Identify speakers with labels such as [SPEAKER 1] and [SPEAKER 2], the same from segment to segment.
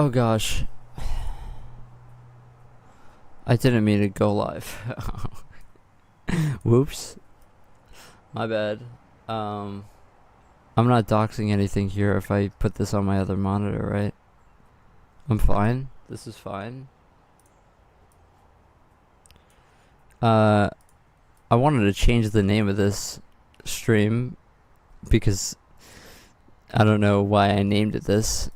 [SPEAKER 1] Oh gosh, I didn't mean to go live. Whoops, my bad. Um, I'm not doxing anything here if I put this on my other monitor, right? I'm fine. This is fine. I wanted to change the name of this stream because I don't know why I named it this.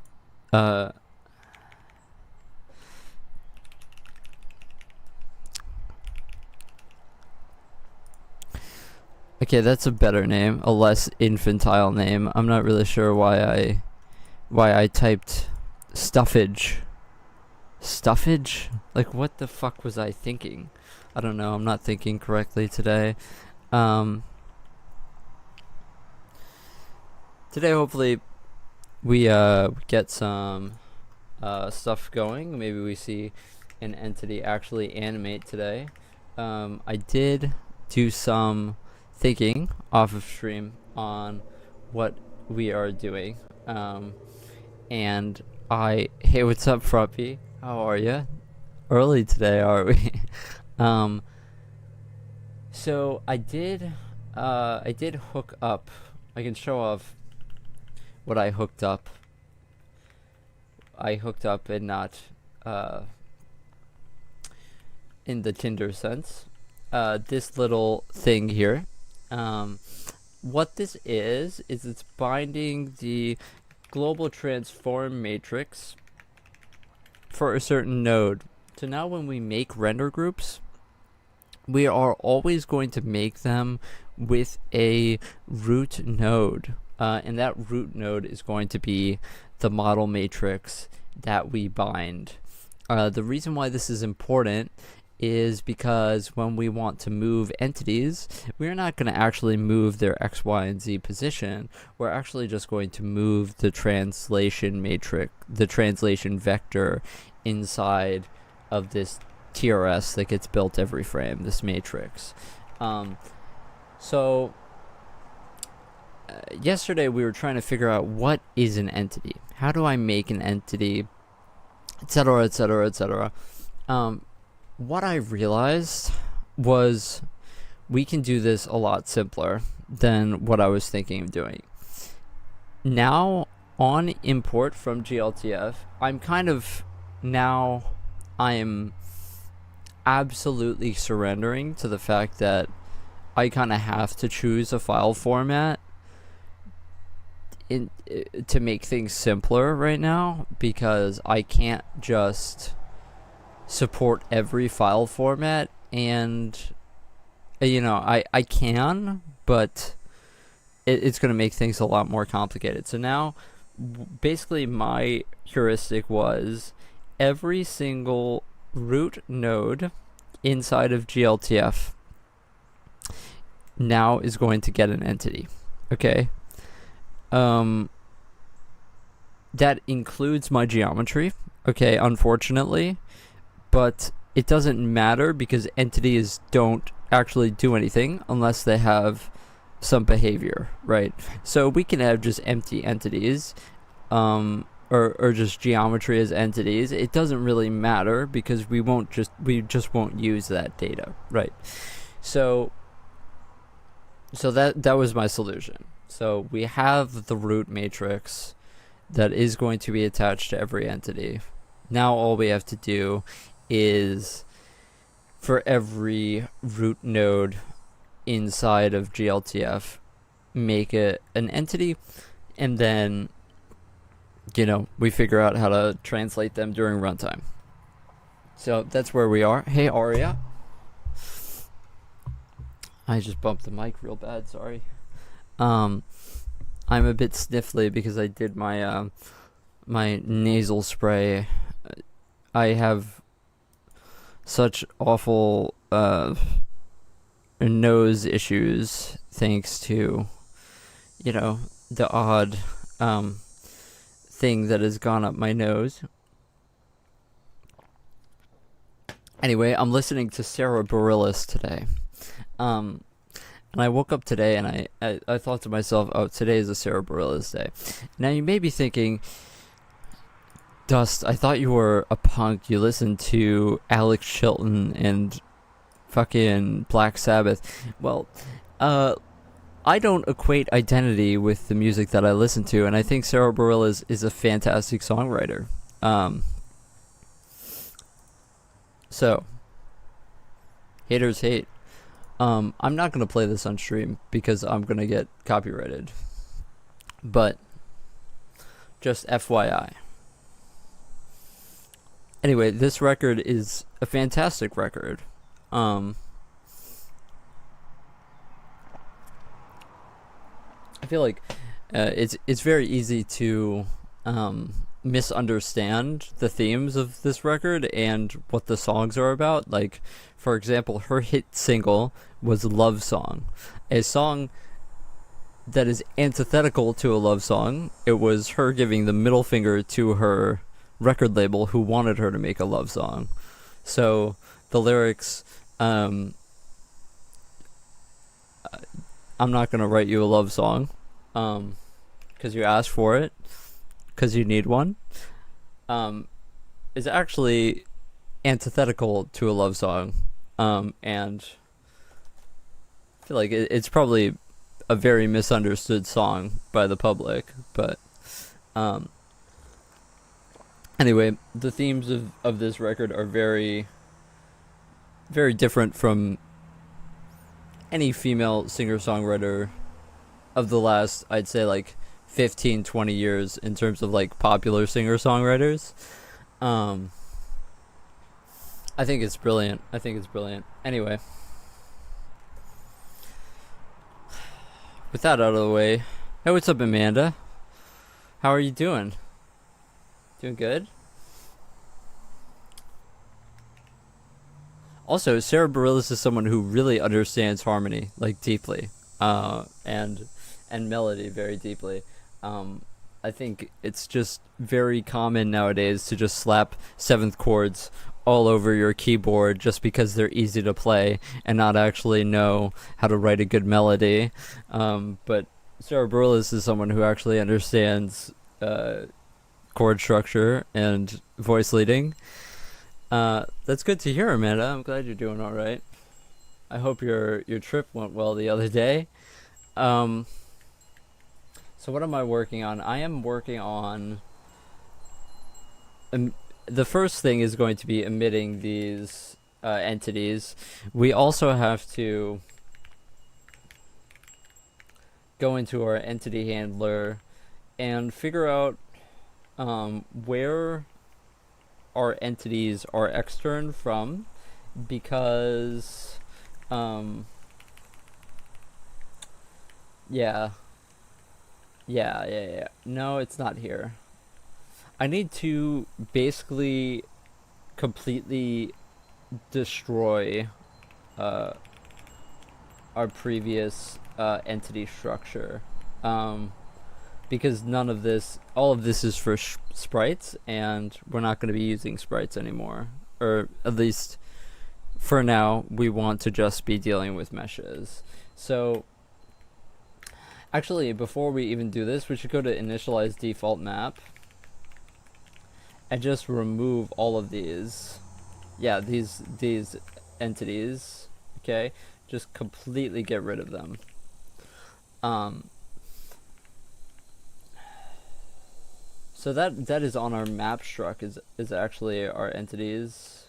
[SPEAKER 1] Okay, that's a better name, a less infantile name. I'm not really sure why I typed stuffage. Stuffage? Like, what the fuck was I thinking? I don't know. I'm not thinking correctly today. Today, hopefully, we get some stuff going. Maybe we see an entity actually animate today. I did do some thinking off of stream on what we are doing. And hey, what's up, Fruppy? How are you? Early today, are we? So I did hook up. I can show off what I hooked up. I hooked up and not in the Tinder sense. This little thing here. What this is it's binding the global transform matrix for a certain node. So now when we make render groups, we are always going to make them with a root node. And that root node is going to be the model matrix that we bind. The reason why this is important is because when we want to move entities, we're not going to actually move their X, Y, and Z position. We're actually just going to move the translation matrix, the translation vector inside of this TRS that gets built every frame, this matrix. Yesterday we were trying to figure out what is an entity. How do I make an entity, etc., etc., etc. What I realized was we can do this a lot simpler than what I was thinking of doing. Now, on import from GLTF, I am absolutely surrendering to the fact that I kind of have to choose a file format to make things simpler right now, because I can't just support every file format. And I can, but it's going to make things a lot more complicated. So now basically my heuristic was every single root node inside of GLTF now is going to get an entity. Okay. That includes my geometry. Okay, unfortunately. But it doesn't matter because entities don't actually do anything unless they have some behavior, right? So we can have just empty entities, or just geometry as entities. It doesn't really matter because we just won't use that data, right? So that was my solution. So we have the root matrix that is going to be attached to every entity. Now all we have to do is for every root node inside of GLTF, make it an entity, and then we figure out how to translate them during runtime. So that's where we are. Hey Aria, I just bumped the mic real bad, sorry. I'm a bit sniffly because I did my my nasal spray. I have such awful nose issues thanks to the odd thing that has gone up my nose. Anyway, I'm listening to Sarah Bareilles today. And I woke up today and I thought to myself, oh, today is a Sarah Bareilles day. Now you may be thinking, Dust, I thought you were a punk. You listened to Alex Chilton and fucking Black Sabbath. Well, uh, I don't equate identity with the music that I listen to, and I think Sarah Bareilles is a fantastic songwriter. Um, so, haters hate. I'm not gonna play this on stream because I'm gonna get copyrighted. But just FYI. Anyway, this record is a fantastic record. I feel like it's very easy to misunderstand the themes of this record and what the songs are about. Like, for example, her hit single was Love Song, a song that is antithetical to a love song. It was her giving the middle finger to her record label who wanted her to make a love song. So the lyrics, I'm not going to write you a love song because you asked for it, because you need one, is actually antithetical to a love song. And I feel like it's probably a very misunderstood song by the public. But anyway, the themes of this record are very, very different from any female singer-songwriter of the last, I'd say, like 15, 20 years in terms of like popular singer-songwriters. I think it's brilliant. Anyway, with that out of the way, hey, what's up, Amanda? How are you doing? Doing good? Also, Sarah Bareilles is someone who really understands harmony, like, deeply, and melody very deeply. I think it's just very common nowadays to just slap seventh chords all over your keyboard just because they're easy to play and not actually know how to write a good melody. But Sarah Bareilles is someone who actually understands chord structure and voice leading. That's good to hear, Amanda. I'm glad you're doing all right. I hope your trip went well the other day. So what am I working on? I am working on... the first thing is going to be emitting these entities. We also have to go into our entity handler and figure out where our entities are extern from, because yeah. No, it's not here. I need to basically completely destroy our previous entity structure, because all of this is for sprites, and we're not going to be using sprites anymore, or at least for now we want to just be dealing with meshes. So actually, before we even do this, we should go to initialize default map and just remove all of these. Yeah, these entities. Okay, just completely get rid of them. So that is on our map struct, is actually our entities.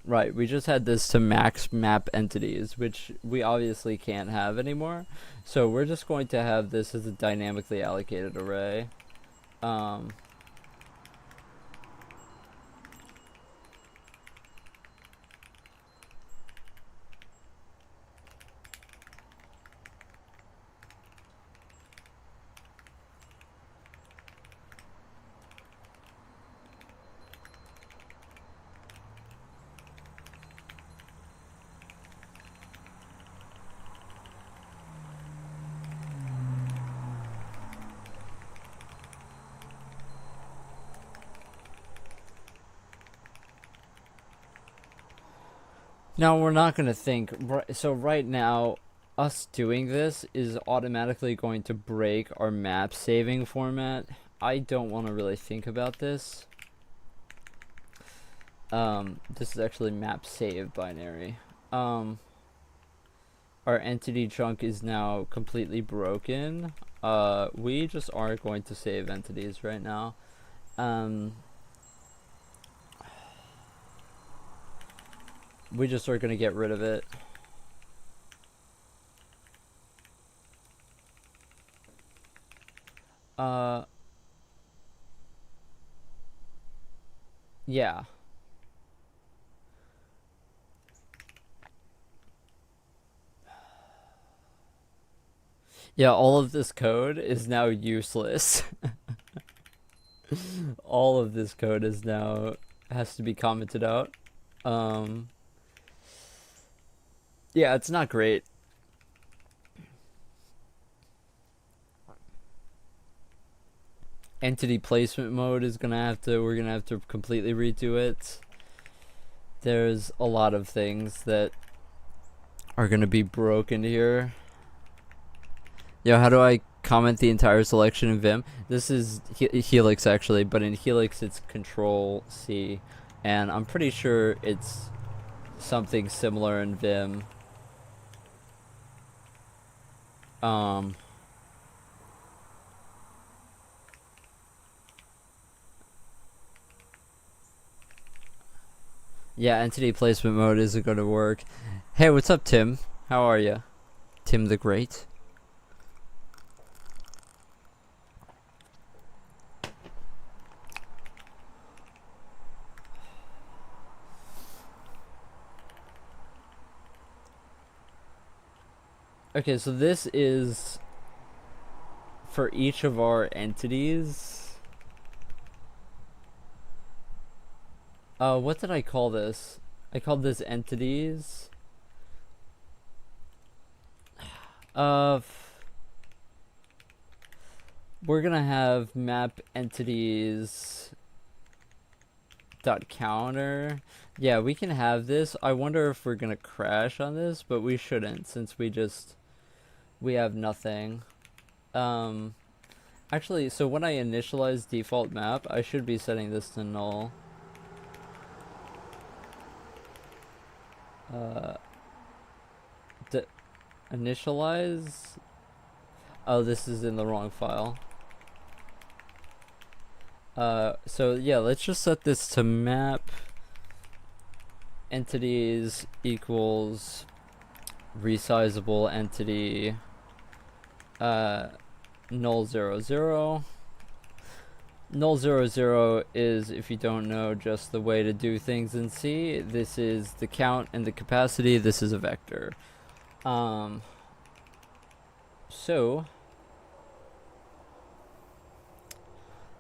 [SPEAKER 1] Right, we just had this to max map entities, which we obviously can't have anymore. So we're just going to have this as a dynamically allocated array. Now we're not going to think, so right now, us doing this is automatically going to break our map saving format. I don't want to really think about this. This is actually map save binary. Our entity chunk is now completely broken. We just aren't going to save entities right now. We just are going to get rid of it. Yeah. Yeah, all of this code is now useless. All of this code is now has to be commented out. Yeah, it's not great. Entity placement mode is we're gonna have to completely redo it. There's a lot of things that are gonna be broken here. Yo, how do I comment the entire selection in Vim? This is Helix actually, but in Helix it's Control C, and I'm pretty sure it's something similar in Vim. Yeah, entity placement mode isn't going to work. Hey, what's up, Tim? How are you? Tim the Great? Okay, so this is for each of our entities. What did I call this? I called this entities. We're gonna have map entities dot counter. Yeah, we can have this. I wonder if we're gonna crash on this, but we shouldn't, since we have nothing. Actually, so when I initialize default map, I should be setting this to null. Initialize. Oh, this is in the wrong file. So yeah, let's just set this to map entities equals resizable entity null 0 0. Null 0 0 is, if you don't know, just the way to do things in C. This is the count and the capacity. This is a vector. So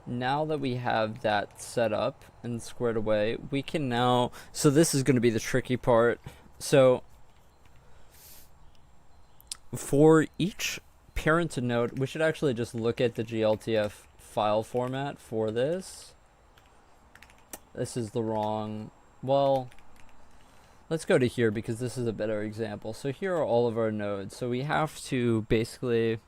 [SPEAKER 1] now that we have that set up and squared away, we can now, so this is going to be the tricky part. So for each parent node, we should actually just look at the GLTF file format for this. This is the wrong, well, let's go to here because this is a better example. So here are all of our nodes. So we have to basically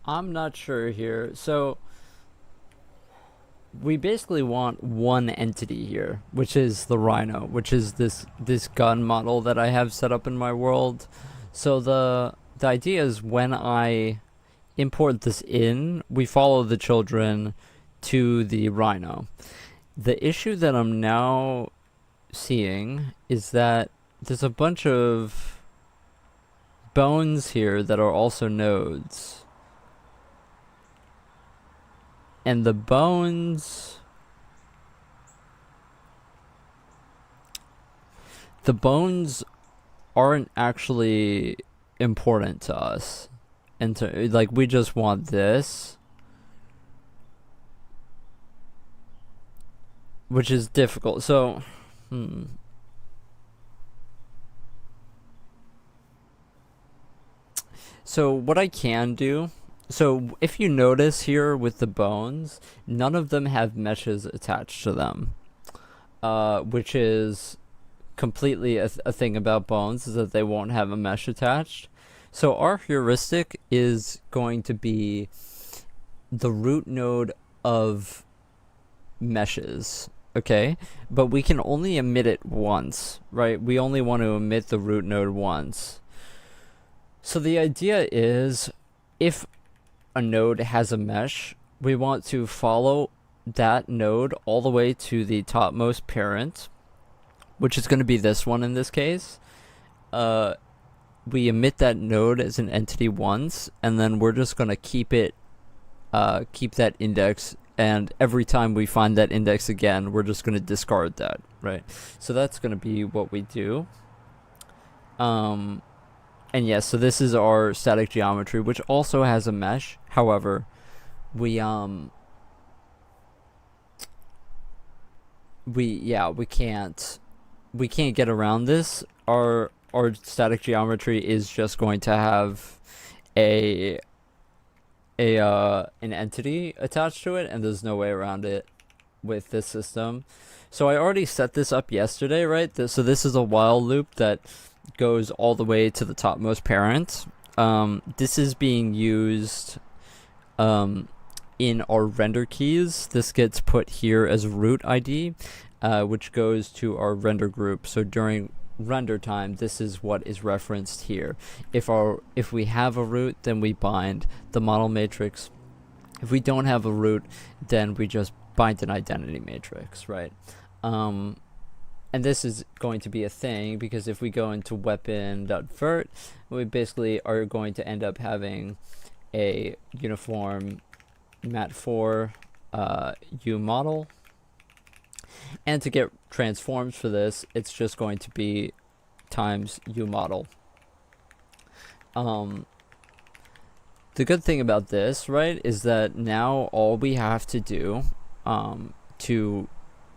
[SPEAKER 1] I'm not sure here. So we basically want one entity here, which is the Rhino, which is this gun model that I have set up in my world. So the idea is when I import this in, we follow the children to the Rhino. The issue that I'm now seeing is that there's a bunch of bones here that are also nodes. And the bones aren't actually important to us. And to, like, we just want this, which is difficult. So So what I can do, so if you notice here with the bones, none of them have meshes attached to them, which is completely a thing about bones, is that they won't have a mesh attached. So our heuristic is going to be the root node of meshes, okay? But we can only emit it once, right? We only want to emit the root node once. So the idea is, if a node has a mesh, we want to follow that node all the way to the topmost parent, which is going to be this one in this case. We emit that node as an entity once, and then we're just going to keep that index, and every time we find that index again, we're just going to discard that, right? So that's going to be what we do. And yes, so this is our static geometry, which also has a mesh. However, we can't get around this. Our static geometry is just going to have an entity attached to it, and there's no way around it with this system. So I already set this up yesterday, right? So this is a while loop that goes all the way to the topmost parent. This is being used in our render keys. This gets put here as root ID, which goes to our render group. So during render time, this is what is referenced here. If we have a root, then we bind the model matrix. If we don't have a root, then we just bind an identity matrix, right? And this is going to be a thing, because if we go into weapon.vert, we basically are going to end up having a uniform mat4 u model. And to get transforms for this, it's just going to be times u model. The good thing about this, right, is that now all we have to do to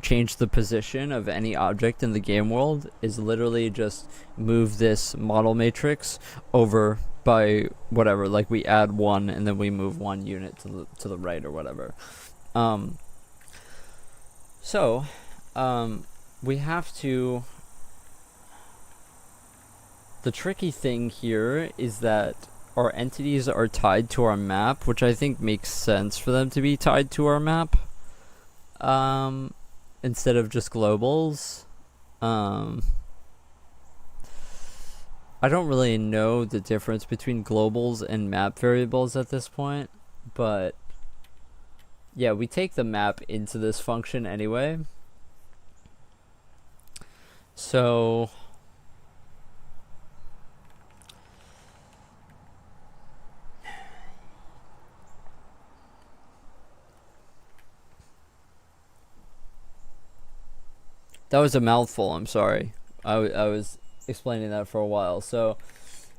[SPEAKER 1] change the position of any object in the game world is literally just move this model matrix over by whatever, like we add 1 and then we move 1 unit to the right or whatever. So we have to, the tricky thing here is that our entities are tied to our map, which I think makes sense for them to be tied to our map, instead of just globals. I don't really know the difference between globals and map variables at this point, but yeah, we take the map into this function anyway. So that was a mouthful, I'm sorry. I was explaining that for a while. So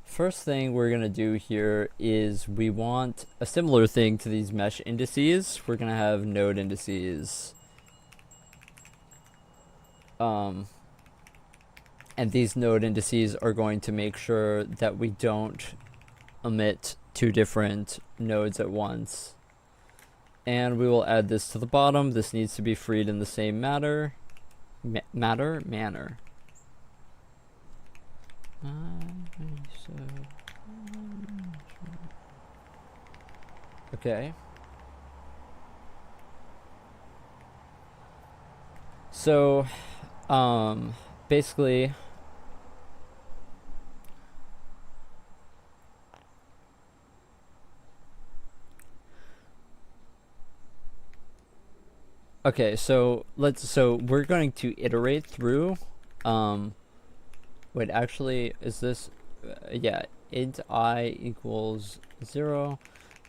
[SPEAKER 1] first thing we're going to do here is we want a similar thing to these mesh indices. We're going to have node indices. And these node indices are going to make sure that we don't emit 2 different nodes at once. And we will add this to the bottom. This needs to be freed in the same manner. Okay. So, basically, okay, so we're going to iterate through, wait, actually, is this, yeah, int I equals 0,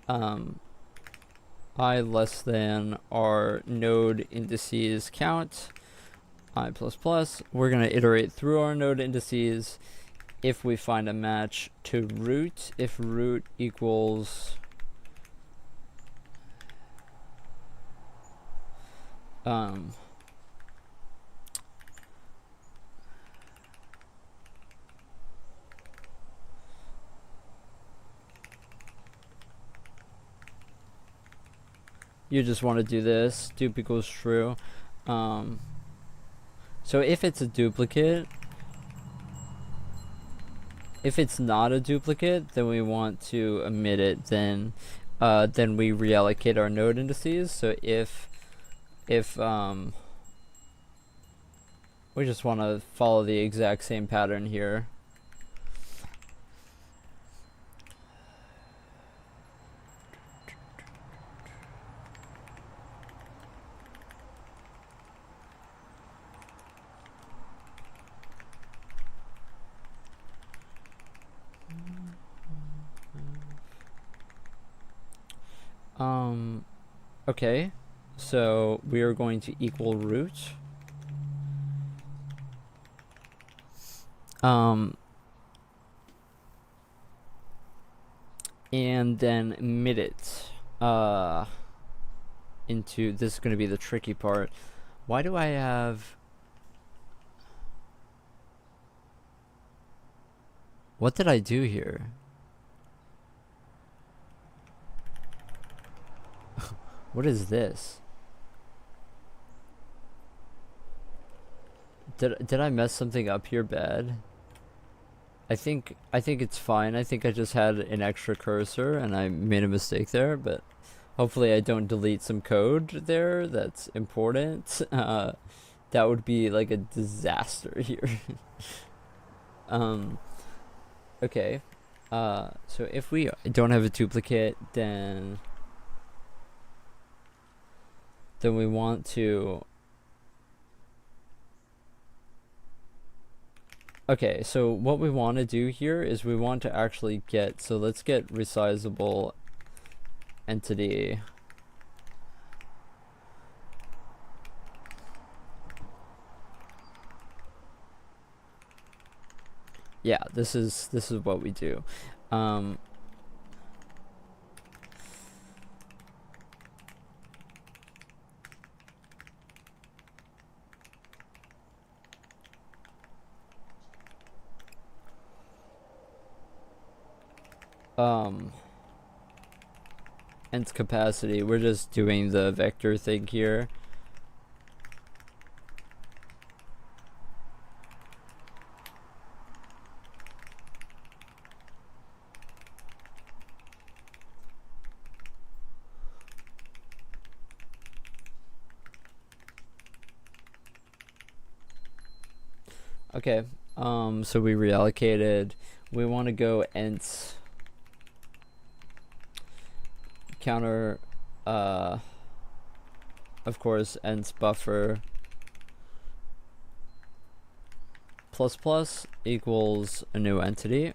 [SPEAKER 1] I less than our node indices count, I plus plus. We're going to iterate through our node indices. If we find a match to root, if root equals you just want to do this, dupe equals true. So if it's a duplicate, if it's not a duplicate, then we want to omit it. Then we reallocate our node indices. So if we just want to follow the exact same pattern here. Okay, so we are going to equal root. And then emit it into, this is going to be the tricky part. Why do I have, what did I do here? What is this? Did I mess something up here bad? I think it's fine. I think I just had an extra cursor and I made a mistake there, but hopefully I don't delete some code there that's important. That would be like a disaster here. Okay. So if we don't have a duplicate, then we want to. Okay, so what we want to do here is we want to actually get, so let's get resizable entity. Yeah, this is what we do. Nth capacity, we're just doing the vector thing here. Okay, so we reallocated. We want to go nth counter, of course, nth buffer plus plus equals a new entity,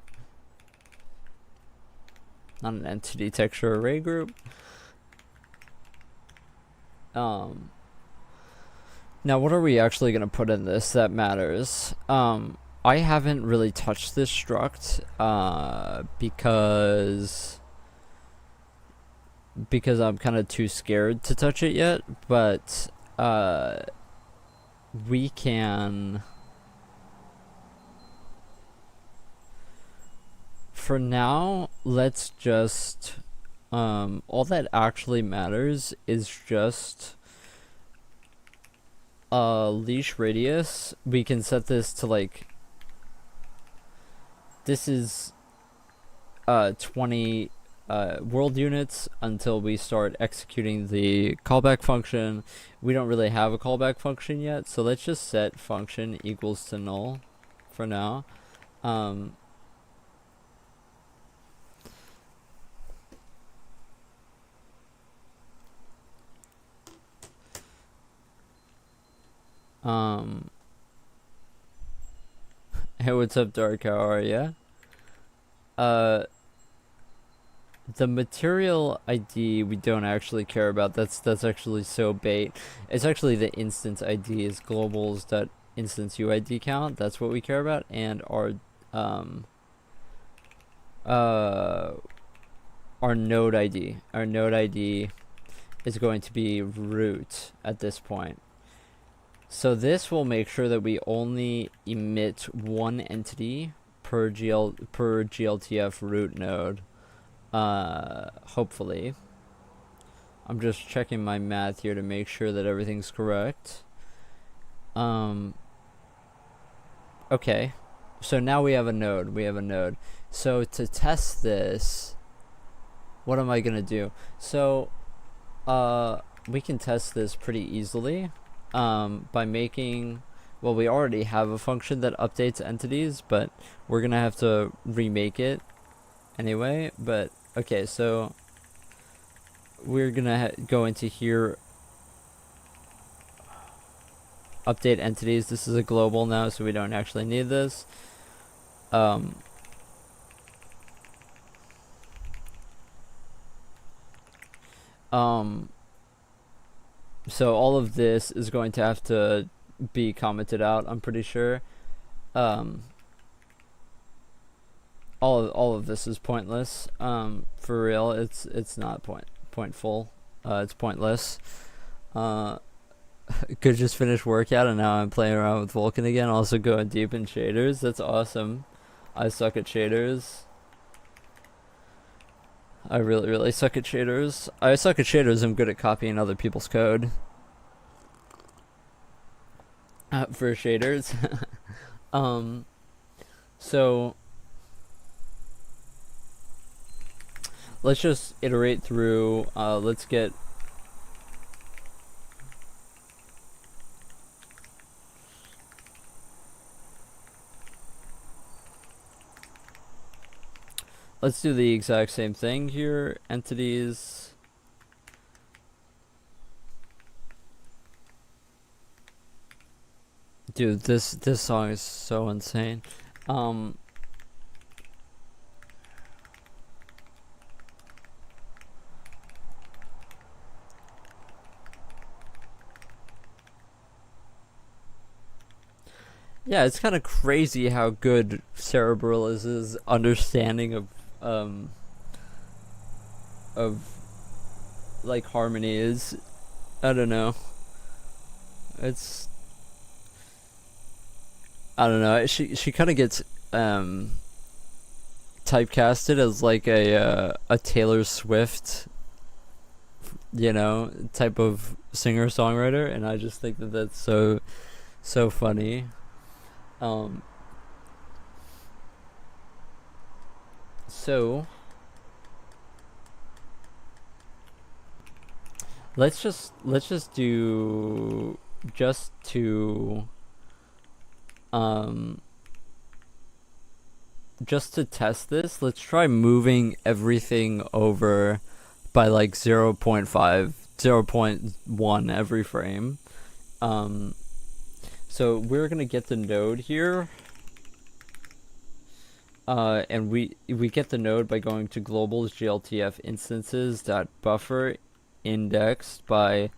[SPEAKER 1] not an entity texture array group. Now what are we actually going to put in this that matters? I haven't really touched this struct because I'm kind of too scared to touch it yet, but we can, for now, let's just all that actually matters is just leash radius. We can set this to like, this is 20 world units until we start executing the callback function. We don't really have a callback function yet, so let's just set function equals to null for now. Hey, what's up, Dark? How are ya? The material ID we don't actually care about. That's actually so bait. It's actually the instance ID is globals.instance UID count. That's what we care about, and our node ID. Our node ID is going to be root at this point. So this will make sure that we only emit one entity per GLTF root node. Hopefully. I'm just checking my math here to make sure that everything's correct. Okay. So now we have a node. So to test this, what am I gonna do? So, we can test this pretty easily, by making, well, we already have a function that updates entities, but we're gonna have to remake it anyway. But okay, so we're gonna go into here, update entities. This is a global now, so we don't actually need this. So all of this is going to have to be commented out, I'm pretty sure. All of this is pointless. For real, it's not pointful. It's pointless. Could just finish workout and now I'm playing around with Vulkan again. Also going deep in shaders. That's awesome. I suck at shaders. I really suck at shaders. I suck at shaders. I'm good at copying other people's code. For shaders. So let's just iterate through. Let's get. Let's do the exact same thing here. Entities. Dude, this song is so insane. Yeah, it's kind of crazy how good Cerebralis's understanding of like harmony is. I don't know. It's, I don't know. She kind of gets typecasted as like a Taylor Swift, type of singer songwriter, and I just think that that's so funny. So let's just do just to test this. Let's try moving everything over by like 0.5, 0.1 every frame. So we're gonna get the node here, and we get the node by going to globals gltf instances dot buffer indexed by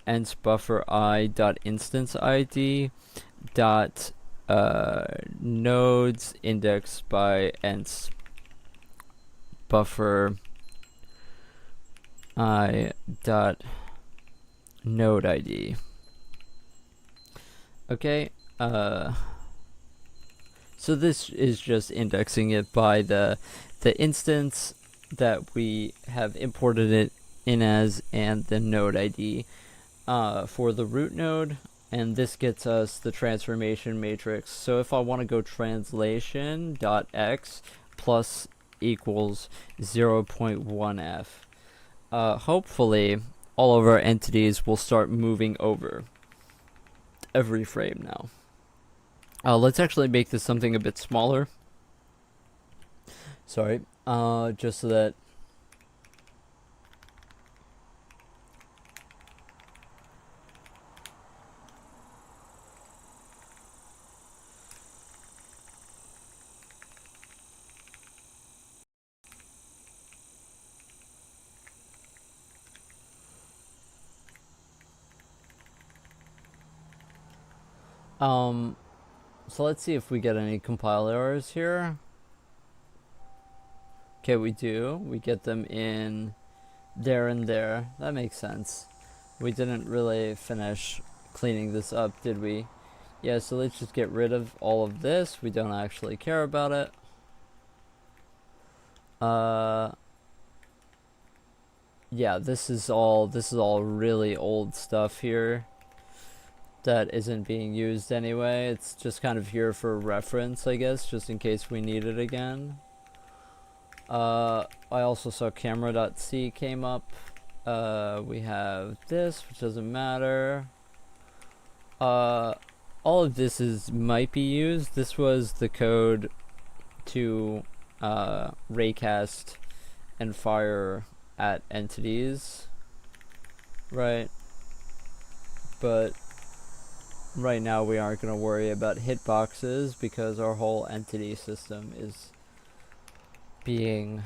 [SPEAKER 1] ents buffer I dot instance id dot nodes indexed by ents buffer I dot node id. Okay, so this is just indexing it by the instance that we have imported it in as, and the node ID for the root node, and this gets us the transformation matrix. So if I want to go translation.x plus equals 0.1f, hopefully all of our entities will start moving over every frame now. Let's actually make this something a bit smaller. Sorry, just so that so let's see if we get any compile errors here. Okay, we do. We get them in there and there. That makes sense. We didn't really finish cleaning this up, did we? Yeah, so let's just get rid of all of this. We don't actually care about it. yeah, this is all really old stuff here that isn't being used anyway. It's just kind of here for reference, I guess, just in case we need it again. I also saw camera.c came up. We have this, which doesn't matter. All of this might be used. This was the code to raycast and fire at entities, right? But right now we aren't going to worry about hitboxes because our whole entity system is being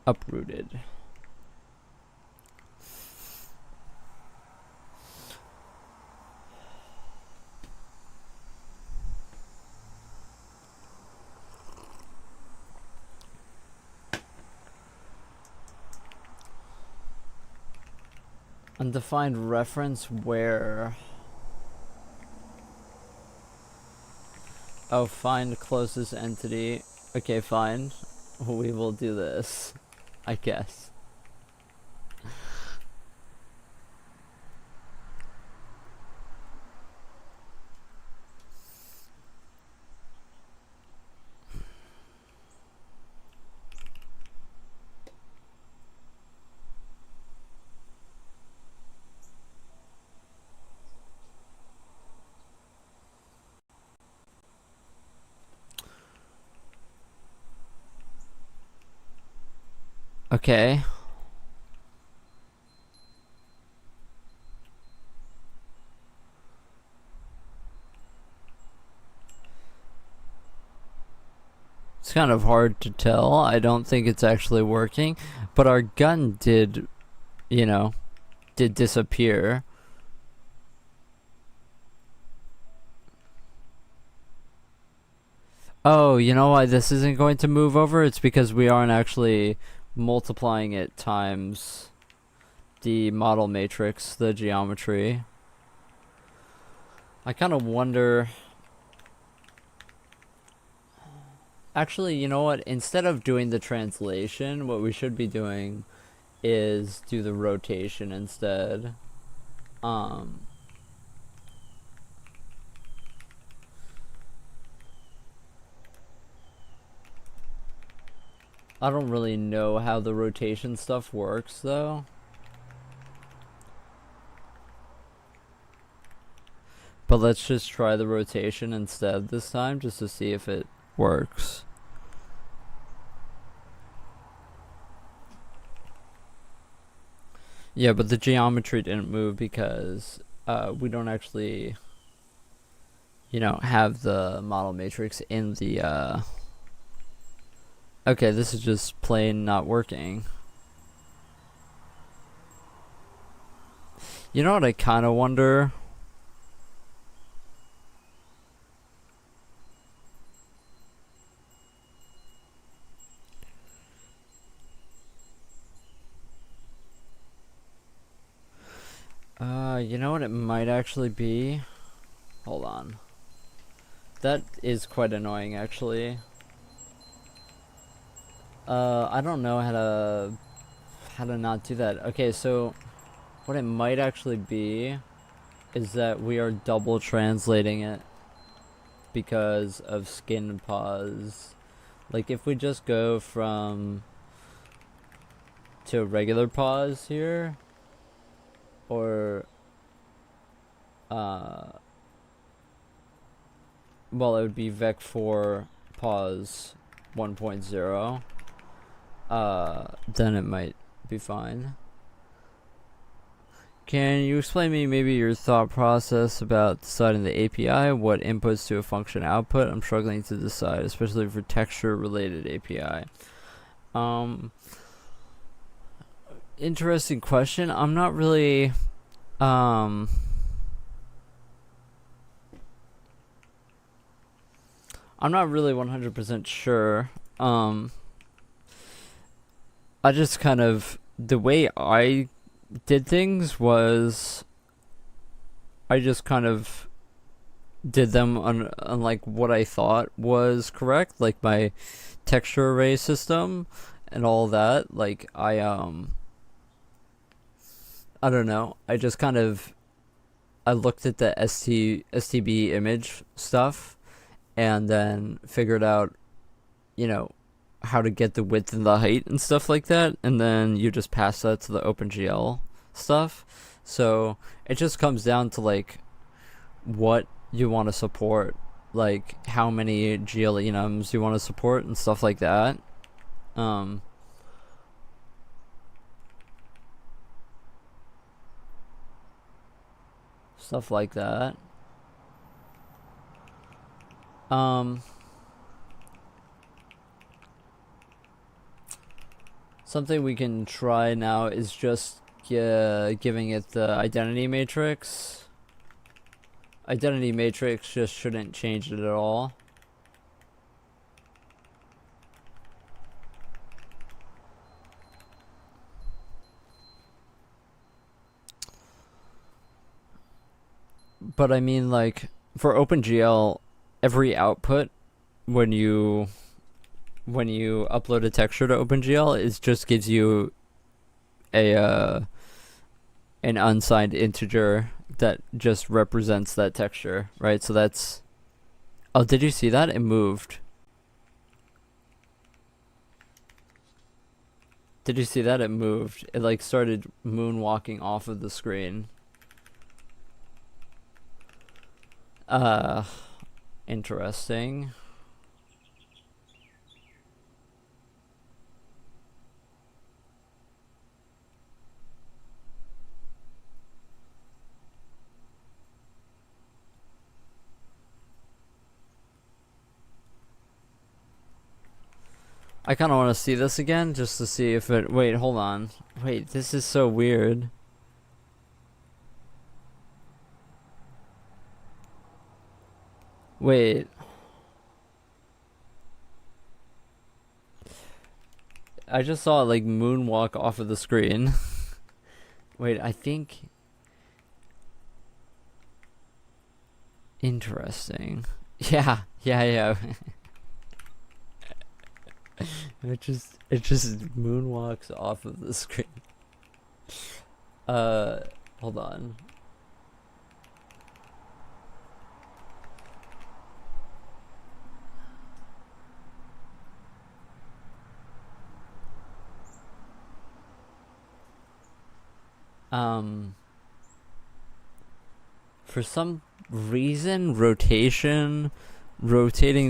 [SPEAKER 1] uprooted. Undefined reference where? Oh, find closest entity. Okay, fine. We will do this, I guess. Okay. It's kind of hard to tell. I don't think it's actually working, but our gun did, did disappear. Oh, you know why this isn't going to move over? It's because we aren't actually multiplying it times the model matrix, the geometry. I kind of wonder... Actually, you know what? Instead of doing the translation, what we should be doing is do the rotation instead. I don't really know how the rotation stuff works, though. But let's just try the rotation instead this time, just to see if it works. Yeah, but the geometry didn't move because we don't actually, have the model matrix in the... Okay, this is just plain not working. You know what I kind of wonder? You know what it might actually be? Hold on. That is quite annoying, actually. I don't know how to not do that. Okay, so what it might actually be is that we are double translating it because of skin pause. Like if we just go to regular pause here, or well, it would be vec4 pause 1.0. Then it might be fine. Can you explain me maybe your thought process about deciding the API, what inputs to a function output? I'm struggling to decide, especially for texture related API. Interesting question. I'm not really I'm not really 100% sure. I just kind of, the way I did things was I just kind of did them on like what I thought was correct, like my texture array system, and all that, like I don't know. I just kind of I looked at the STB image stuff and then figured out, you know, how to get the width and the height and stuff like that, and then you just pass that to the OpenGL stuff. So it just comes down to like what you want to support, like how many GL enums you want to support and stuff like that. Um, Stuff like that. Um, Something we can try now is just giving it the identity matrix. Identity matrix just shouldn't change it at all. But I mean, like, for OpenGL, every output when you upload a texture to OpenGL, it just gives you a an unsigned integer that just represents that texture, right? So that's... Oh, did you see that? It moved. Did you see that? It moved. It like started moonwalking off of the screen. Interesting. I kind of want to see this again just to see if it... Wait, hold on. Wait, this is so weird. Wait. I just saw it like moonwalk off of the screen. Wait, I think... Interesting. Yeah. It just moonwalks off of the screen. Hold on. For some reason, rotating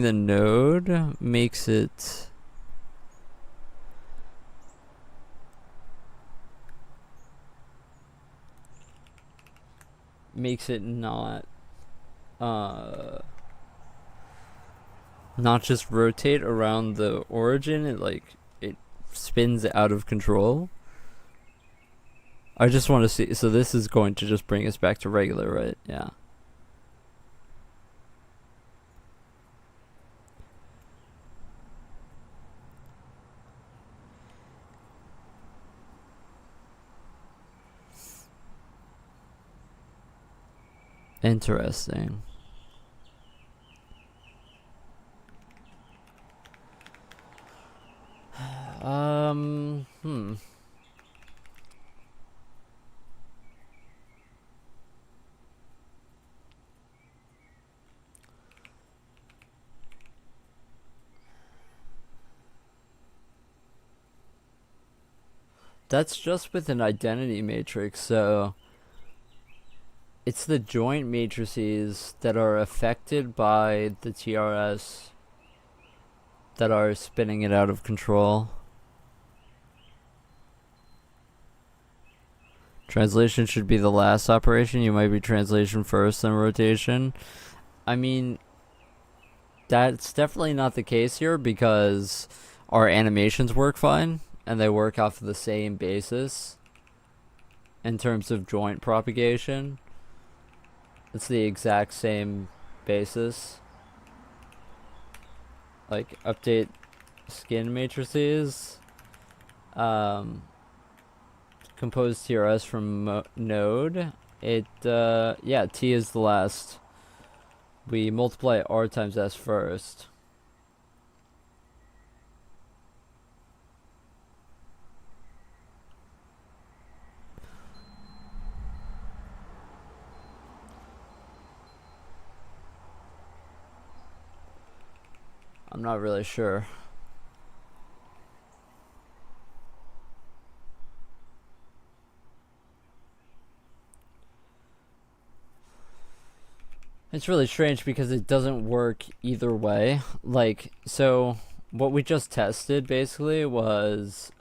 [SPEAKER 1] the node makes it... not just rotate around the origin, it spins out of control. I just want to see, so this is going to just bring us back to regular, right? Yeah. Interesting. Hmm. That's just with an identity matrix, so it's the joint matrices that are affected by the TRS that are spinning it out of control. Translation should be the last operation. You might be translation first, then rotation. I mean, that's definitely not the case here because our animations work fine and they work off of the same basis in terms of joint propagation. It's the exact same basis. Like, update skin matrices. Compose TRS from node. Yeah, T is the last. We multiply R times S first. I'm not really sure. It's really strange because it doesn't work either way. Like, so what we just tested basically was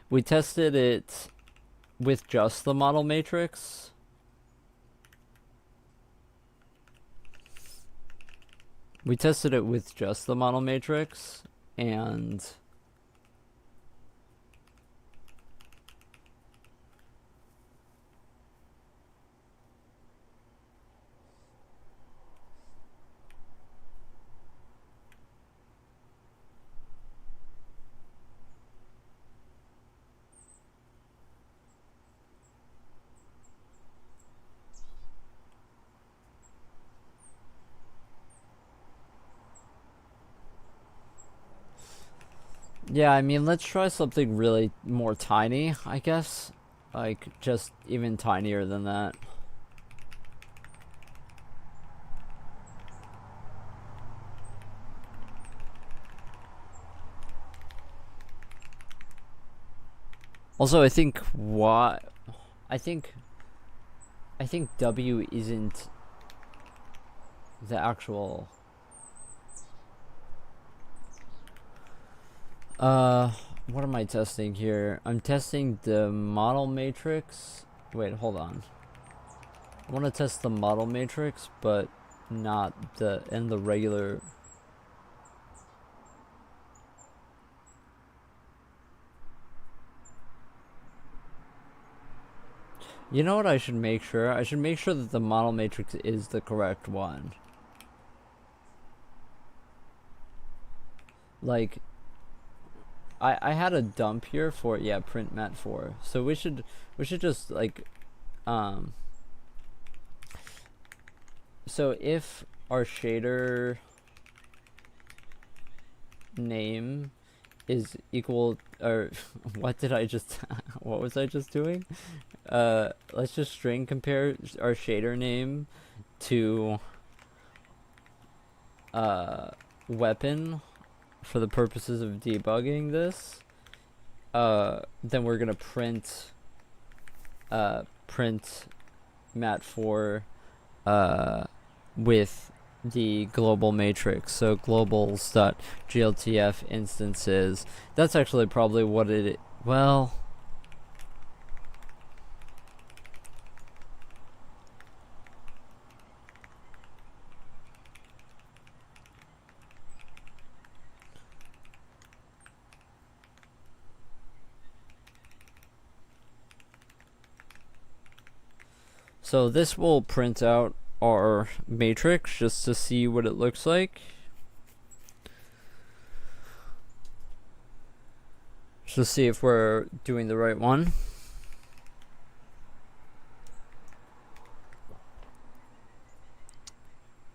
[SPEAKER 1] we tested it with just the model matrix. We tested it with just the model matrix, and yeah, I mean, let's try something really more tiny, I guess. Like, just even tinier than that. Also, I think I think I think W isn't the actual what am I testing here? I'm testing the model matrix. Wait, hold on. I want to test the model matrix, but not the regular. You know what I should make sure? I should make sure that the model matrix is the correct one. Like, I had a dump here for, yeah, print mat4. So we should just like so if our shader name is equal, or what did I just what was I just doing? Let's just string compare our shader name to weapon for the purposes of debugging this. Then we're gonna print mat4 with the global matrix. So globals.gltf instances. That's actually probably what it, well, so this will print out our matrix just to see what it looks like. Just to see if we're doing the right one.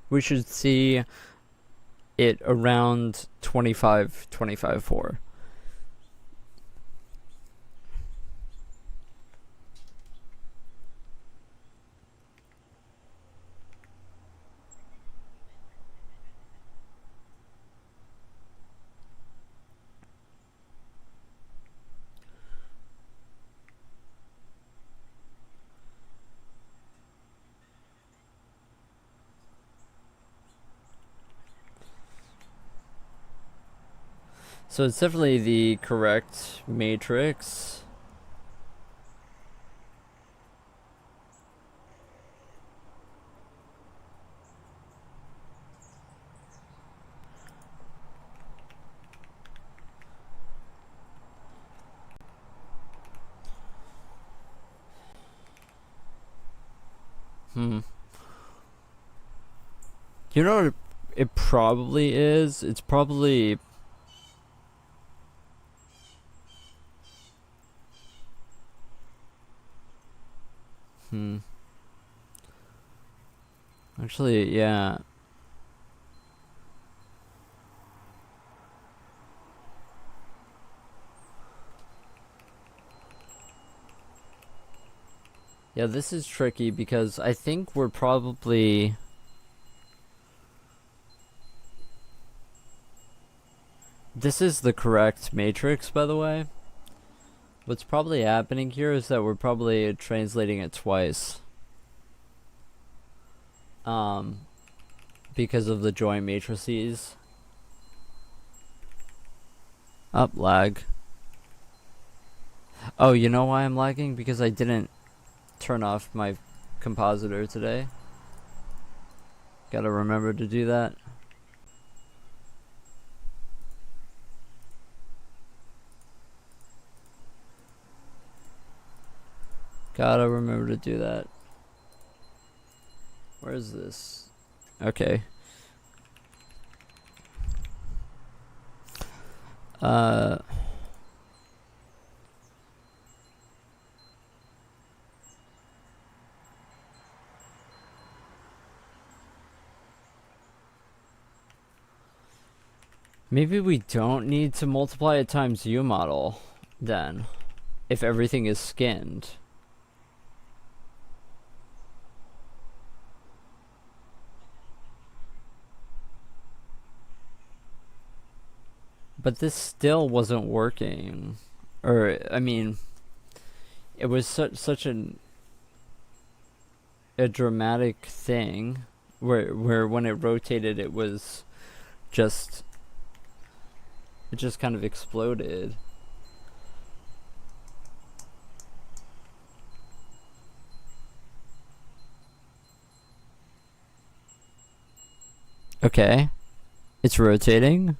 [SPEAKER 1] We should see it around 25.4. So it's definitely the correct matrix. You know what it probably is? It's probably actually, yeah. Yeah, this is tricky because I think we're probably This is the correct matrix, by the way. What's probably happening here is that we're probably translating it twice. Because of the joint matrices. Up, lag. Oh, you know why I'm lagging? Because I didn't turn off my compositor today. Gotta remember to do that. Gotta remember to do that. Where is this? Okay. Maybe we don't need to multiply it times U model then, if everything is skinned. But this still wasn't working. Or, I mean, it was such a dramatic thing where when it rotated it was just, it just kind of exploded. Okay. It's rotating.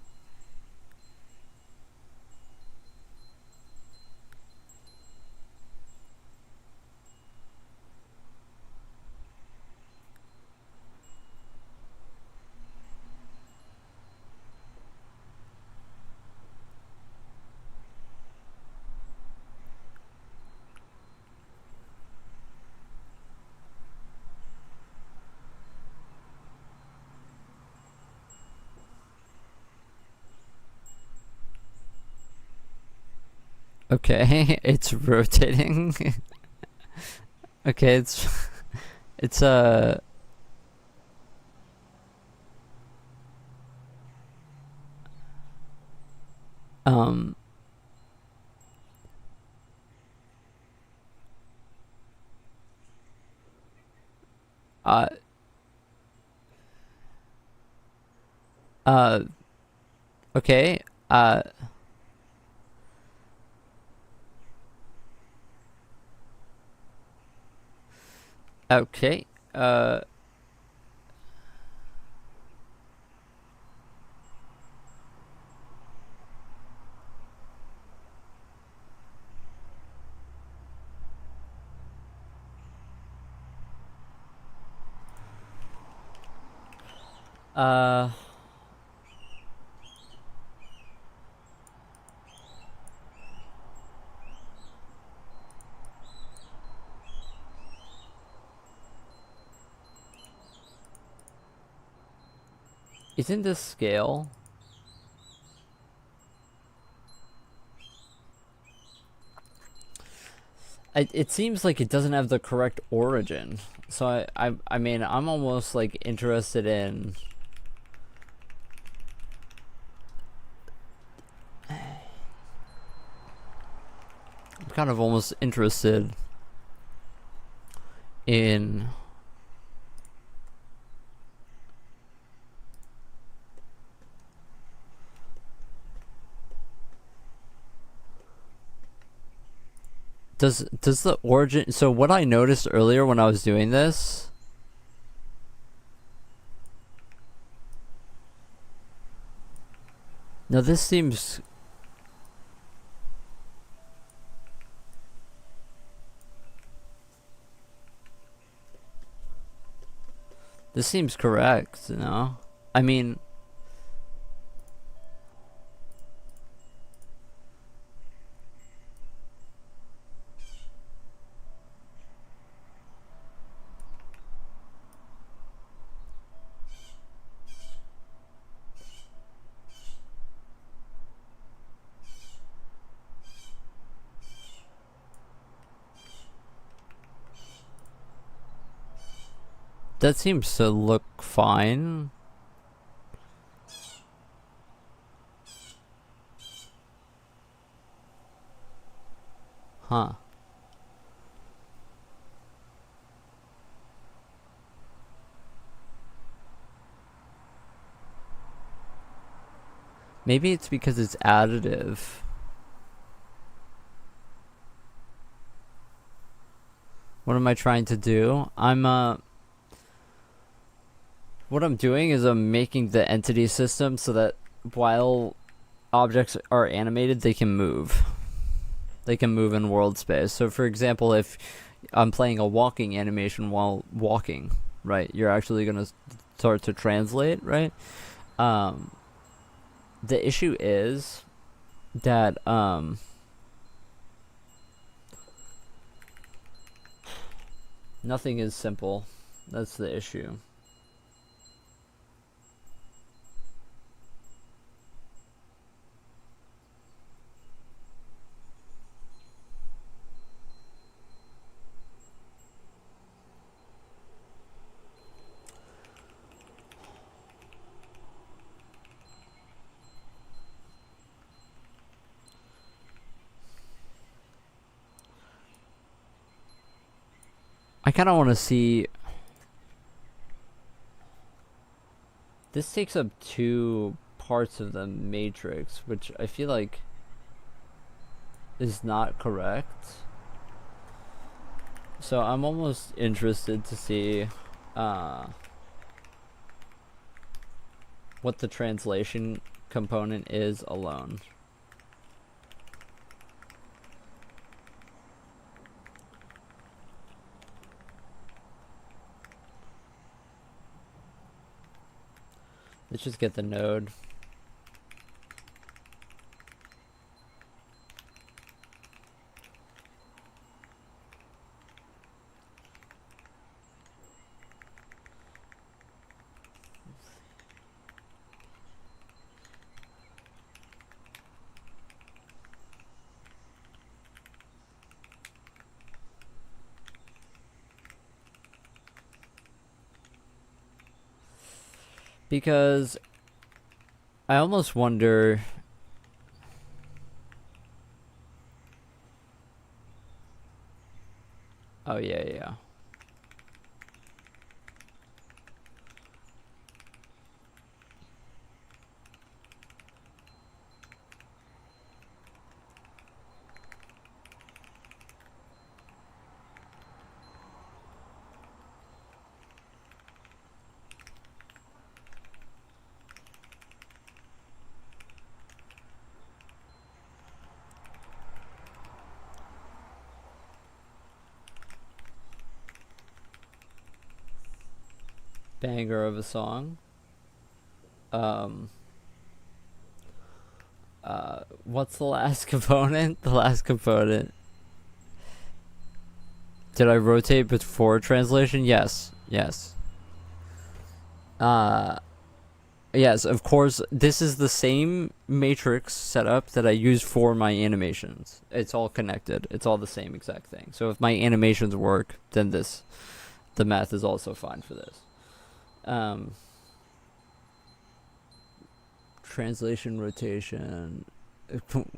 [SPEAKER 1] Okay, it's rotating. Okay, it's um uh uh okay, okay, uh isn't this scale? It seems like it doesn't have the correct origin. So I mean, I'm almost like interested in I'm kind of almost interested in does the origin, so what I noticed earlier when I was doing this, now this seems, this seems correct, you know? I mean, that seems to look fine. Huh. Maybe it's because it's additive. What am I trying to do? What I'm doing is I'm making the entity system so that while objects are animated, they can move. They can move in world space. So for example, if I'm playing a walking animation while walking, right, you're actually going to start to translate, right? The issue is that nothing is simple. That's the issue. I kind of want to see. This takes up 2 parts of the matrix, which I feel like is not correct. So I'm almost interested to see what the translation component is alone. Let's just get the node. Because I almost wonder. Oh, yeah. Banger of a song. What's the last component? The last component. Did I rotate before translation? Yes. Yes, of course. This is the same matrix setup that I use for my animations. It's all connected. It's all the same exact thing. So if my animations work, then the math is also fine for this. Translation, rotation.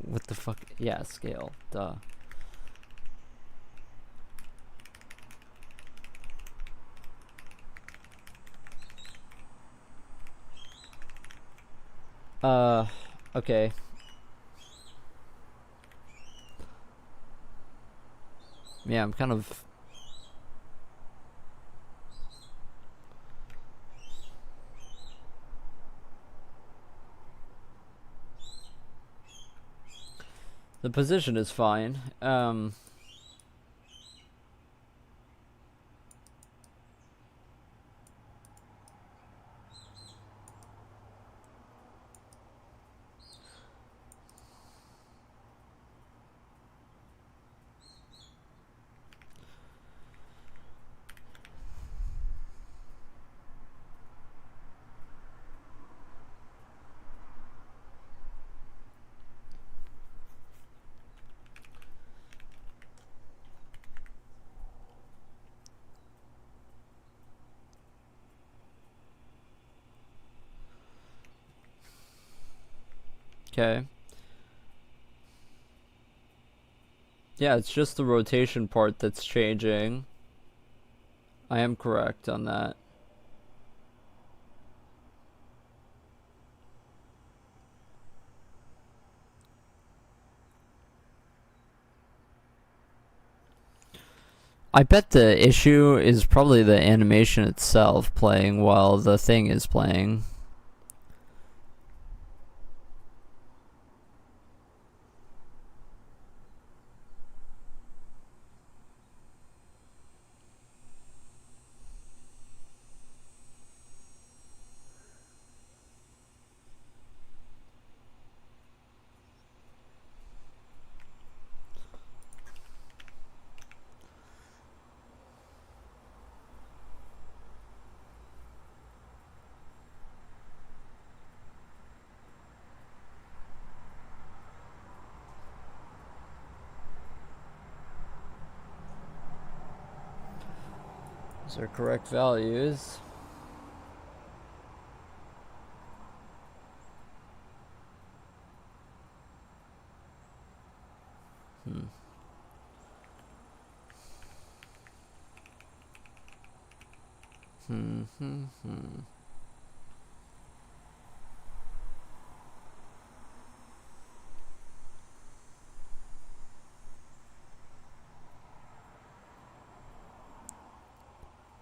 [SPEAKER 1] What the fuck? Yeah, scale. Duh. Okay. Yeah, I'm kind of. The position is fine. Okay. Yeah, it's just the rotation part that's changing. I am correct on that. I bet the issue is probably the animation itself playing while the thing is playing. Those are correct values. Hmm. Hmm. Hmm. Hmm.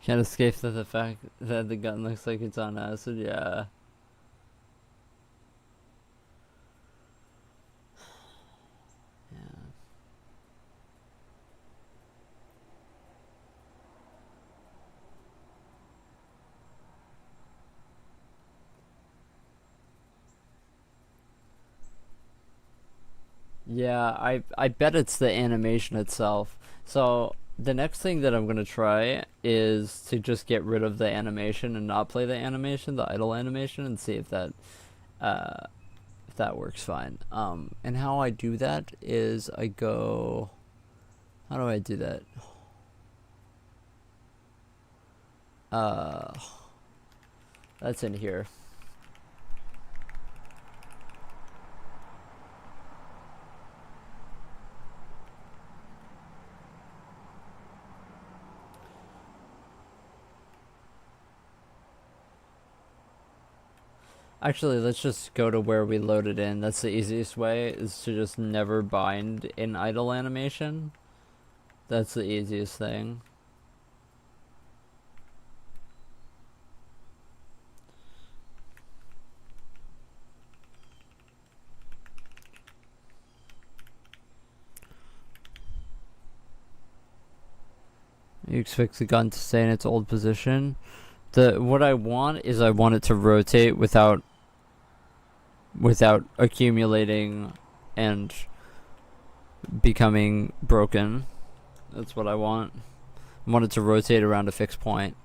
[SPEAKER 1] Can't escape the fact that the gun looks like it's on acid. Yeah. Yeah. Yeah, I bet it's the animation itself. So the next thing that I'm gonna try is to just get rid of the animation and not play the animation, the idle animation, and see uh if that works fine. And how I do that is I go. How do I do that? Uh, that's in here. Actually, let's just go to where we loaded in. That's the easiest way, is to just never bind in idle animation. That's the easiest thing. You expect the gun to stay in its old position. What I want is I want it to rotate without accumulating and becoming broken. That's what I want. I want it to rotate around a fixed point.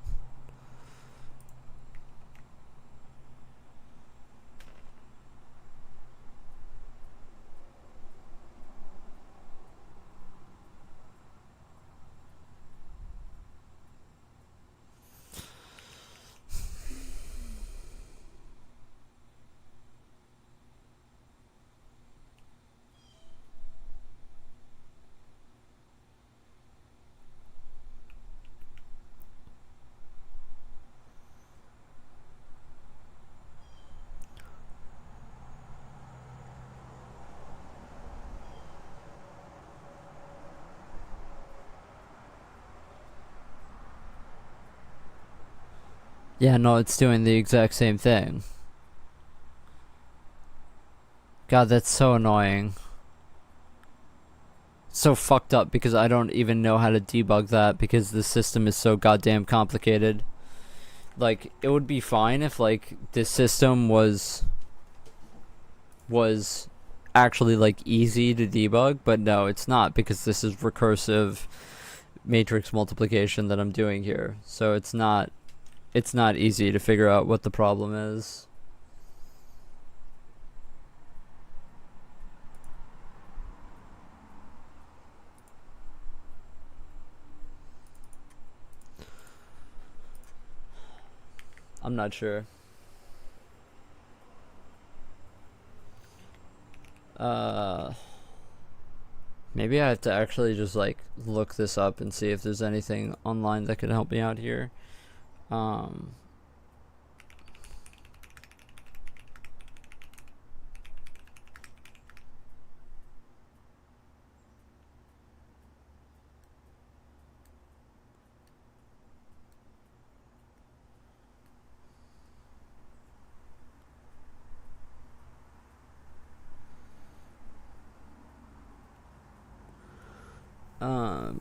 [SPEAKER 1] Yeah, no, it's doing the exact same thing. God, that's so annoying. So fucked up because I don't even know how to debug that because the system is so goddamn complicated. Like, it would be fine if like this system was actually like easy to debug, but no, it's not because this is recursive matrix multiplication that I'm doing here. So it's not easy to figure out what the problem is. I'm not sure. Uh Maybe I have to actually just like look this up and see if there's anything online that could help me out here. Um,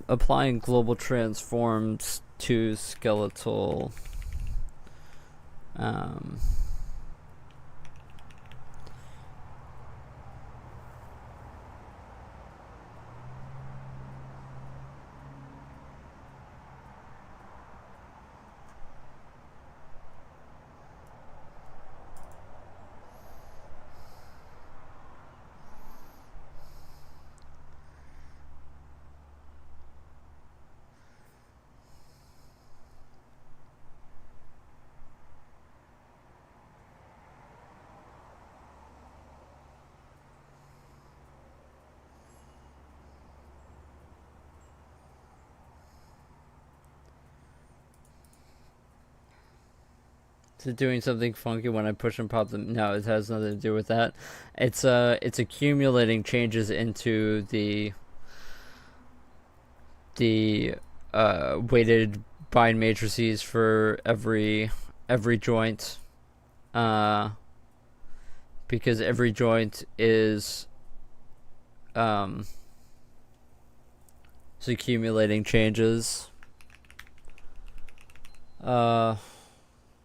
[SPEAKER 1] applying global transforms to skeletal. Um, Is it doing something funky when I push and pop them? No, it has nothing to do with that. It's accumulating changes into the weighted bind matrices for every joint. Uh, because every joint is it's accumulating changes.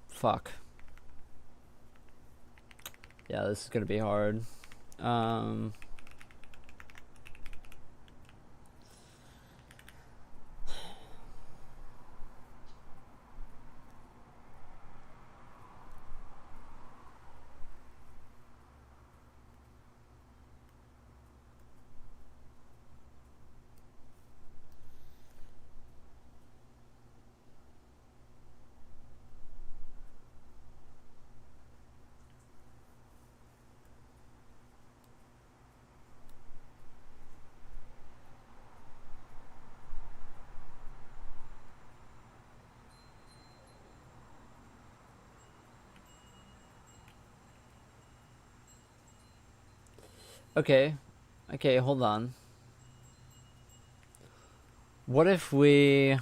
[SPEAKER 1] Fuck. Yeah, this is gonna be hard. Um, okay, okay, hold on. What if we?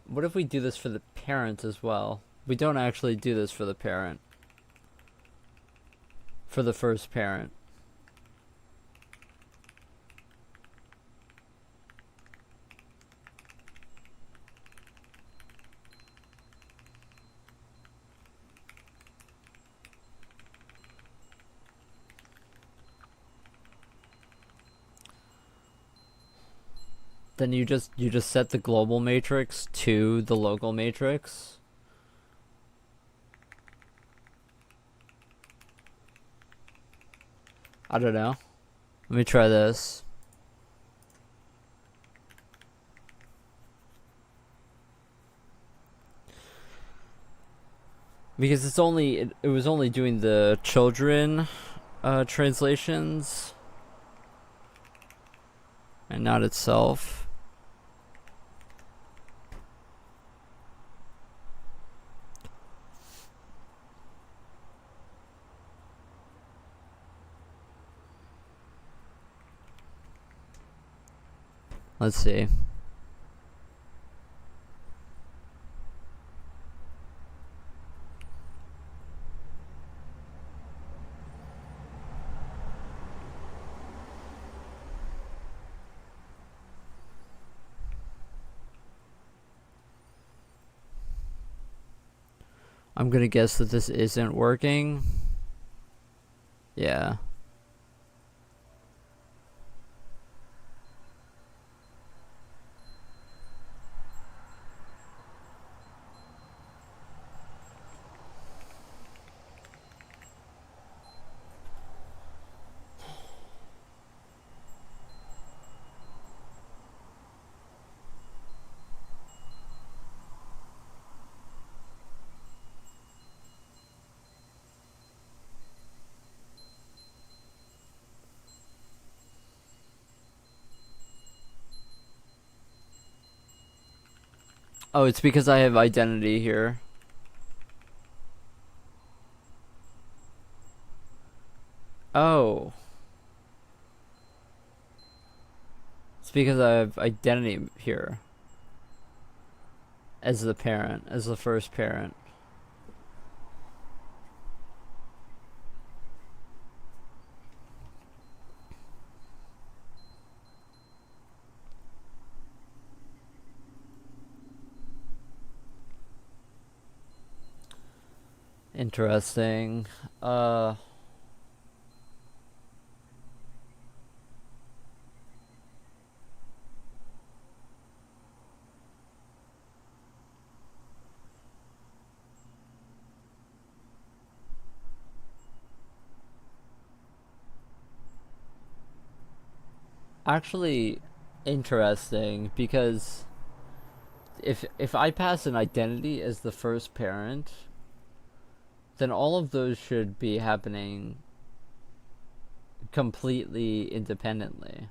[SPEAKER 1] What if we do this for the parent as well? We don't actually do this for the parent. For the first parent. Then you just set the global matrix to the local matrix. I don't know. Let me try this. Because it was only doing the children translations and not itself. Let's see. I'm gonna guess that this isn't working. Yeah. Oh, it's because I have identity here. Oh. It's because I have identity here. As the parent, as the first parent. Interesting. Actually interesting because if I pass an identity as the first parent, then all of those should be happening completely independently.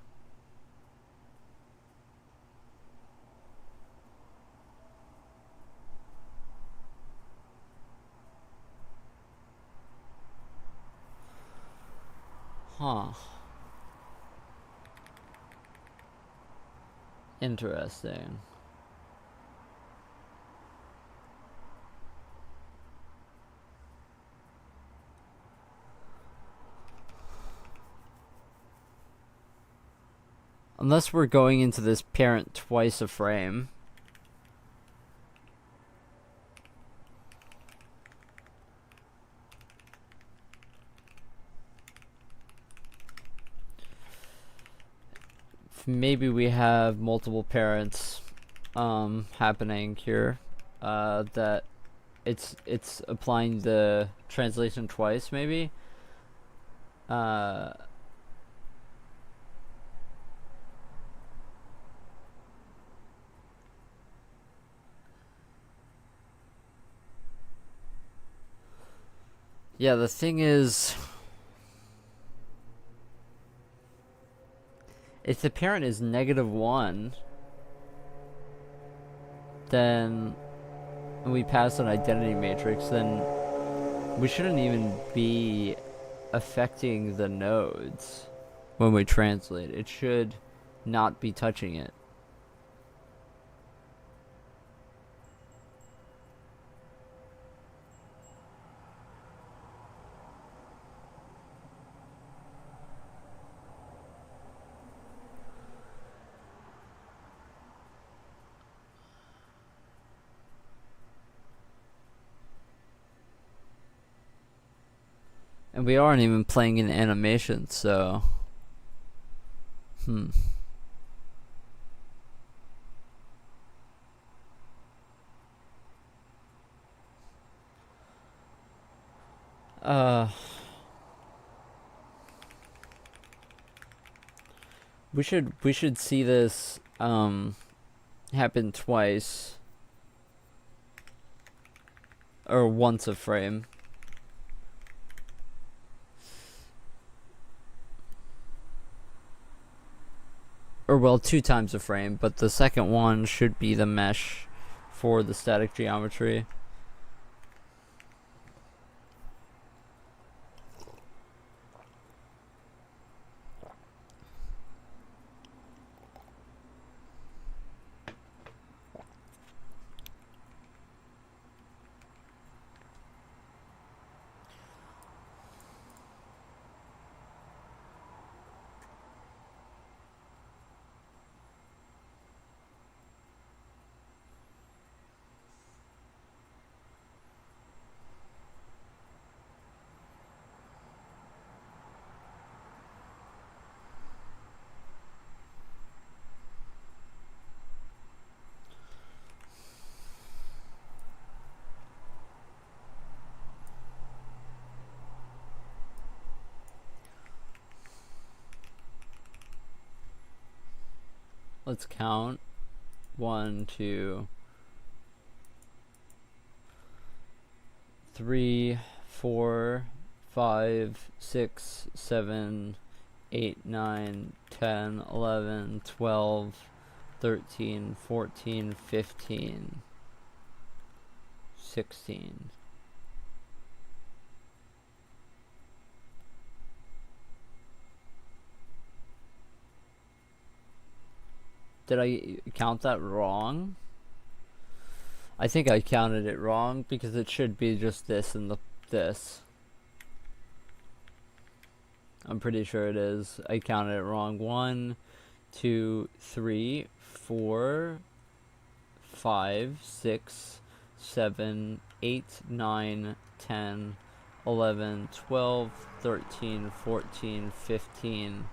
[SPEAKER 1] Huh. Interesting. Unless we're going into this parent twice a frame. Maybe we have multiple parents happening here. That it's applying the translation twice, maybe. Uh, yeah, the thing is, if the parent is -1, then we pass an identity matrix, then we shouldn't even be affecting the nodes when we translate. It should not be touching it. And we aren't even playing in animation, so hmm. Uh we should see this happen twice or once a frame. Or well, 2 times a frame, but the second one should be the mesh for the static geometry. Let's count. 1, 2, 3, 4, 5, 6, 7, 8, 9, 10, 11, 12, 13, 14, 15. 16. Did I count that wrong? I think I counted it wrong because it should be just this and this. I'm pretty sure it is. I counted it wrong. 1, 2, 3, 4, 5, 6, 7, 8, 9, 10, 11, 12, 13, 14, 15.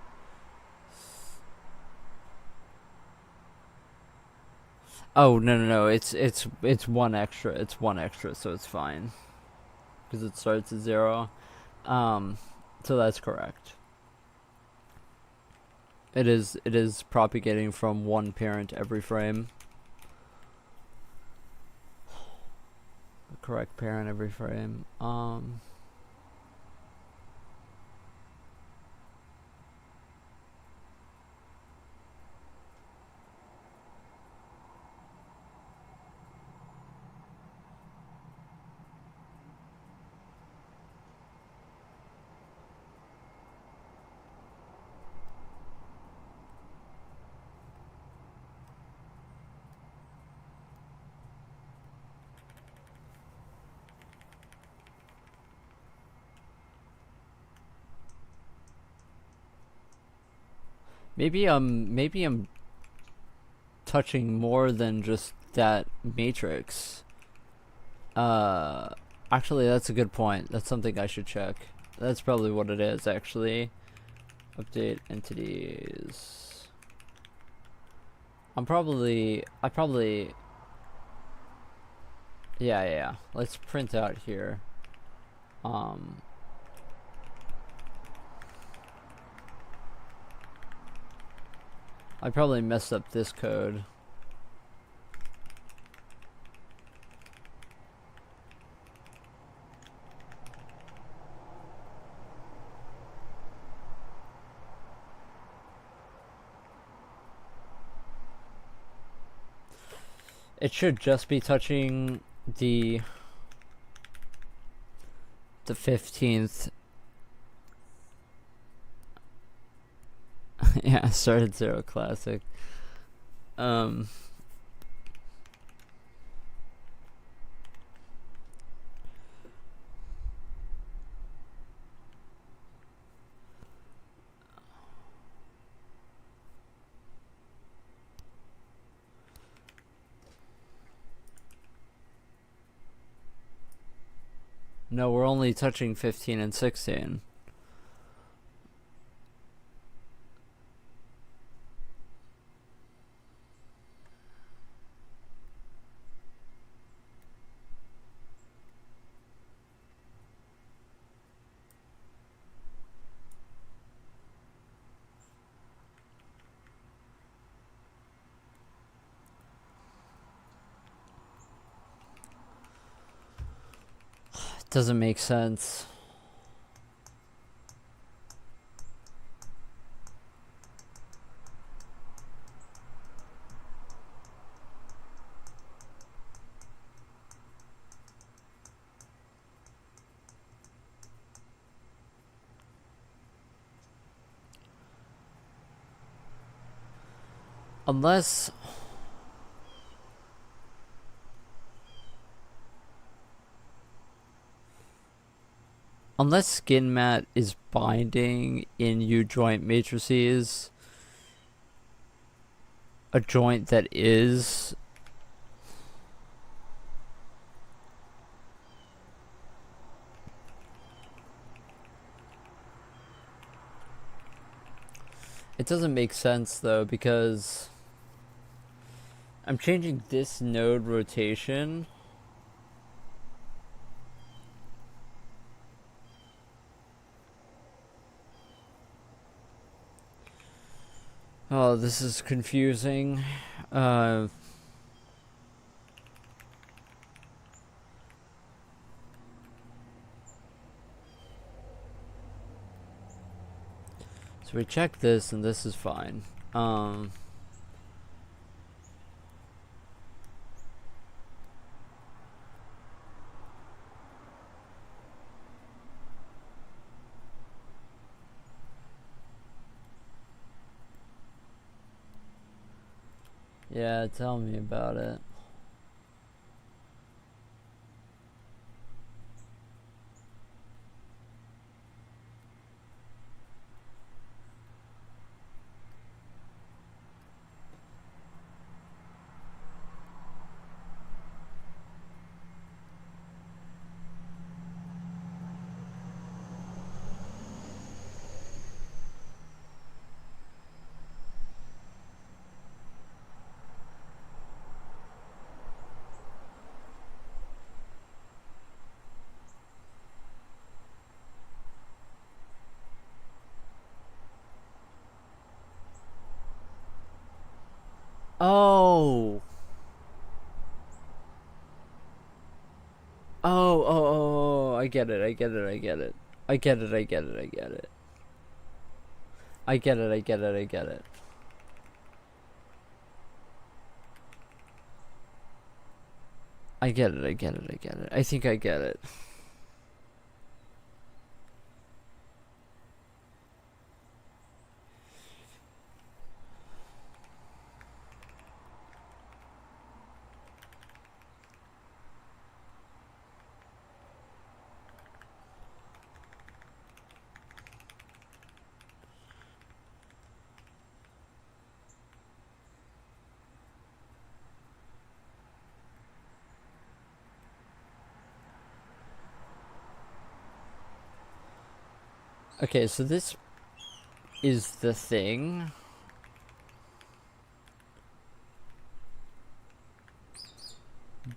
[SPEAKER 1] Oh, no. It's one extra. It's one extra, so it's fine. Because it starts at 0. So that's correct. It is propagating from one parent every frame. The correct parent every frame. Maybe I'm touching more than just that matrix. Actually, that's a good point. That's something I should check. That's probably what it is, actually. Update entities. I probably yeah. Let's print out here. I probably messed up this code. It should just be touching the 15th. Yeah, started 0 classic. No, we're only touching 15 and 16. It doesn't make sense. Unless skin mat is binding in U-joint matrices, a joint that is it doesn't make sense though, because I'm changing this node rotation. Oh, this is confusing. So we check this, and this is fine. Yeah, tell me about it. Oh. Oh, I get it, I get it, I get it. I get it, I get it, I get it. I get it, I get it, I get it. I get it, I get it, I get it. I think I get it. Okay, so this is the thing.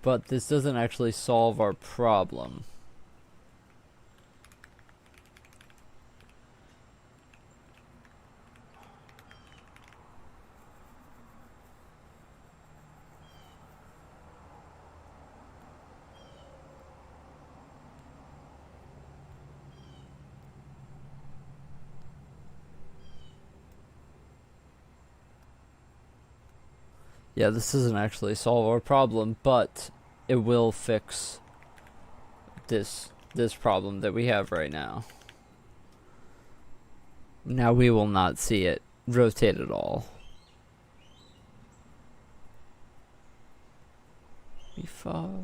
[SPEAKER 1] But this doesn't actually solve our problem. Yeah, this doesn't actually solve our problem, but it will fix this problem that we have right now. Now we will not see it rotate at all. We fall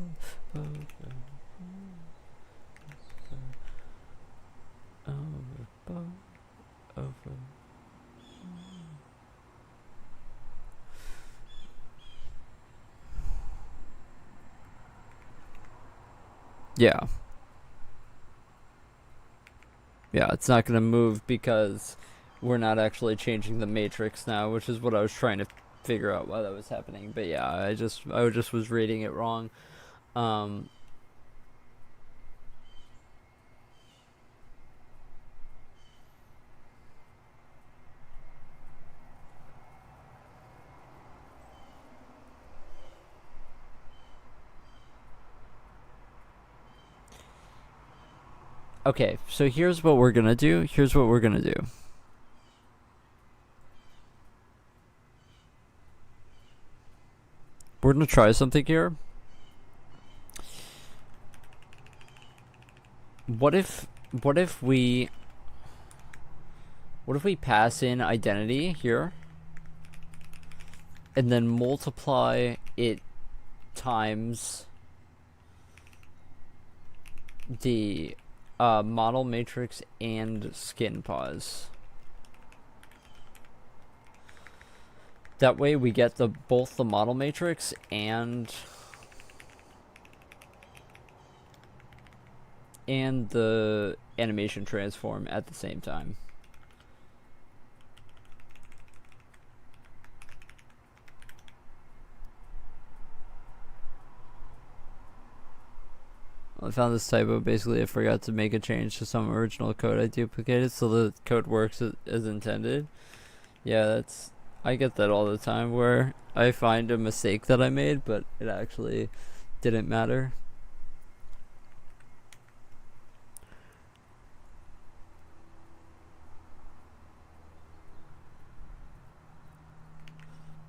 [SPEAKER 1] over. Yeah. Yeah, it's not gonna move because we're not actually changing the matrix now, which is what I was trying to figure out why that was happening. But yeah, I just was reading it wrong. Um, okay, so here's what we're gonna do. Here's what we're gonna do. We're gonna try something here. What if we pass in identity here and then multiply it times the model matrix and skin pause. That way we get both the model matrix and the animation transform at the same time. I found this typo. Basically, I forgot to make a change to some original code I duplicated, so the code works as intended. Yeah, I get that all the time, where I find a mistake that I made, but it actually didn't matter.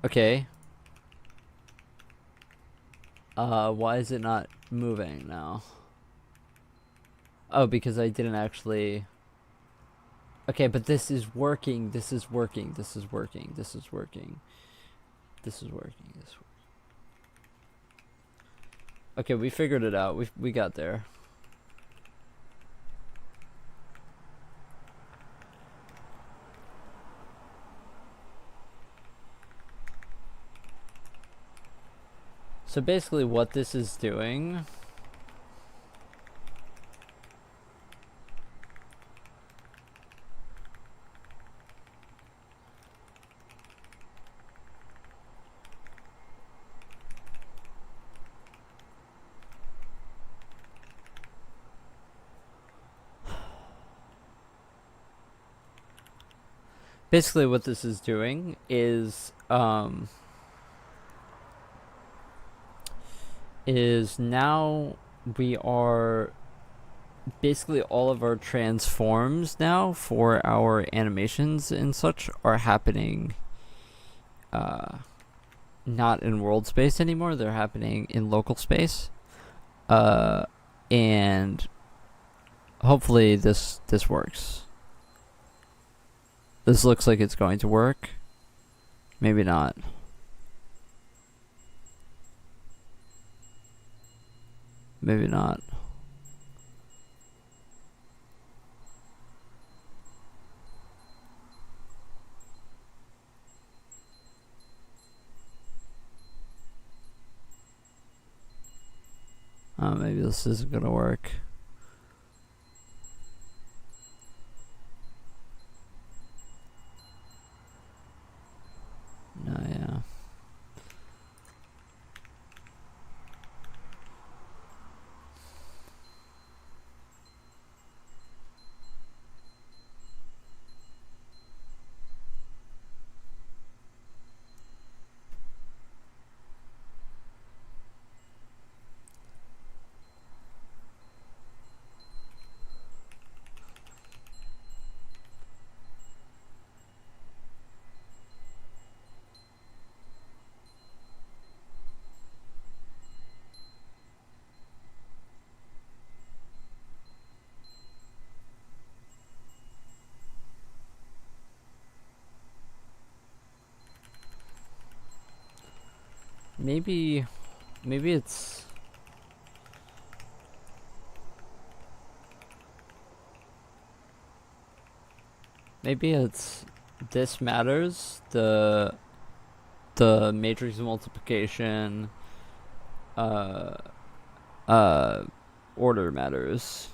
[SPEAKER 1] Okay. Why is it not moving now? Oh, because I didn't actually... Okay, but this is working, this is working, this is working, this is working. This is working. Okay, we figured it out. We got there. So basically what this is doing is now we are basically all of our transforms now for our animations and such are happening not in world space anymore. They're happening in local space. And hopefully this works. This looks like it's going to work. Maybe not. Maybe not. Maybe this isn't gonna work. No, yeah. Maybe it's this matters, the matrix multiplication order matters,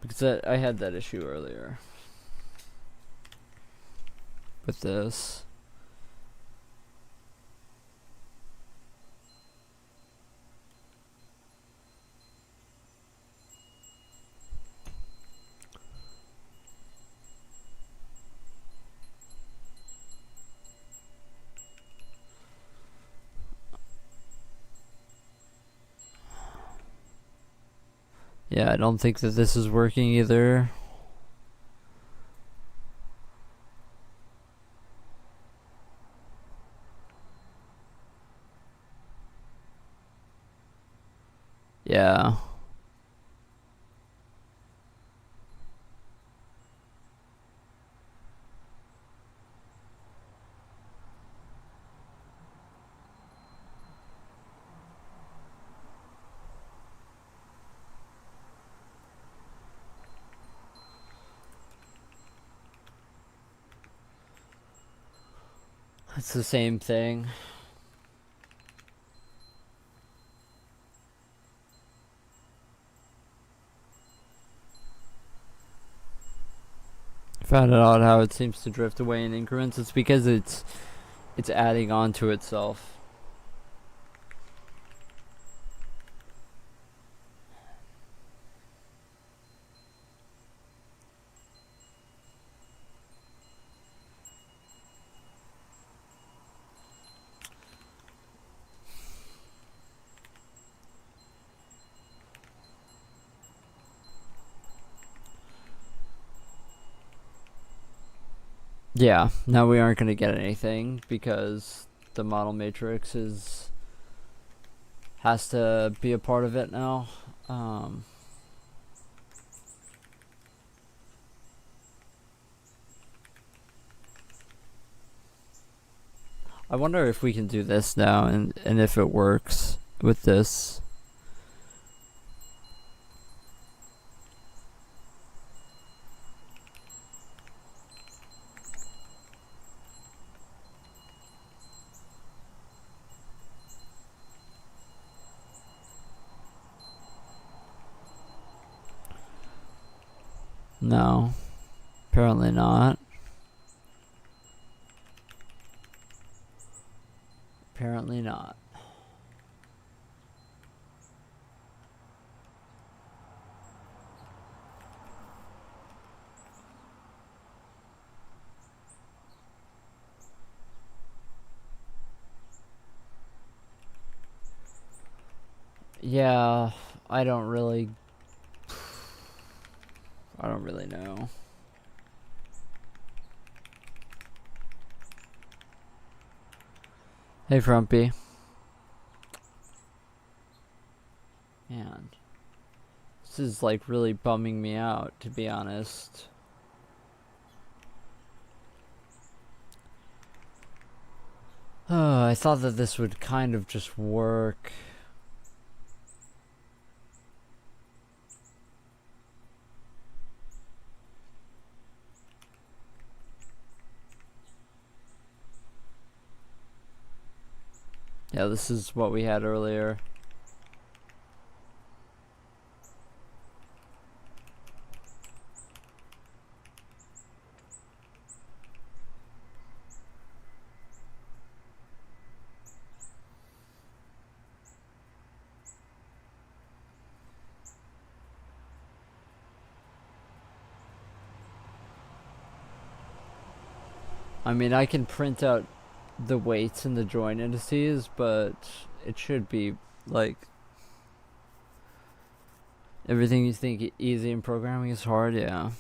[SPEAKER 1] because I had that issue earlier with this. Yeah, I don't think that this is working either. Yeah. It's the same thing. Found out how it seems to drift away in increments. It's because it's adding on to itself. Yeah, now we aren't going to get anything because the model matrix has to be a part of it now. I wonder if we can do this now and if it works with this. No, apparently not. Apparently not. Yeah, I don't really know. Hey, Frumpy. Man, this is like really bumming me out, to be honest. Oh, I thought that this would kind of just work. Yeah, this is what we had earlier. I mean, I can print out the weights and the joint indices, but it should be like everything you think easy in programming is hard. Yeah.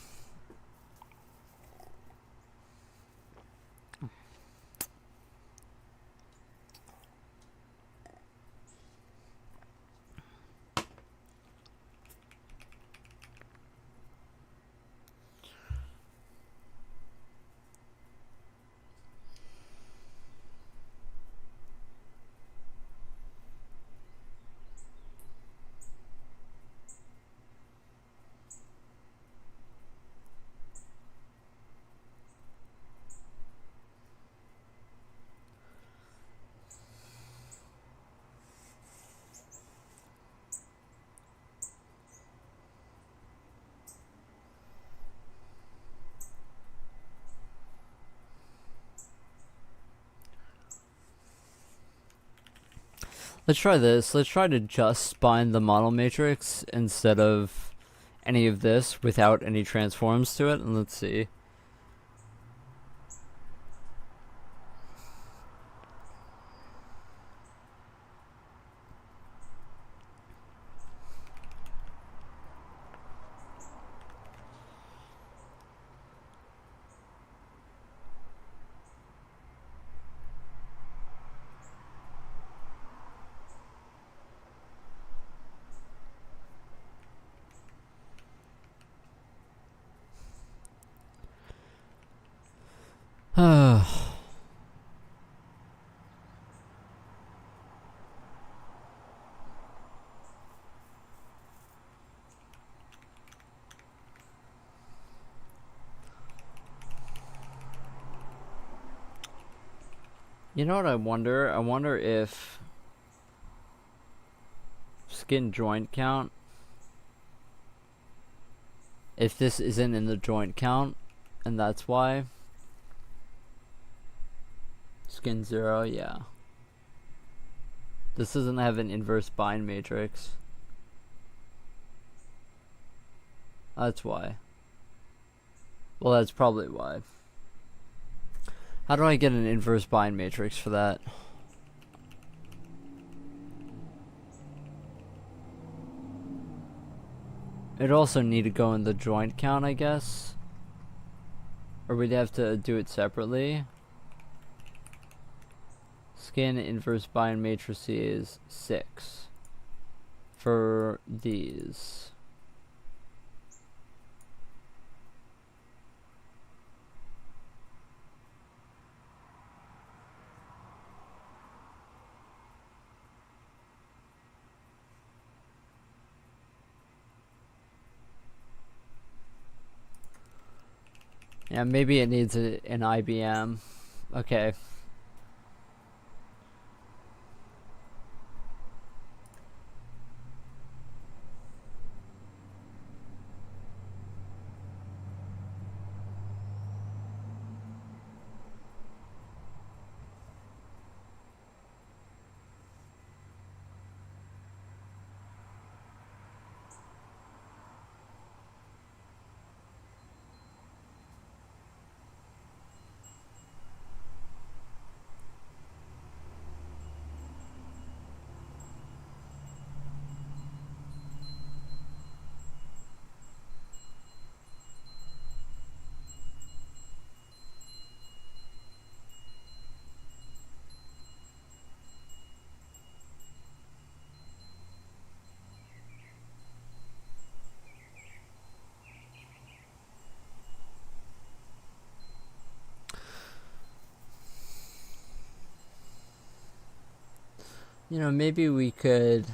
[SPEAKER 1] Let's try this. Let's try to just spine the model matrix instead of any of this without any transforms to it, and let's see. You know what I wonder? I wonder if skin joint count, if this isn't in the joint count, and that's why. Skin 0, yeah. This doesn't have an inverse bind matrix. That's why. Well, that's probably why. How do I get an inverse bind matrix for that? It'd also need to go in the joint count, I guess. Or we'd have to do it separately. Skin inverse bind matrices 6 for these. Yeah, maybe it needs an IBM. Okay. You know, maybe we could.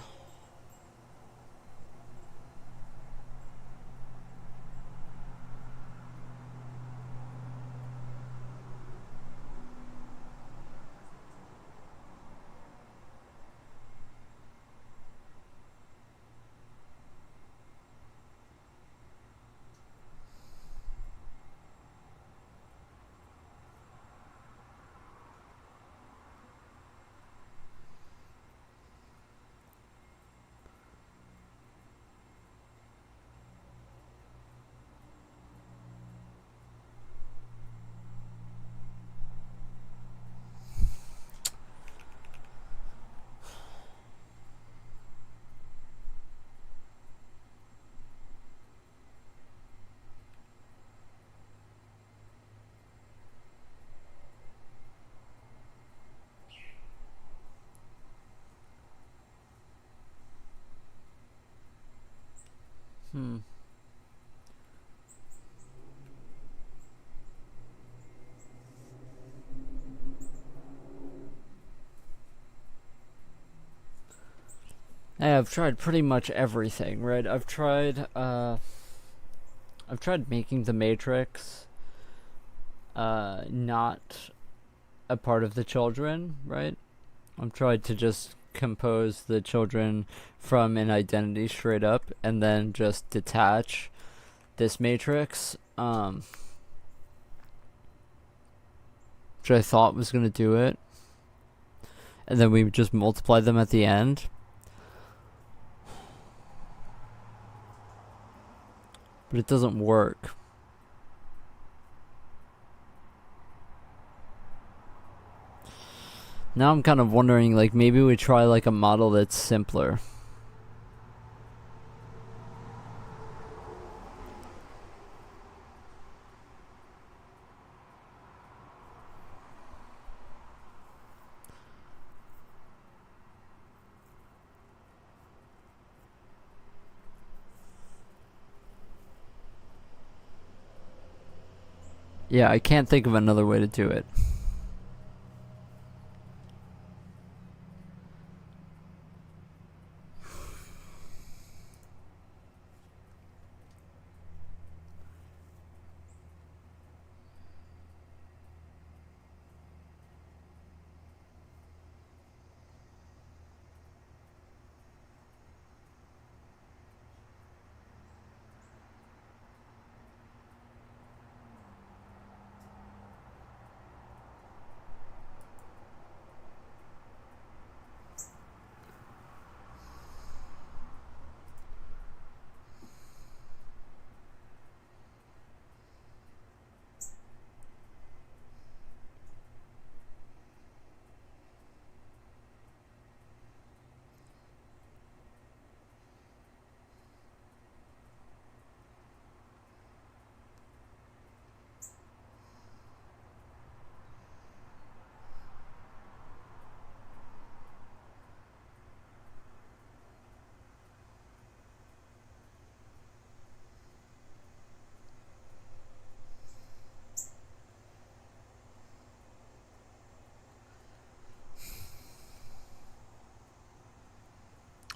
[SPEAKER 1] Hmm. Hey, I've tried pretty much everything, right? I've tried making the matrix not a part of the children, right? I've tried to just compose the children from an identity straight up and then just detach this matrix, which I thought was going to do it. And then we just multiply them at the end. But it doesn't work. Now I'm kind of wondering, like, maybe we try like a model that's simpler. Yeah, I can't think of another way to do it.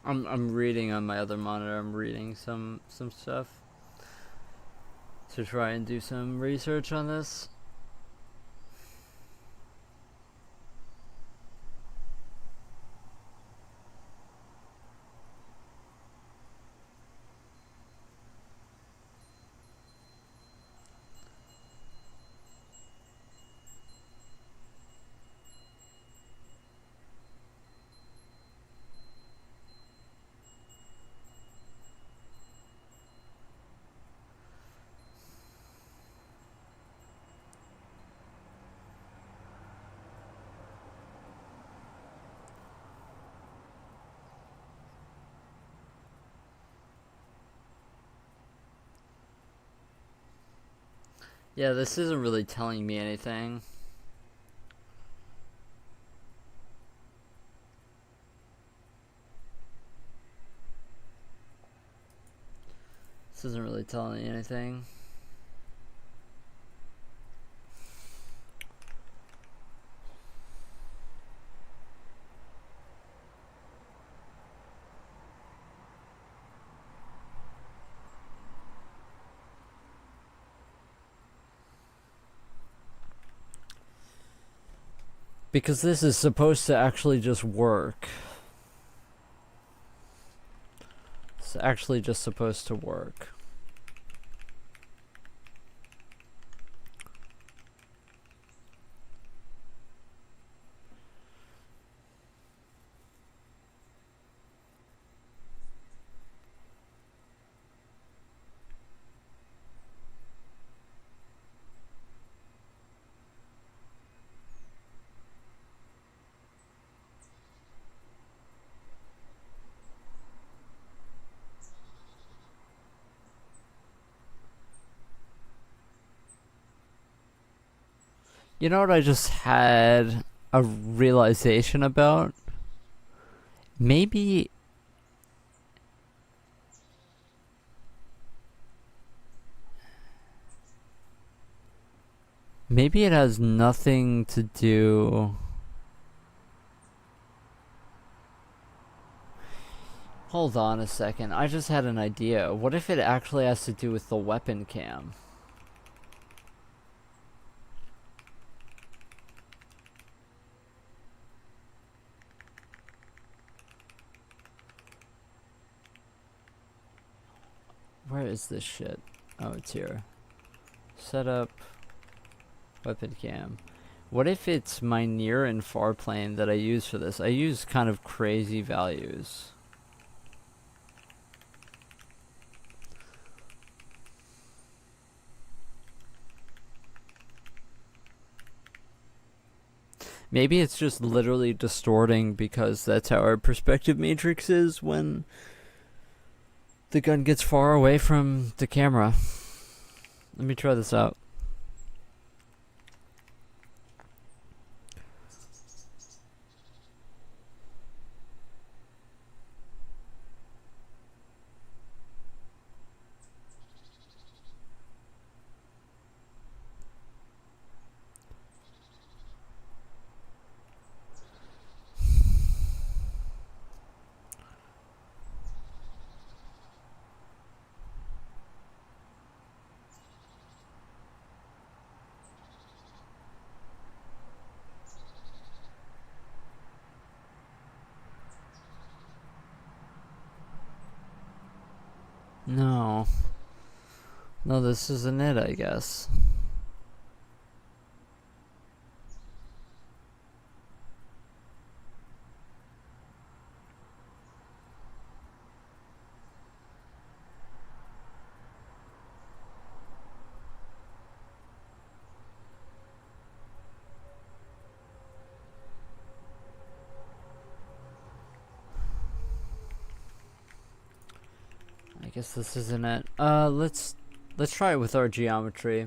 [SPEAKER 1] I'm reading on my other monitor. I'm reading some stuff. to try and do some research on this. Yeah, this isn't really telling me anything. This isn't really telling me anything. Because this is supposed to actually just work. It's actually just supposed to work. You know what I just had a realization about? Maybe it has nothing to do. Hold on a second. I just had an idea. What if it actually has to do with the weapon cam? Where is this shit? Oh, it's here. Setup weapon cam. What if it's my near and far plane that I use for this? I use kind of crazy values. Maybe it's just literally distorting because that's how our perspective matrix is when the gun gets far away from the camera. Let me try this out. No. No, this isn't it, I guess. I guess this isn't it. Let's try it with our geometry.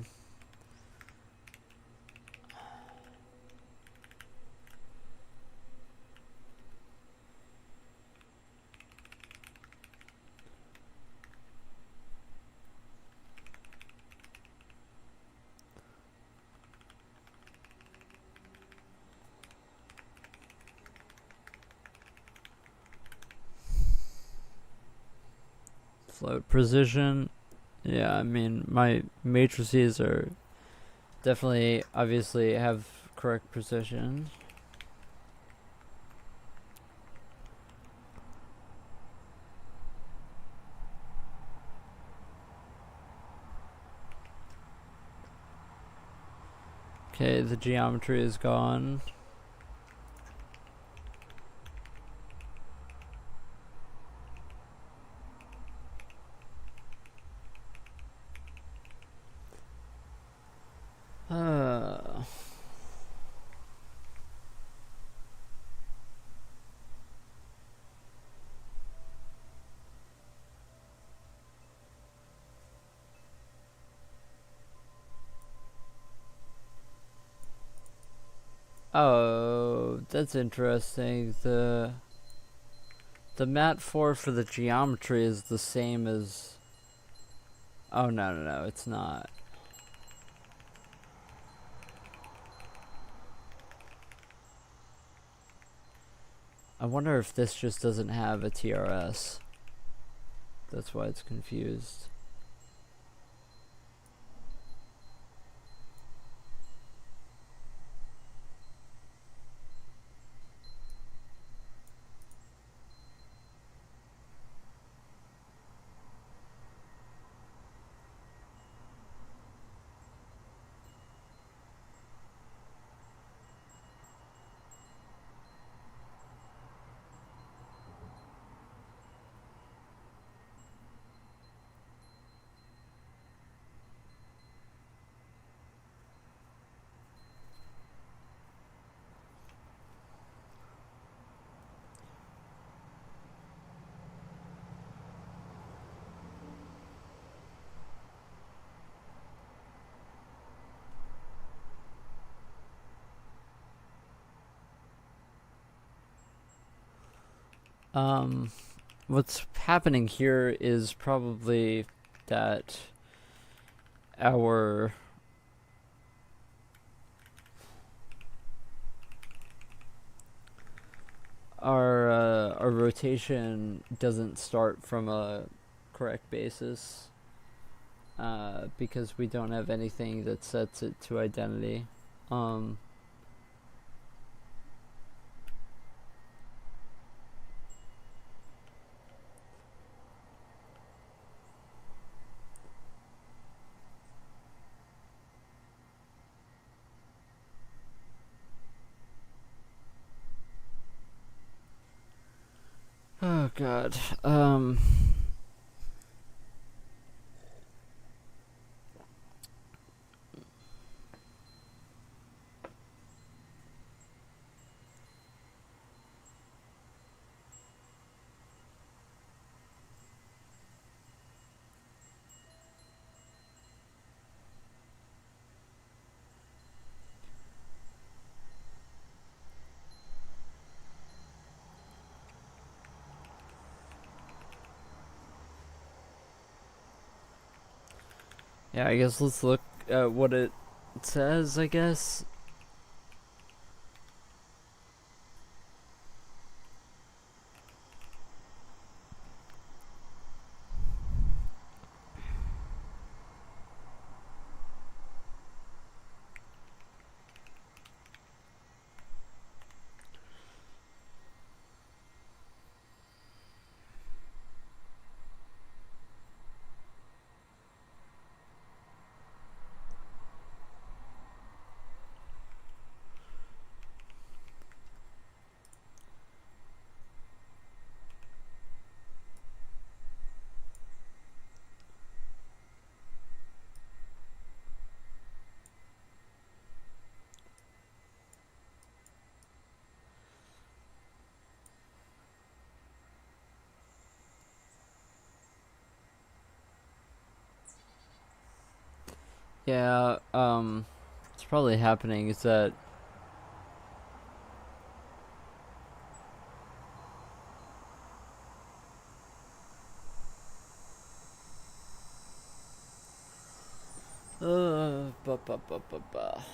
[SPEAKER 1] Float precision Yeah, I mean, my matrices are definitely, obviously, have correct precision. Okay, the geometry is gone. Uh, oh, that's interesting. The mat 4 for the geometry is the same as... Oh, no, it's not. I wonder if this just doesn't have a TRS. That's why it's confused. What's happening here is probably that our our rotation doesn't start from a correct basis, because we don't have anything that sets it to identity. Um, oh god. Yeah, I guess let's look at what it says, I guess. Yeah, what's probably happening is that ba ba ba ba ba.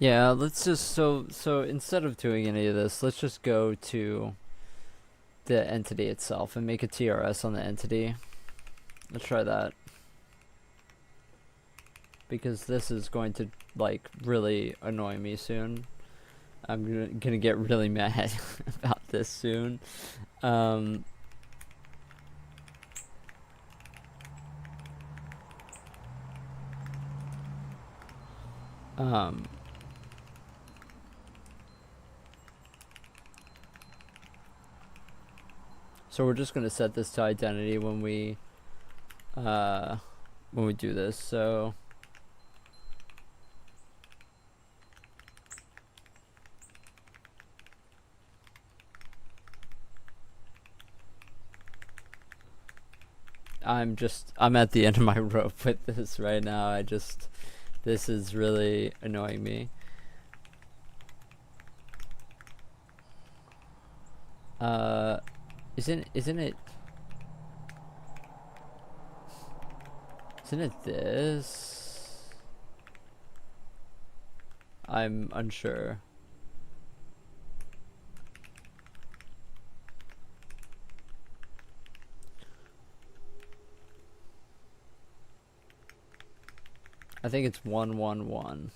[SPEAKER 1] Yeah, let's just so instead of doing any of this, let's just go to the entity itself and make a TRS on the entity. Let's try that. Because this is going to like really annoy me soon. I'm gonna get really mad about this soon. Um, um, so we're just gonna set this to identity when we do this. So I'm at the end of my rope with this right now. This is really annoying me. Isn't it this? I'm unsure. I think it's 111.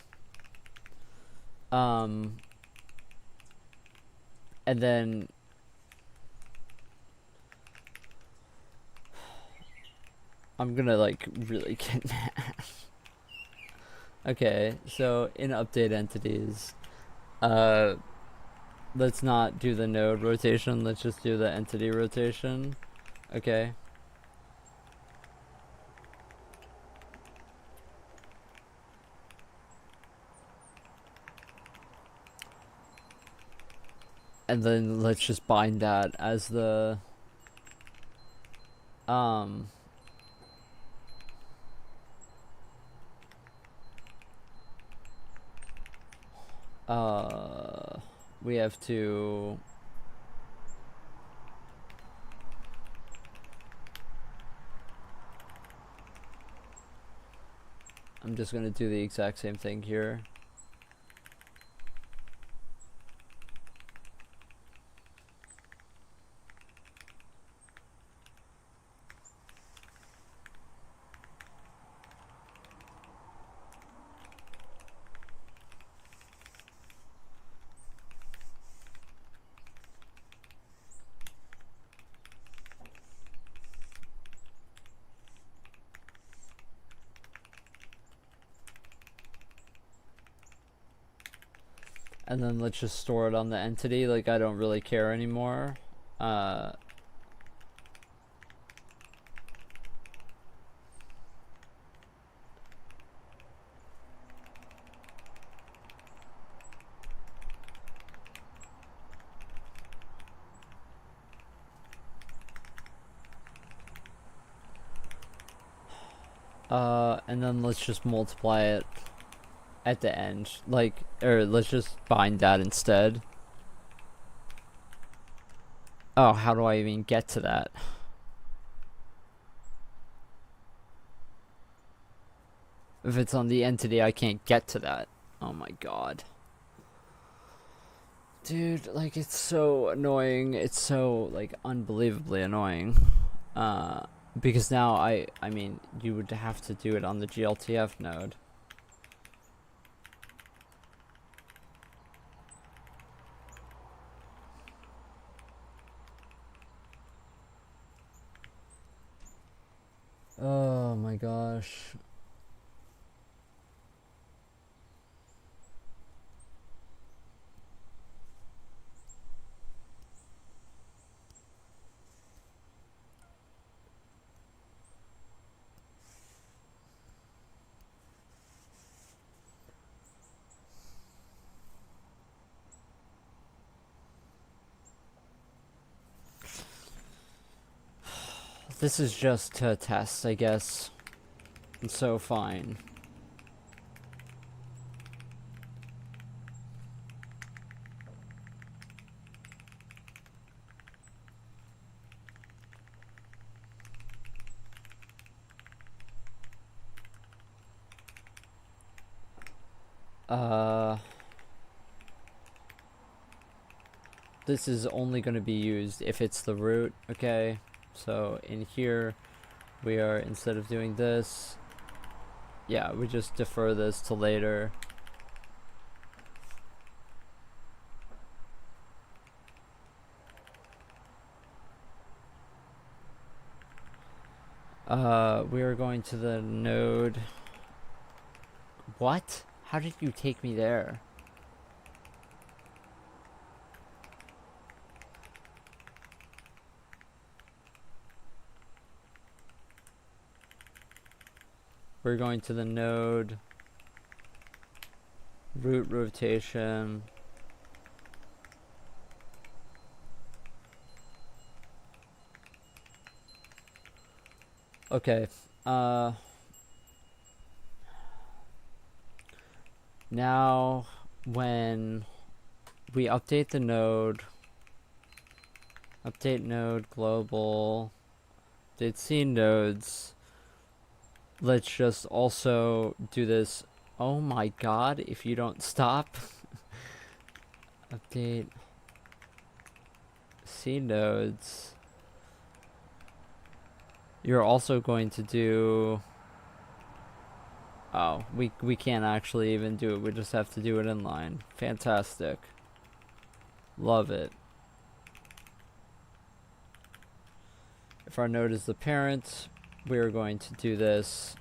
[SPEAKER 1] And then I'm gonna like really get mad. Okay, so in update entities, let's not do the node rotation, let's just do the entity rotation. Okay. And then let's just bind that as the we have to I'm just gonna do the exact same thing here. And then let's just store it on the entity, like I don't really care anymore. And then let's just multiply it at the end, like, or let's just bind that instead. Oh, how do I even get to that? If it's on the entity, I can't get to that. Oh my god. Dude, like, it's so annoying. It's so, like, unbelievably annoying. Because now I mean, you would have to do it on the GLTF node. Oh my gosh. This is just to test, I guess. So fine. this is only going to be used if it's the root, okay? So in here, we are, instead of doing this, yeah, we just defer this to later. We are going to the node. What? How did you take me there? We're going to the node, root rotation. Okay, now when we update the node, update node global, update scene nodes, let's just also do this. Oh my god, if you don't stop. Update scene nodes. You're also going to do... Oh, we can't actually even do it. We just have to do it inline. Fantastic. Love it. If our node is the parent, we're going to do this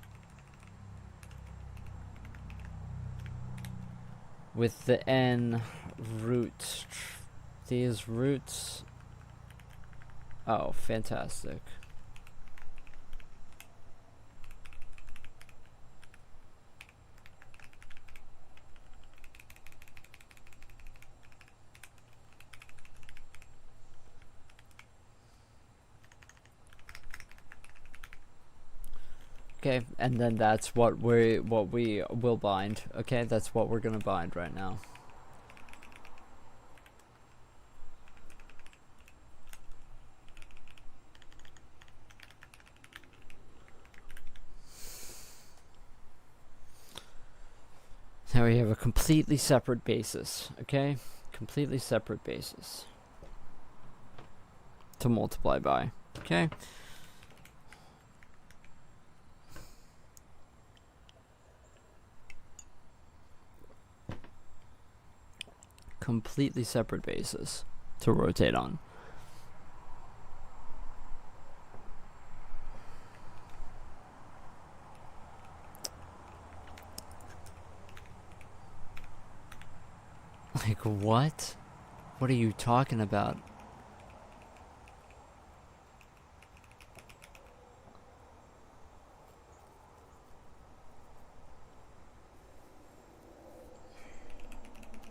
[SPEAKER 1] with the n root. These roots. Oh, fantastic. Okay, and then that's what we will bind. Okay, that's what we're gonna bind right now. Now we have a completely separate basis. Okay, completely separate basis to multiply by. Okay. Completely separate basis to rotate on. Like what? What are you talking about?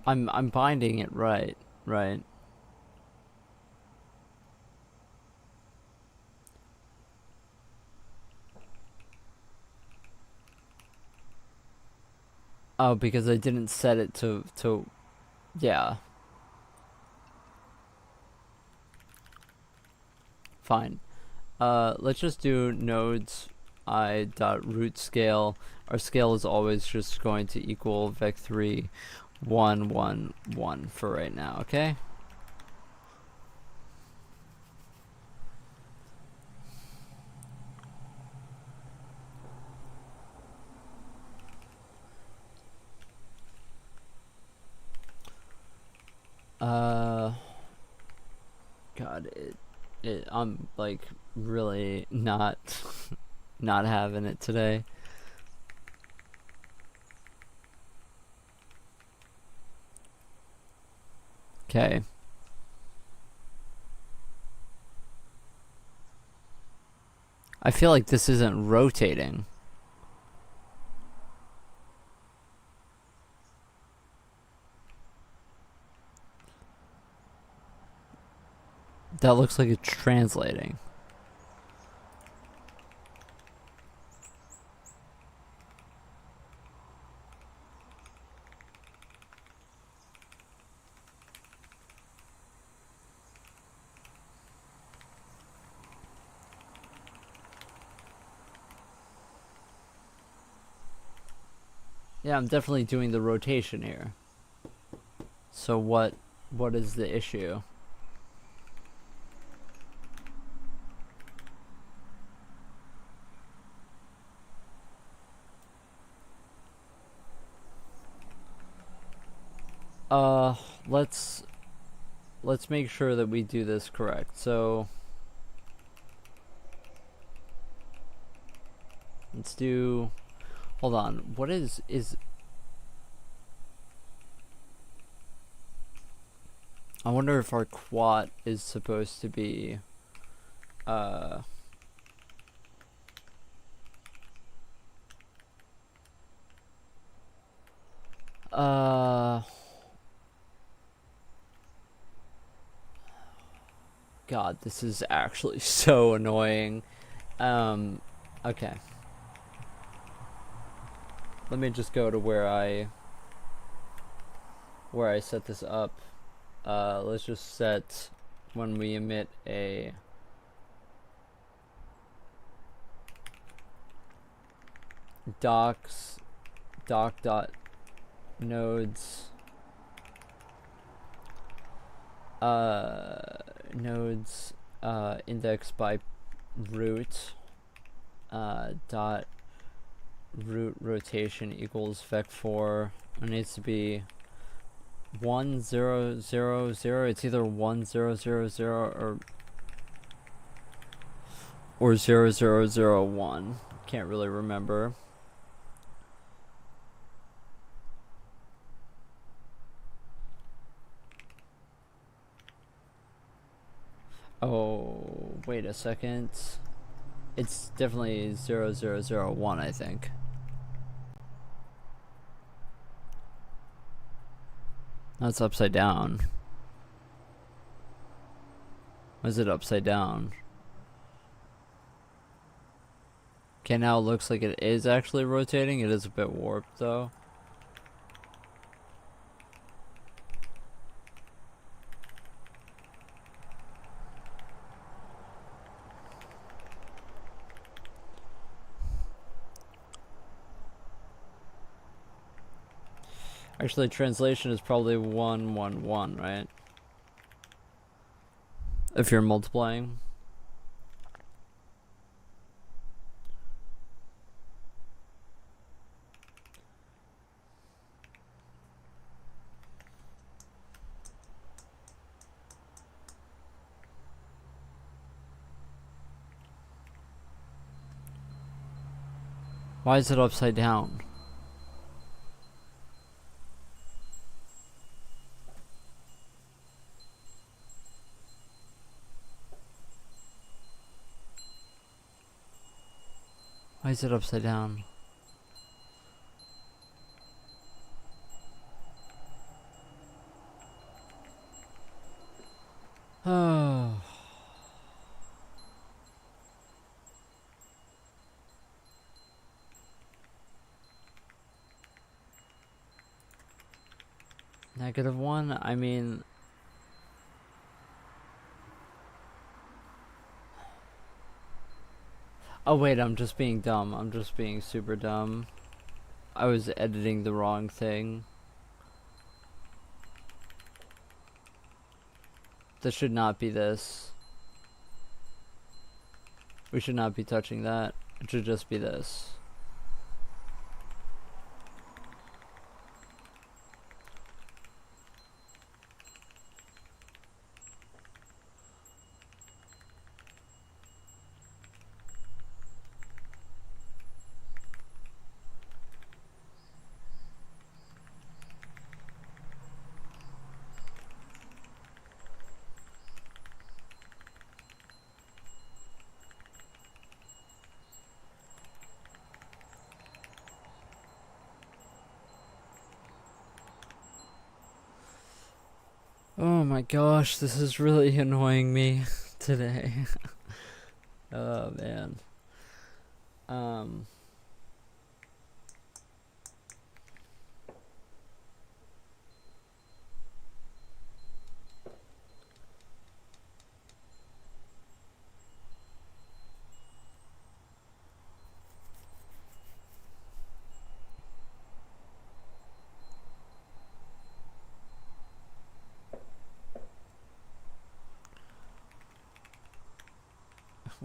[SPEAKER 1] I'm binding it right. Oh, because I didn't set it to yeah. Fine. Let's just do nodes I dot root scale. Our scale is always just going to equal vec3 1 1 1 for right now, okay? God, I'm like really not not having it today. Okay. I feel like this isn't rotating. That looks like it's translating. Yeah, I'm definitely doing the rotation here. So what is the issue? Uh, let's make sure that we do this correct. So let's do. Hold on. What is? I wonder if our quat is supposed to be. Uh. God, this is actually so annoying. Okay. Let me just go to where I set this up. Let's just set when we emit a doc dot nodes index by root dot root rotation equals vec4. It needs to be 1000. It's either 1000 or 0001. Can't really remember. Oh, wait a second. It's definitely 0001, I think. That's upside down. Why is it upside down? Okay, now it looks like it is actually rotating. It is a bit warped, though. Actually, translation is probably 111, right? If you're multiplying. Why is it upside down? Why is it upside down? Oh. -1? I mean... Oh wait, I'm just being dumb. I'm just being super dumb. I was editing the wrong thing. This should not be this. We should not be touching that. It should just be this. Oh my gosh, this is really annoying me today. Oh man.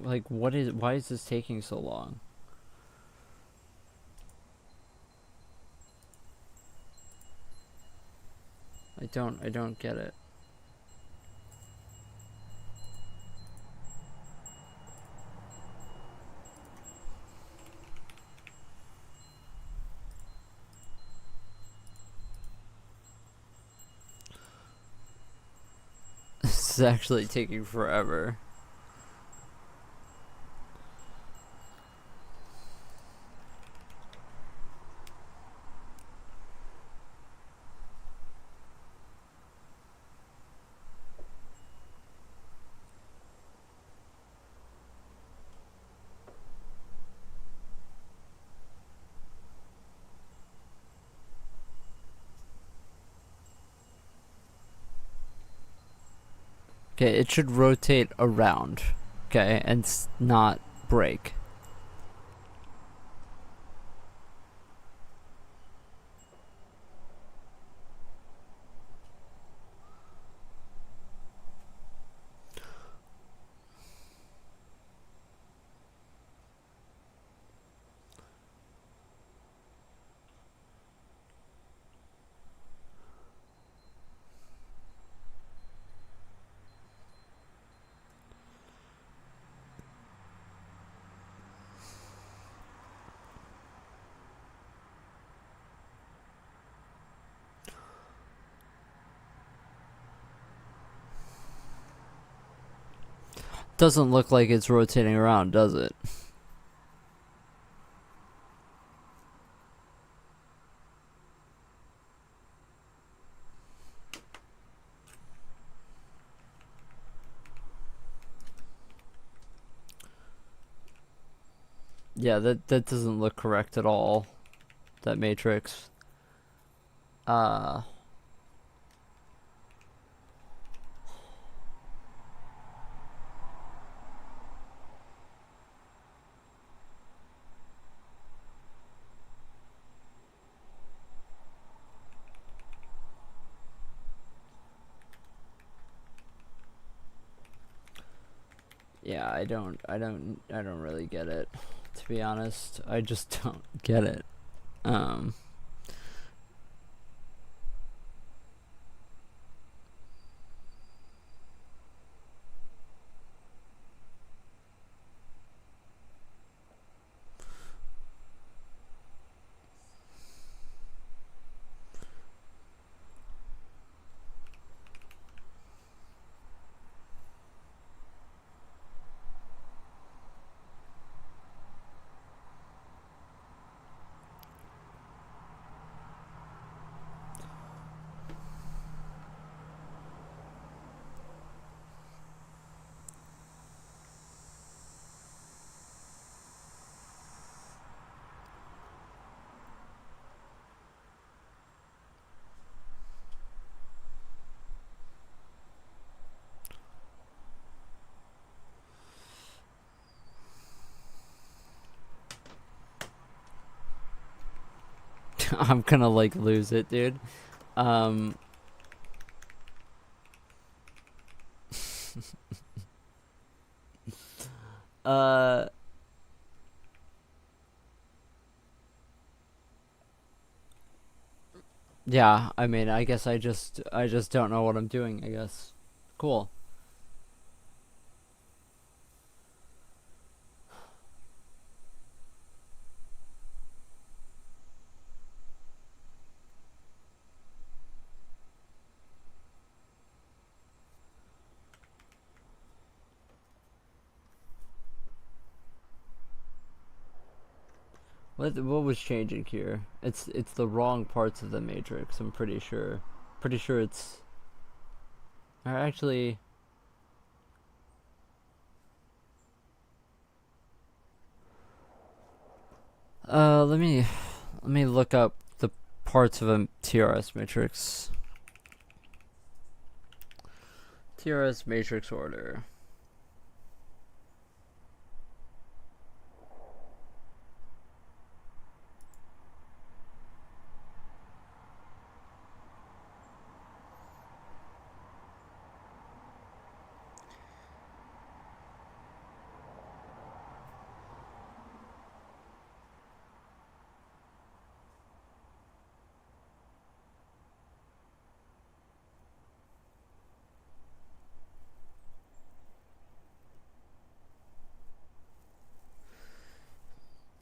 [SPEAKER 1] Like, why is this taking so long? I don't get it. This is actually taking forever. Okay, it should rotate around. Okay, and not break. Doesn't look like it's rotating around, does it? Yeah, that doesn't look correct at all. That matrix. Uh yeah, I don't really get it. To be honest, I just don't get it. Um I'm gonna like lose it, dude. Um uh yeah, I mean, I guess I just don't know what I'm doing, I guess. Cool. What was changing here? It's the wrong parts of the matrix, I'm pretty sure. Pretty sure it's or actually let me look up the parts of a TRS matrix. TRS matrix order.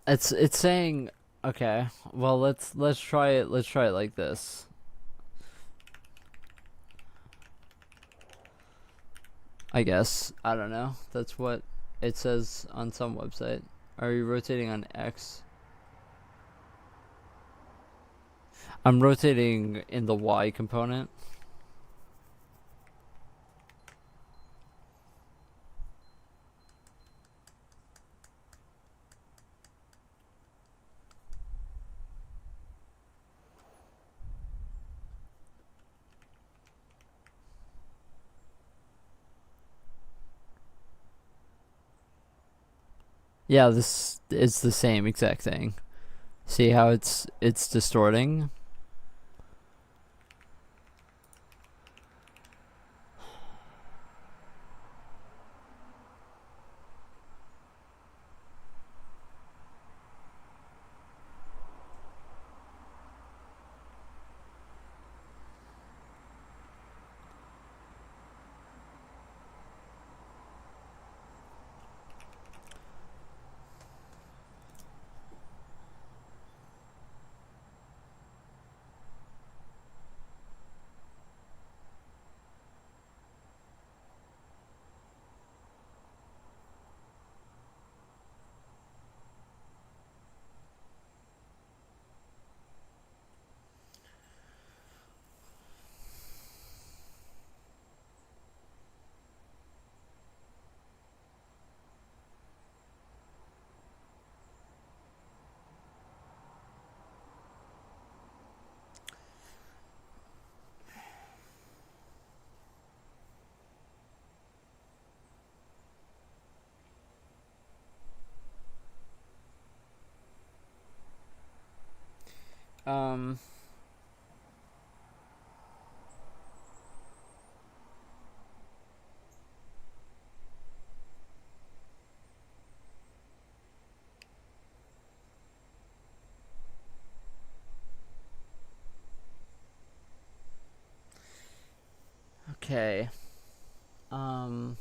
[SPEAKER 1] It's saying, okay, well, let's try it. Let's try it like this. I guess. I don't know. That's what it says on some website. Are you rotating on X? I'm rotating in the Y component. Yeah, this is the same exact thing. See how it's distorting? Um okay. Um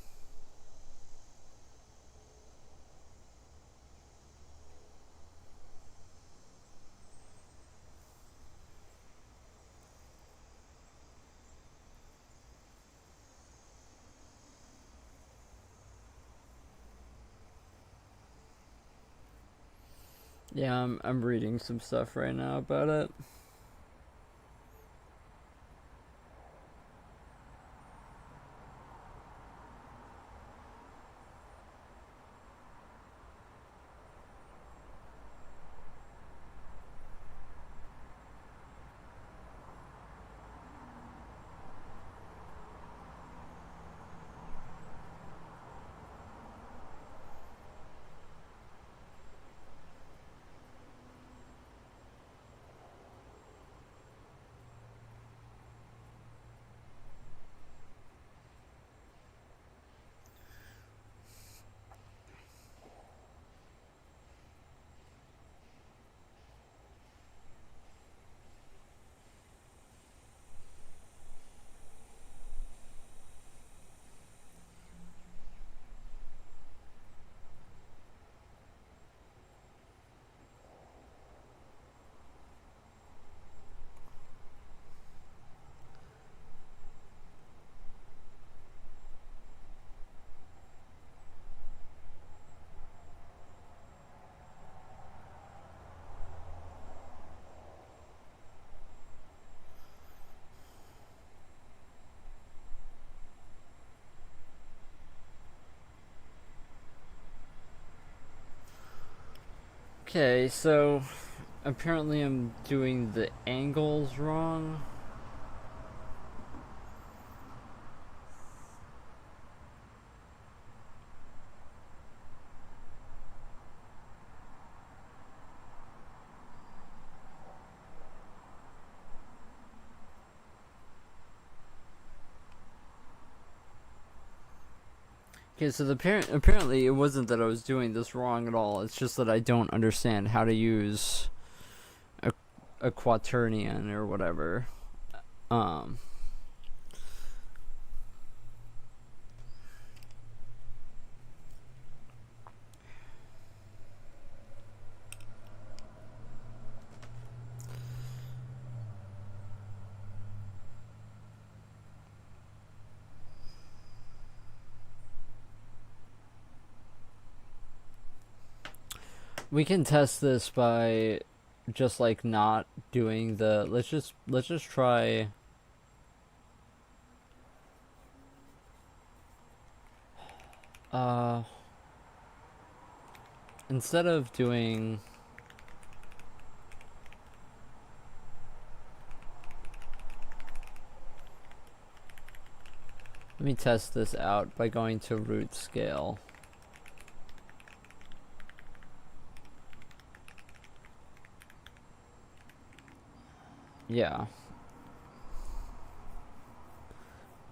[SPEAKER 1] yeah, I'm reading some stuff right now about it. Okay, so apparently I'm doing the angles wrong. Okay, so apparently it wasn't that I was doing this wrong at all. It's just that I don't understand how to use a, a quaternion or whatever. Um, We can test this by just like not doing the let's just try uh instead of doing let me test this out by going to root scale. Yeah.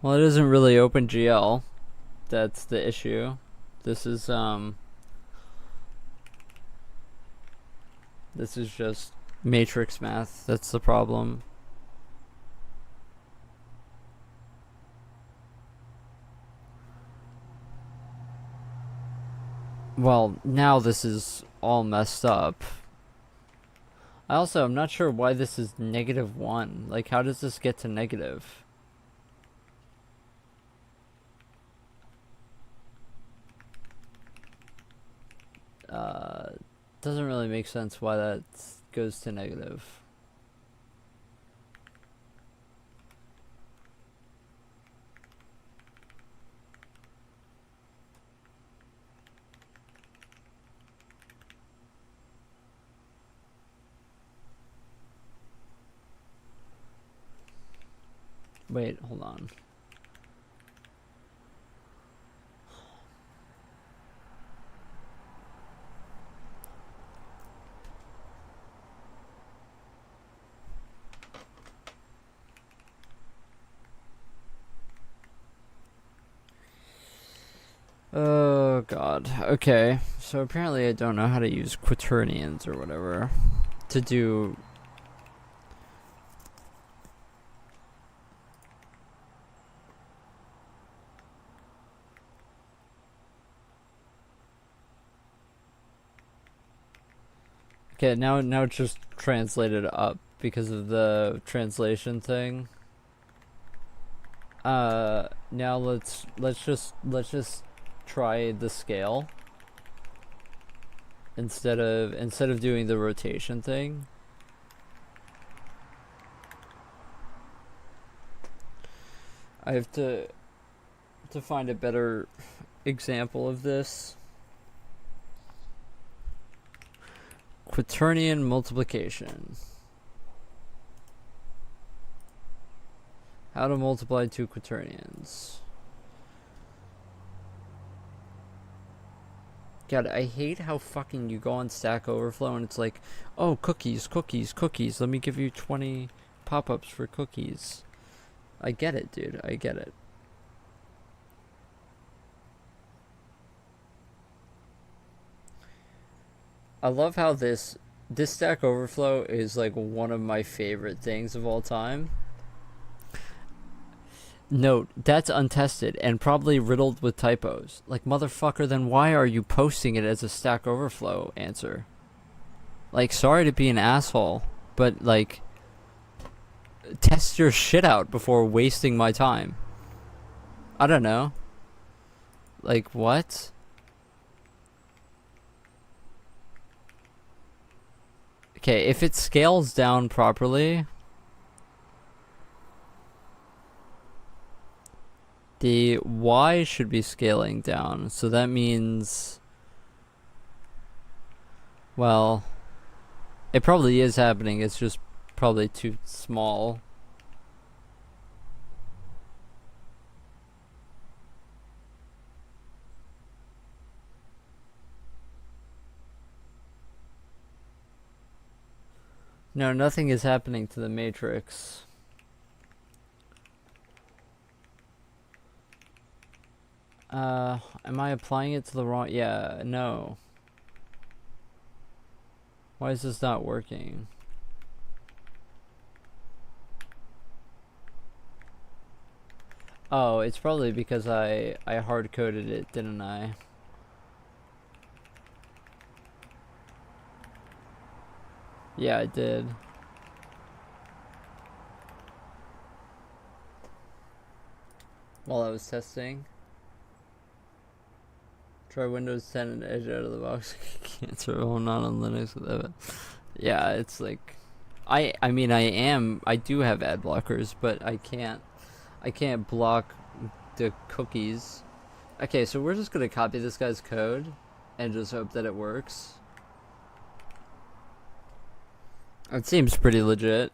[SPEAKER 1] Well, it isn't really OpenGL. That's the issue. This is just matrix math. That's the problem. Well, now this is all messed up. I'm not sure why this is -1. Like, how does this get to negative? Doesn't really make sense why that goes to negative. Wait, hold on. Oh god. Okay. So apparently I don't know how to use quaternions or whatever to do. Okay, now it's just translated up because of the translation thing. Now let's just try the scale instead of doing the rotation thing. I have to find a better example of this. Quaternion multiplication. How to multiply two quaternions. God, I hate how fucking you go on Stack Overflow and it's like, oh, cookies, cookies, cookies. Let me give you 20 pop-ups for cookies. I get it, dude. I get it. I love how this Stack Overflow is like one of my favorite things of all time. Note, that's untested and probably riddled with typos. Like, motherfucker, then why are you posting it as a Stack Overflow answer? Like, sorry to be an asshole, but like, test your shit out before wasting my time. I don't know. Like, what? Okay, if it scales down properly, the Y should be scaling down. So that means, well, it probably is happening. It's just probably too small. No, nothing is happening to the matrix. Am I applying it to the wrong? Yeah, no. Why is this not working? Oh, it's probably because I hard-coded it, didn't I? Yeah, I did. While I was testing. Try Windows 10 and Edge out of the box. Cancel home not on Linux with it. Yeah, it's like, I mean I do have ad blockers, but I can't block the cookies. Okay, so we're just gonna copy this guy's code and just hope that it works. It seems pretty legit.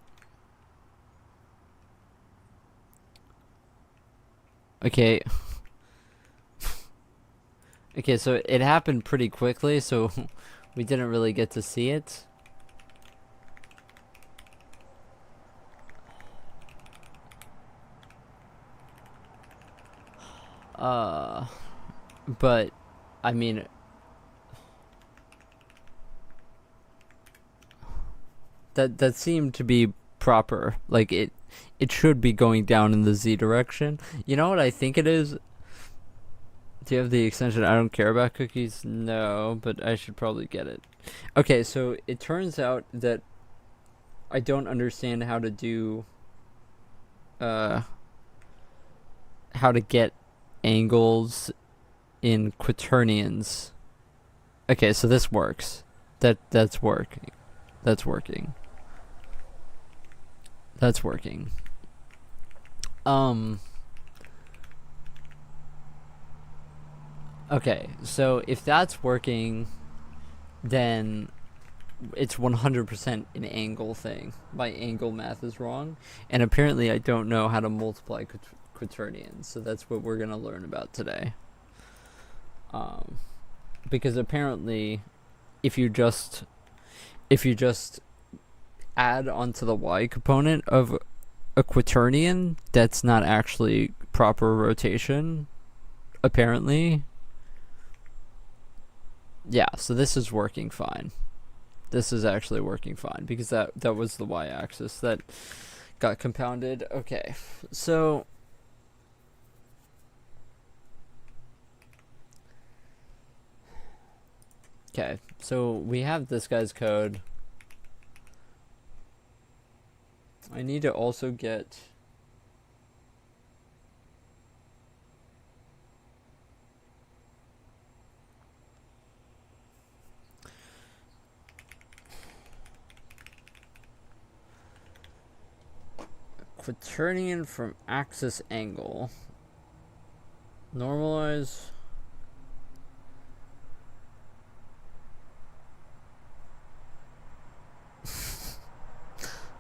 [SPEAKER 1] Okay. Okay, so it happened pretty quickly, so we didn't really get to see it. But I mean, that seemed to be proper. Like it should be going down in the Z direction. You know what I think it is? Do you have the extension I don't care about cookies? No, but I should probably get it. Okay, so it turns out that I don't understand how to do how to get angles in quaternions. Okay, so this works. That's working. That's working. That's working. Okay, so if that's working, then it's 100% an angle thing. My angle math is wrong, and apparently I don't know how to multiply quaternions, so that's what we're going to learn about today. Because apparently if you just add onto the y component of a quaternion, that's not actually proper rotation, apparently. Yeah, so this is working fine. This is actually working fine because that was the y-axis that got compounded. Okay, so we have this guy's code. I need to also get quaternion from axis angle. Normalize.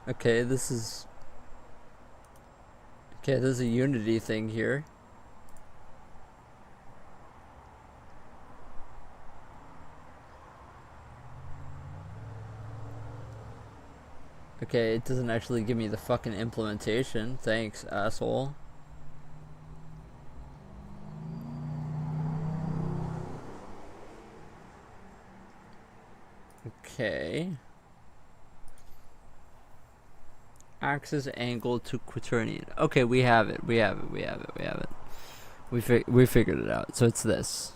[SPEAKER 1] Okay, this is there's a unity thing here. Okay, it doesn't actually give me the fucking implementation. Thanks, asshole. Okay. Axis angle to quaternion. Okay, we have it. We figured it out. So it's this.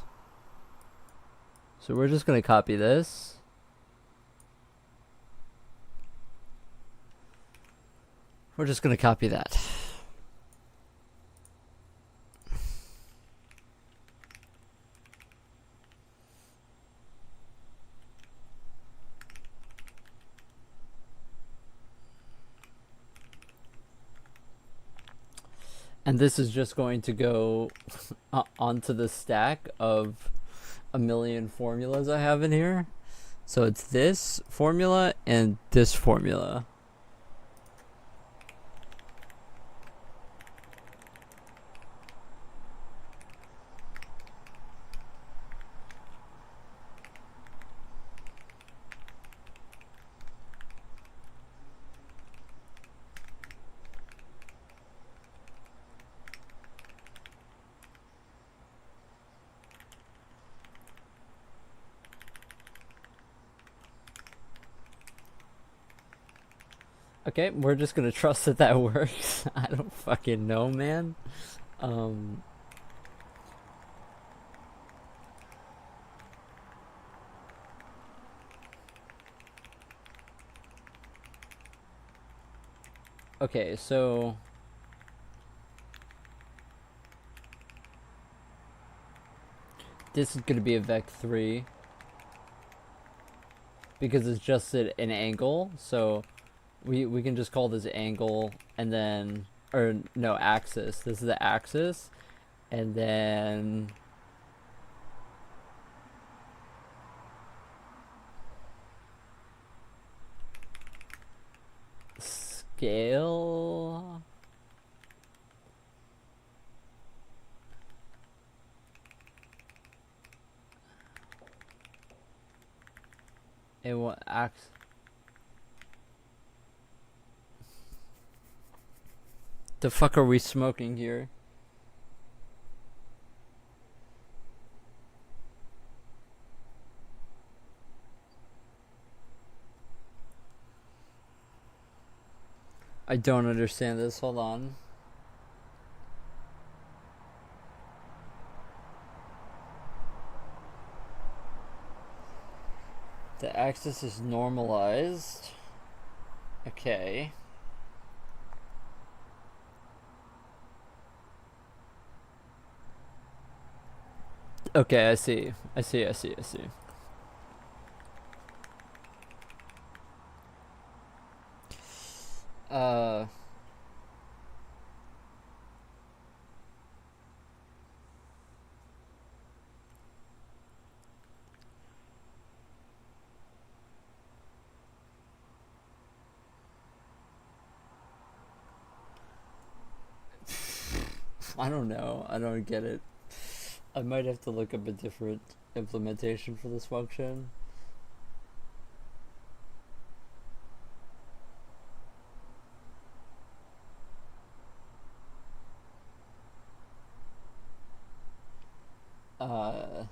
[SPEAKER 1] So we're just gonna copy this. We're just gonna copy that. And this is just going to go onto the stack of a million formulas I have in here. So it's this formula and this formula. Okay, we're just gonna trust that works. I don't fucking know, man. Okay, so This is going to be a vec3 because it's just an angle. So we can just call this angle and then, or no, axis. This is the axis, and then scale. And what ax? The fuck are we smoking here? I don't understand this. Hold on. The axis is normalized. Okay. Okay, I see. I see. Uh, I don't know. I don't get it. I might have to look up a different implementation for this function. Uh,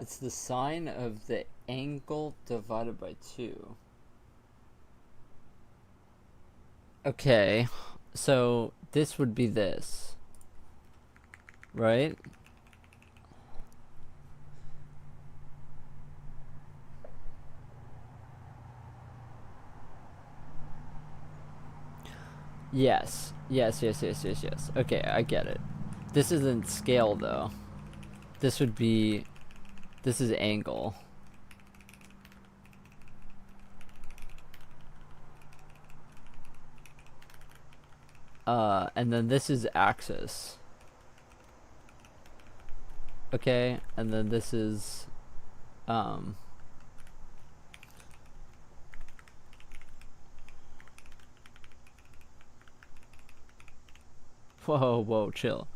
[SPEAKER 1] it's the sine of the angle divided by 2. Okay, so this would be this, right? Yes. Okay, I get it. This isn't scale though. This would be, this is angle. And then this is axis. Okay, and then this is, whoa, chill.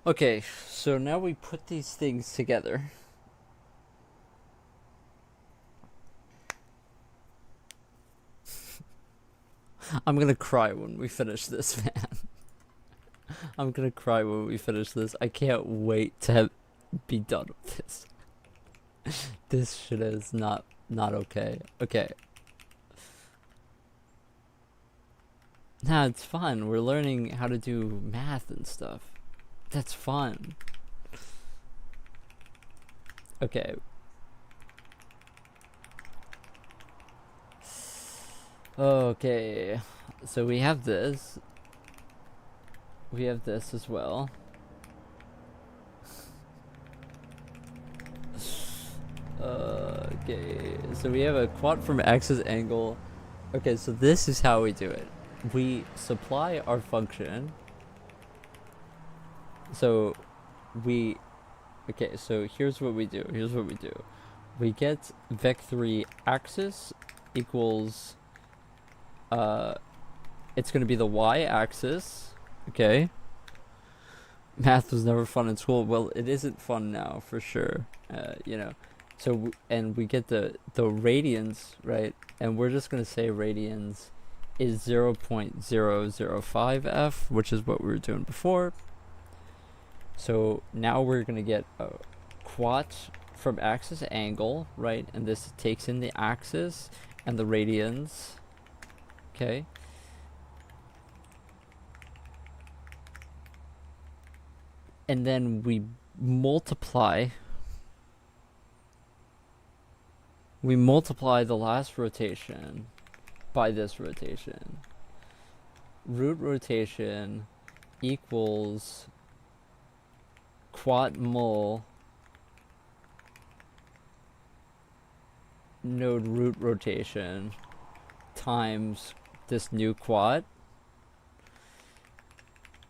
[SPEAKER 1] Okay, so now we put these things together. I'm gonna cry when we finish this, man. I'm gonna cry when we finish this. I can't wait to be done with this. This shit is not okay. Okay. Nah, it's fun. We're learning how to do math and stuff. That's fun. Okay. Okay. So we have this. We have this as well. Okay. So we have a quad from axis angle. Okay, so this is how we do it. We supply our function. So we, okay, so here's what we do. We get vec3 axis equals, it's going to be the y-axis. Okay. Math was never fun in school. Well, it isn't fun now for sure. You know. So and we get the radians, right? And we're just going to say radians is 0.005 f, which is what we were doing before. So now we're going to get a quat from axis angle, right? And this takes in the axis and the radians. Okay. And then we multiply We multiply the last rotation by this rotation. Root rotation equals quat mul node root rotation times this new quad,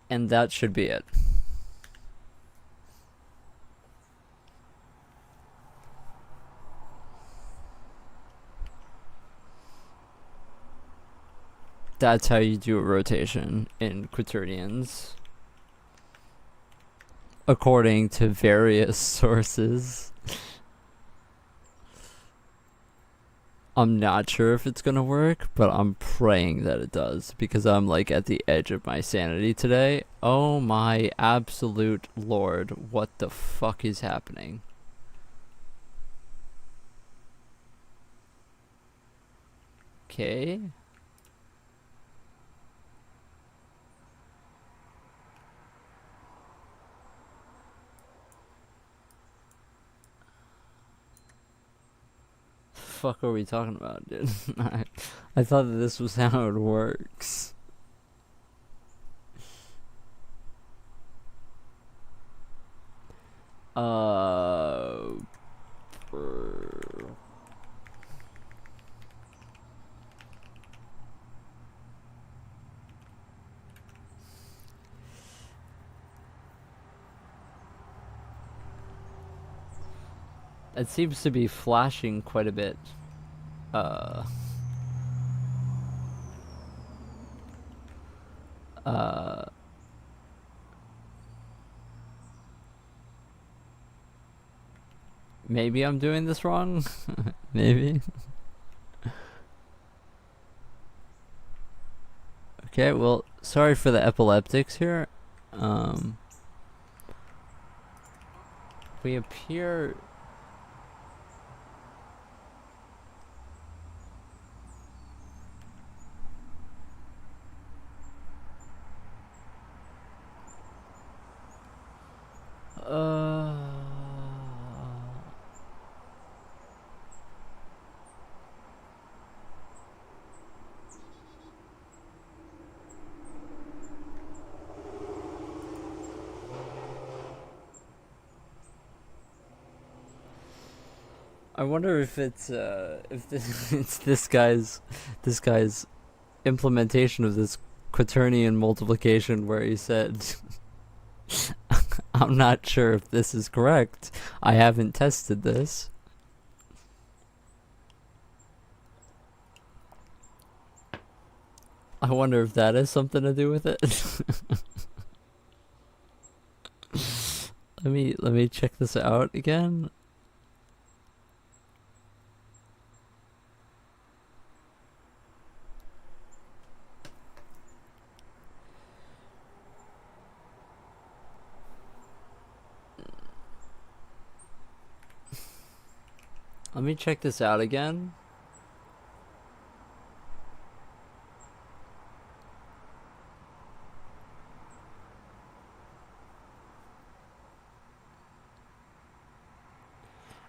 [SPEAKER 1] and that should be it. That's how you do a rotation in quaternions, according to various sources. I'm not sure if it's gonna work, but I'm praying that it does, because I'm like at the edge of my sanity today. Oh my absolute lord, what the fuck is happening? Okay. Fuck are we talking about, dude? I thought that this was how it works. It seems to be flashing quite a bit. Maybe I'm doing this wrong. Maybe. Okay, well, sorry for the epileptics here. We appear... I wonder if it's it's this guy's implementation of this quaternion multiplication where he said I'm not sure if this is correct. I haven't tested this. I wonder if that has something to do with it. Let me check this out again. Let me check this out again.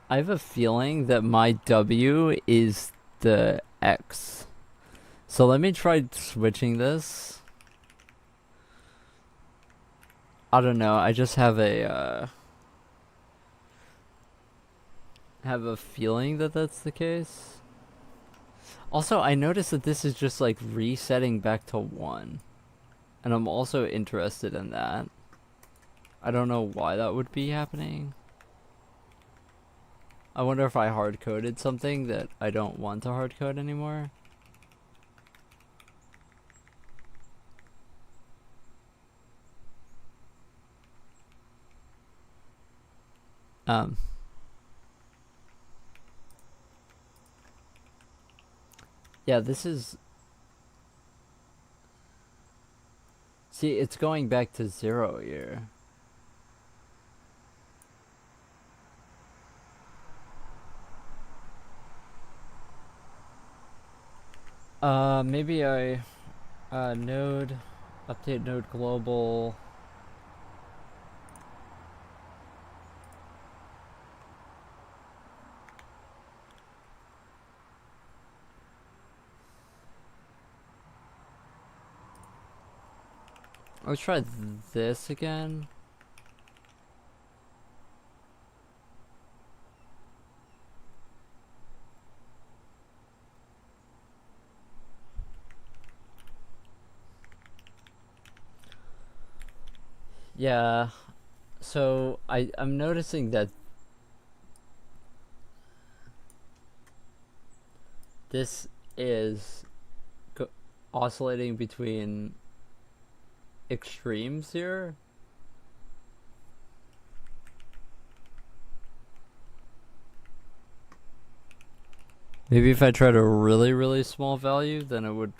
[SPEAKER 1] I have a feeling that my W is the X. So let me try switching this. I don't know, I just have a feeling that that's the case. Also, I noticed that this is just like resetting back to 1. And I'm also interested in that. I don't know why that would be happening. I wonder if I hard-coded something that I don't want to hard-code anymore. Yeah, this is... See, it's going back to 0 here. Maybe I... node... Update node global... Let's try this again. Yeah, so I'm noticing that this is oscillating between extremes here. Maybe if I tried a really, really small value, then it would...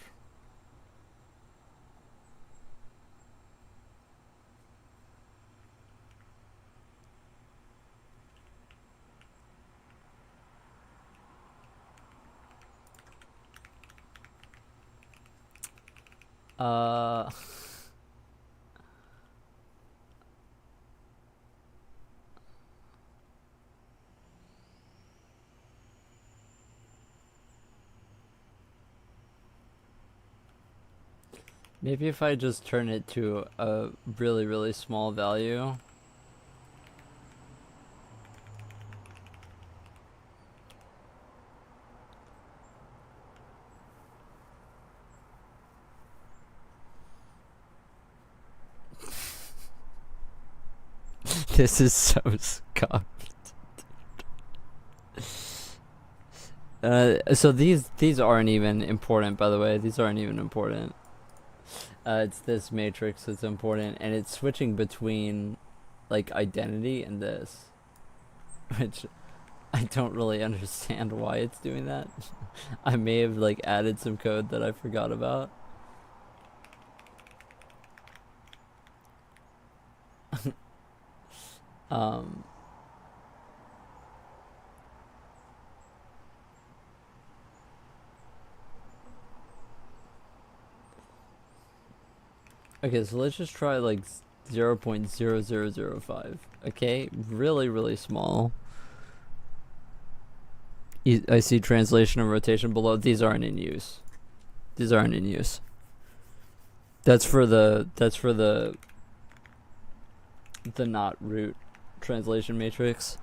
[SPEAKER 1] Uh... Maybe if I just turn it to a really, really small value. This is so scuffed. So these aren't even important, by the way. These aren't even important. It's this matrix that's important, and it's switching between like identity and this, which I don't really understand why it's doing that. I may have like added some code that I forgot about. um okay, so let's just try like 0.0005. Okay, really, really small. I see translation and rotation below. These aren't in use. These aren't in use. That's for the not root translation matrix.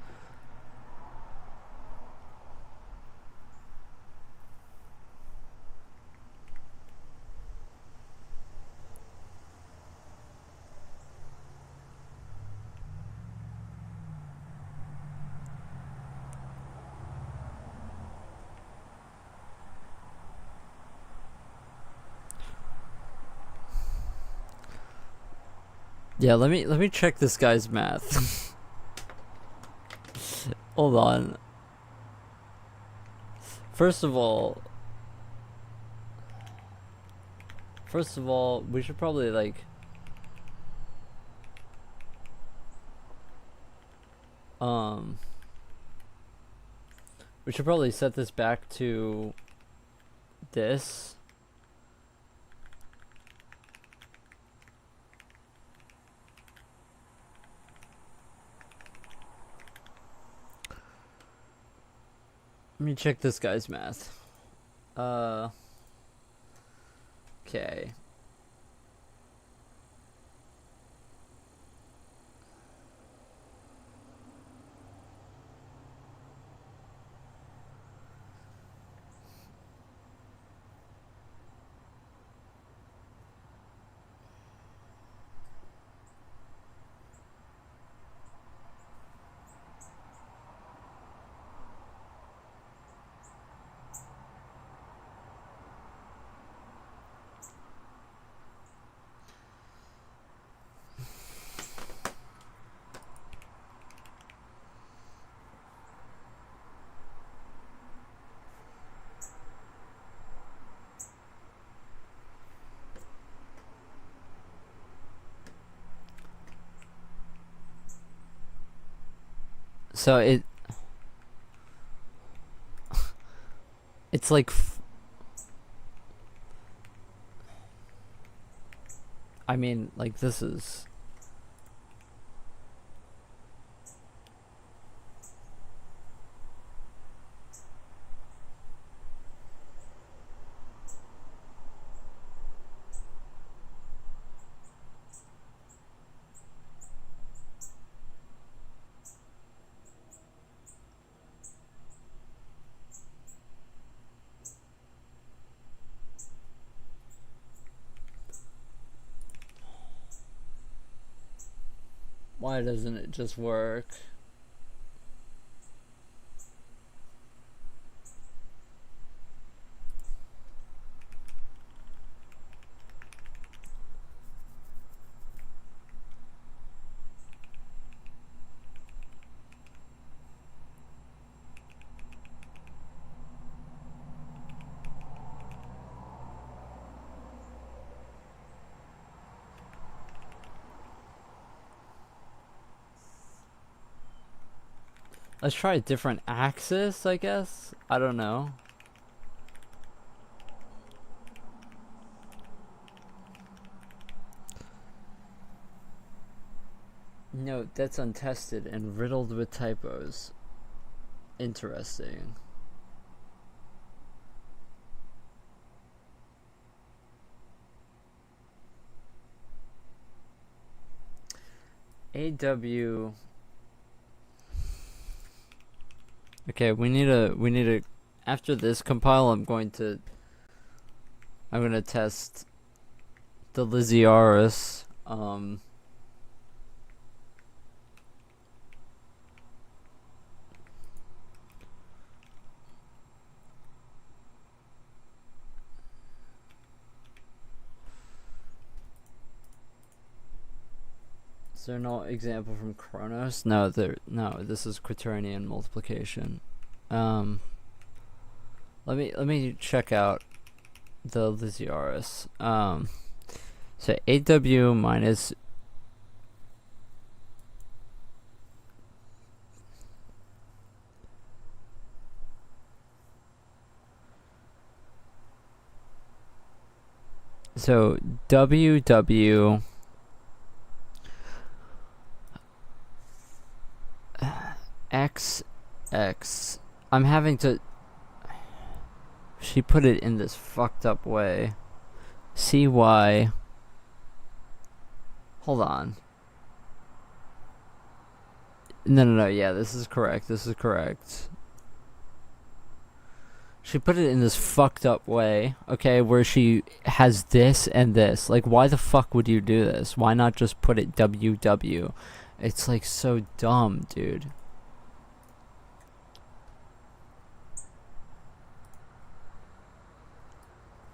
[SPEAKER 1] Yeah, let me check this guy's math. Hold on. First of all, we should probably like we should probably set this back to this. Let me check this guy's math. Okay. So it's like I mean, like this is Why doesn't it just work? Let's try a different axis, I guess. I don't know. No, that's untested and riddled with typos. Interesting. AW. Okay, we need a after this compile I'm gonna test the Liziaris. Is there no example from Chronos? No, this is quaternion multiplication. Let me check out the Liziaris. So AW minus so WW XX. I'm having to. She put it in this fucked up way. CY. Hold on. No. Yeah, this is correct. She put it in this fucked up way, okay, where she has this and this. Like, why the fuck would you do this? Why not just put it WW? It's like so dumb, dude.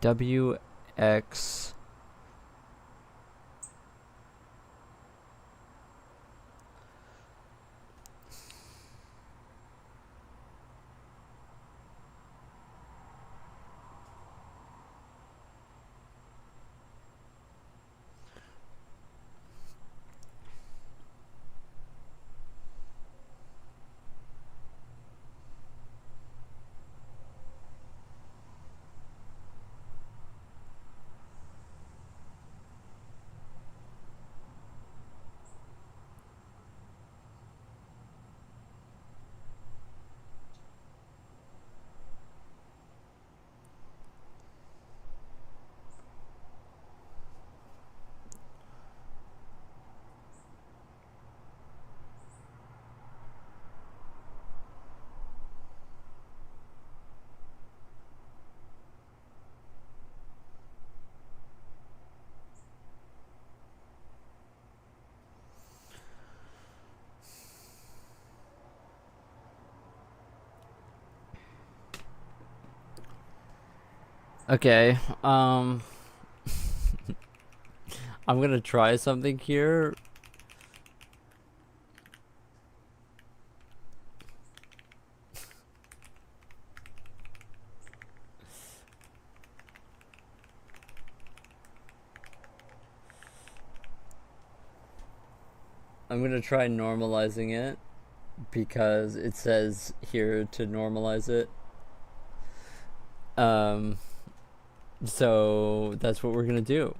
[SPEAKER 1] WX. Okay, I'm gonna try something here. I'm gonna try normalizing it because it says here to normalize it. So that's what we're gonna do.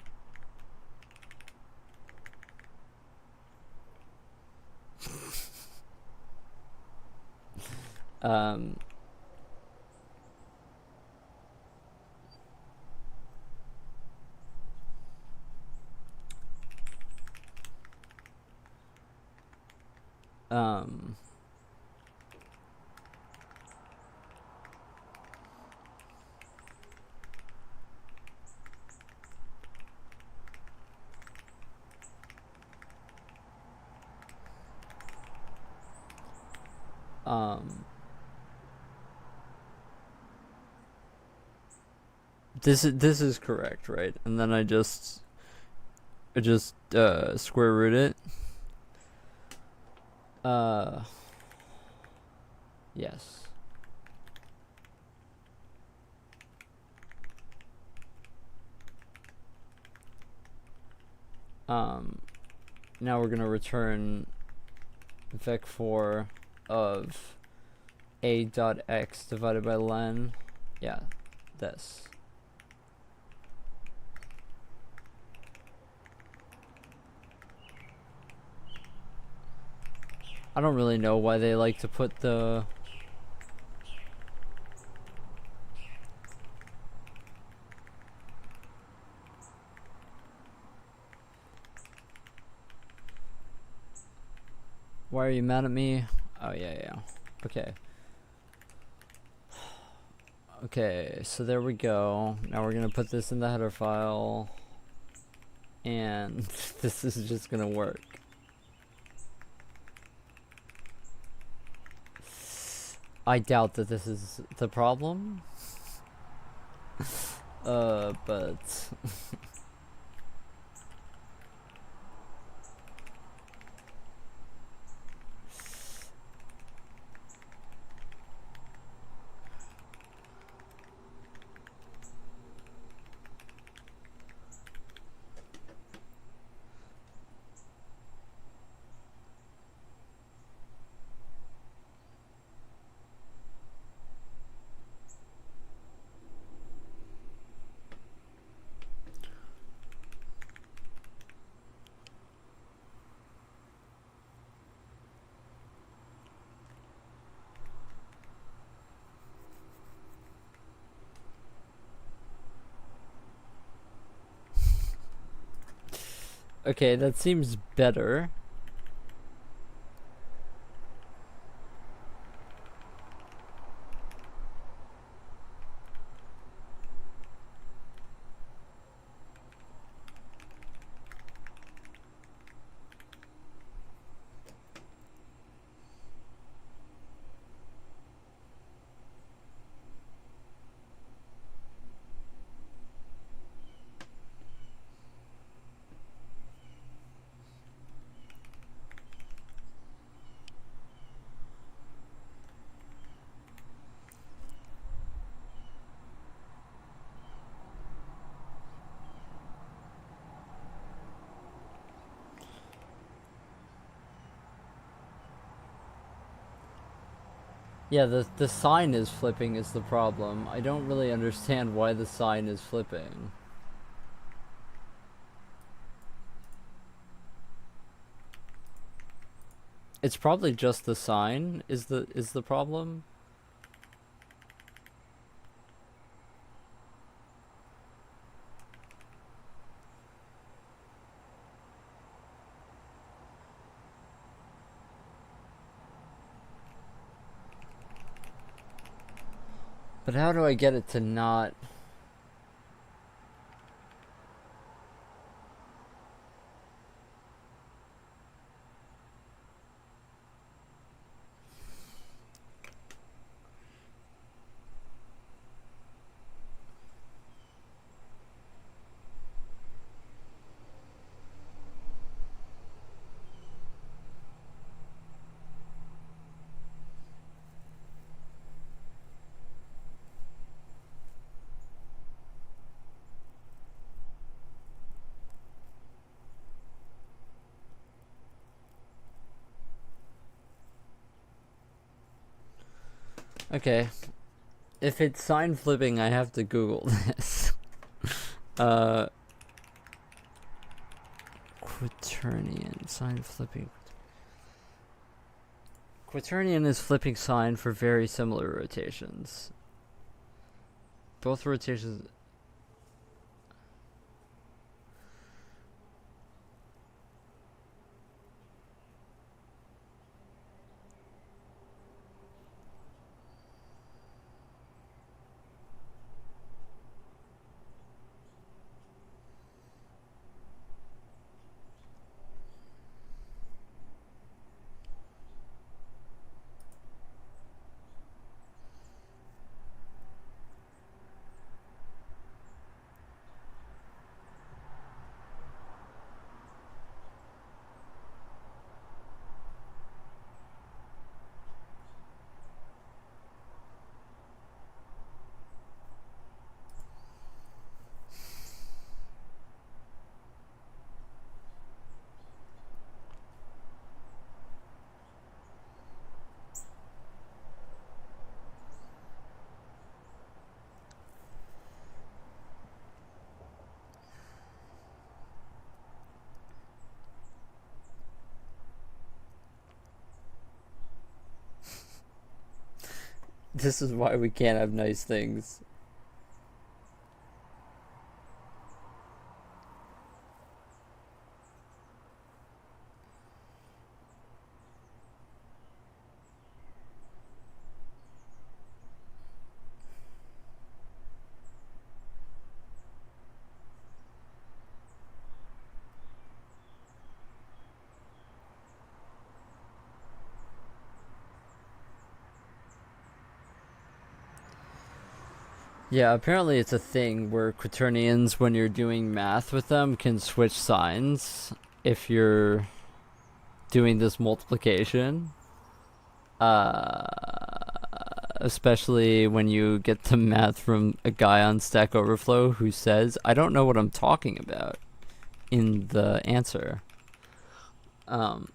[SPEAKER 1] Um, um, Um, this is correct, right? And then I just square root it. Uh, yes. Now we're gonna return vec4 of a dot x divided by len. Yeah, this. I don't really know why they like to put the... Why are you mad at me? Oh, yeah. Okay. Okay, so there we go. Now we're gonna put this in the header file. And this is just gonna work. I doubt that this is the problem. But... Okay, that seems better. Yeah, the sign is flipping is the problem. I don't really understand why the sign is flipping. It's probably just the sign is the problem. But how do I get it to not... Okay. If it's sign flipping, I have to Google this. Quaternion, sign flipping. Quaternion is flipping sign for very similar rotations. Both rotations... This is why we can't have nice things. Yeah, apparently it's a thing where quaternions, when you're doing math with them, can switch signs if you're doing this multiplication. Especially when you get the math from a guy on Stack Overflow who says, I don't know what I'm talking about in the answer. Um,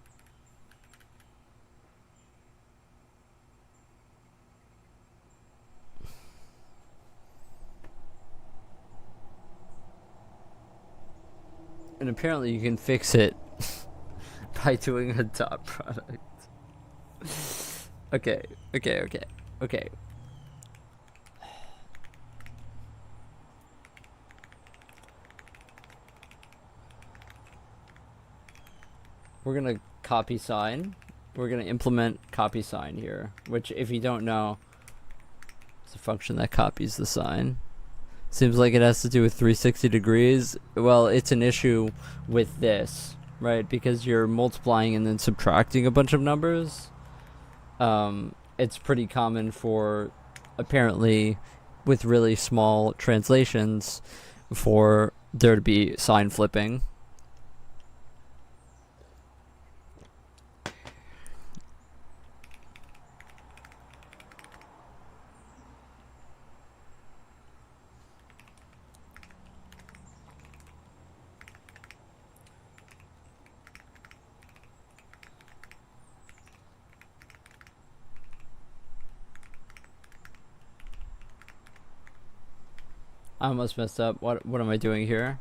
[SPEAKER 1] and apparently you can fix it by doing a dot product. Okay, okay, okay, okay. We're gonna copy sign. We're gonna implement copy sign here, which, if you don't know, is a function that copies the sign. Seems like it has to do with 360 degrees. Well, it's an issue with this, right? Because you're multiplying and then subtracting a bunch of numbers. It's pretty common for, apparently, with really small translations, for there to be sign flipping. I almost messed up. What am I doing here?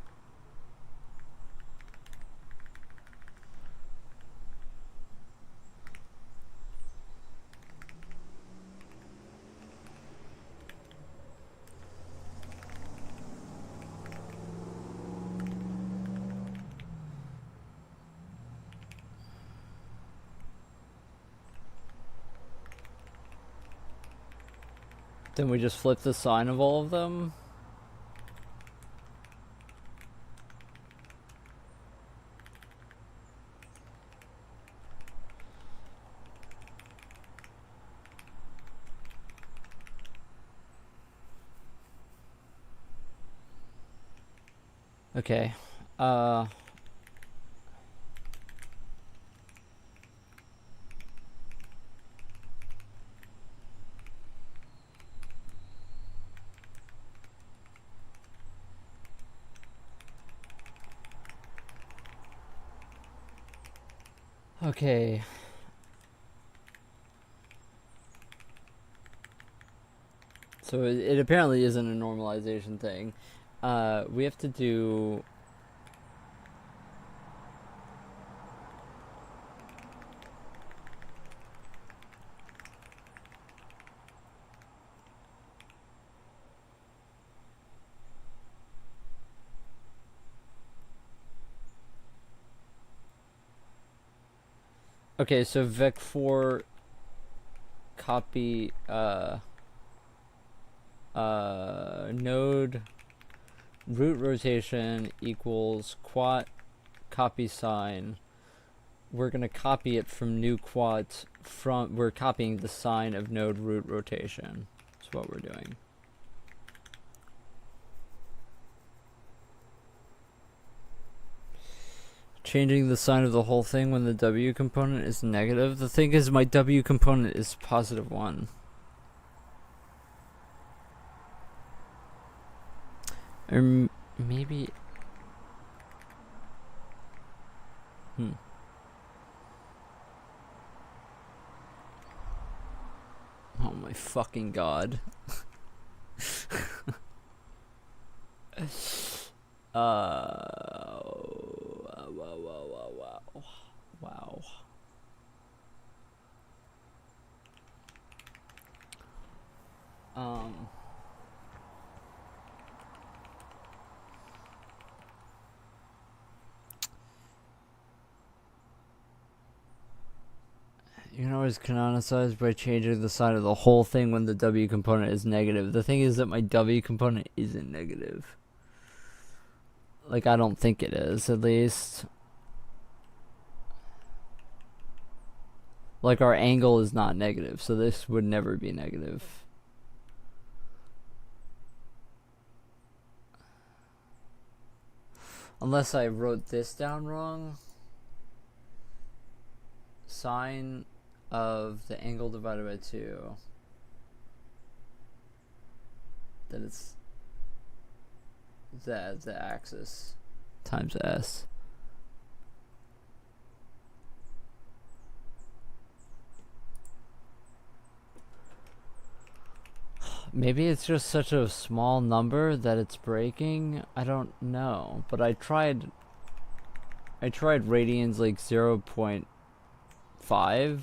[SPEAKER 1] Then we just flip the sign of all of them. Okay. Okay. So it apparently isn't a normalization thing. We have to do... Okay, so vec4 copy node root rotation equals quat copy sign. We're gonna copy it from new quat from, we're copying the sign of node root rotation. That's what we're doing. Changing the sign of the whole thing when the W component is negative. The thing is, my W component is +1. Or maybe... Oh my fucking god. Wow. You can always canonize by changing the sign of the whole thing when the W component is negative. The thing is that my W component isn't negative. Like, I don't think it is, at least. Like, our angle is not negative, so this would never be negative. Unless I wrote this down wrong. Sine of the angle divided by 2. That it's the axis times S. Maybe it's just such a small number that it's breaking. I don't know, but I tried radians like 0.5.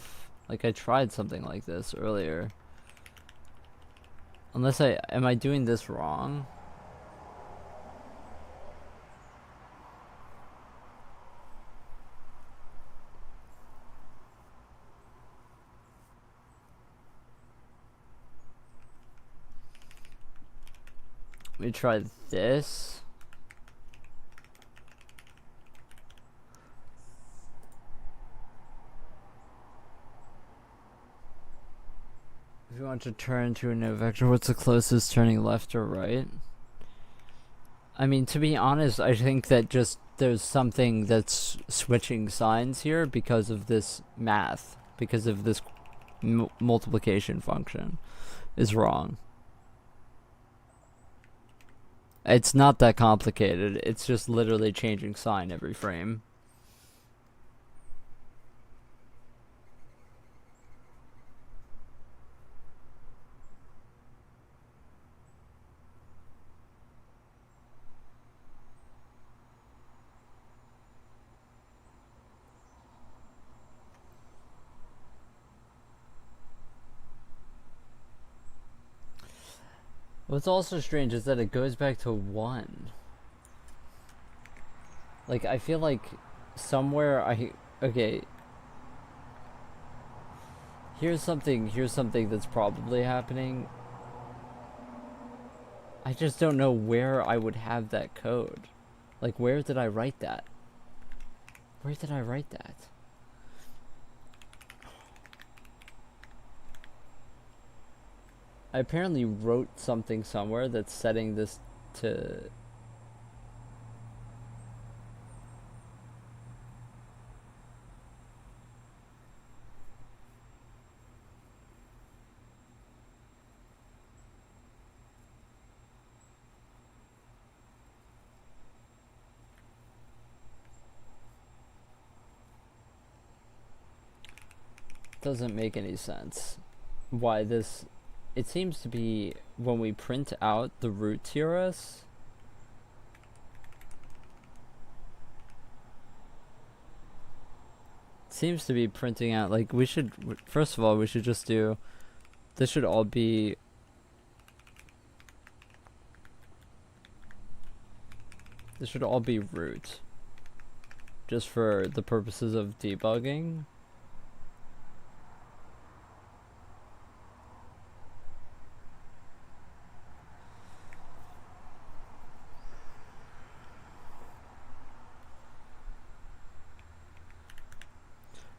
[SPEAKER 1] Like, I tried something like this earlier. Unless am I doing this wrong? Let me try this. If you want to turn to a new vector, what's the closest turning left or right? I mean, to be honest, I think that just there's something that's switching signs here because of this math, because of this multiplication function is wrong. It's not that complicated. It's just literally changing sign every frame. What's also strange is that it goes back to 1. Like, I feel like somewhere okay. Here's something that's probably happening. I just don't know where I would have that code. Like, where did I write that? Where did I write that? I apparently wrote something somewhere that's setting this to... Doesn't make any sense. Why this... It seems to be when we print out the root TRS, it seems to be printing out, like, we should, first of all, we should just do, this should all be, root, just for the purposes of debugging.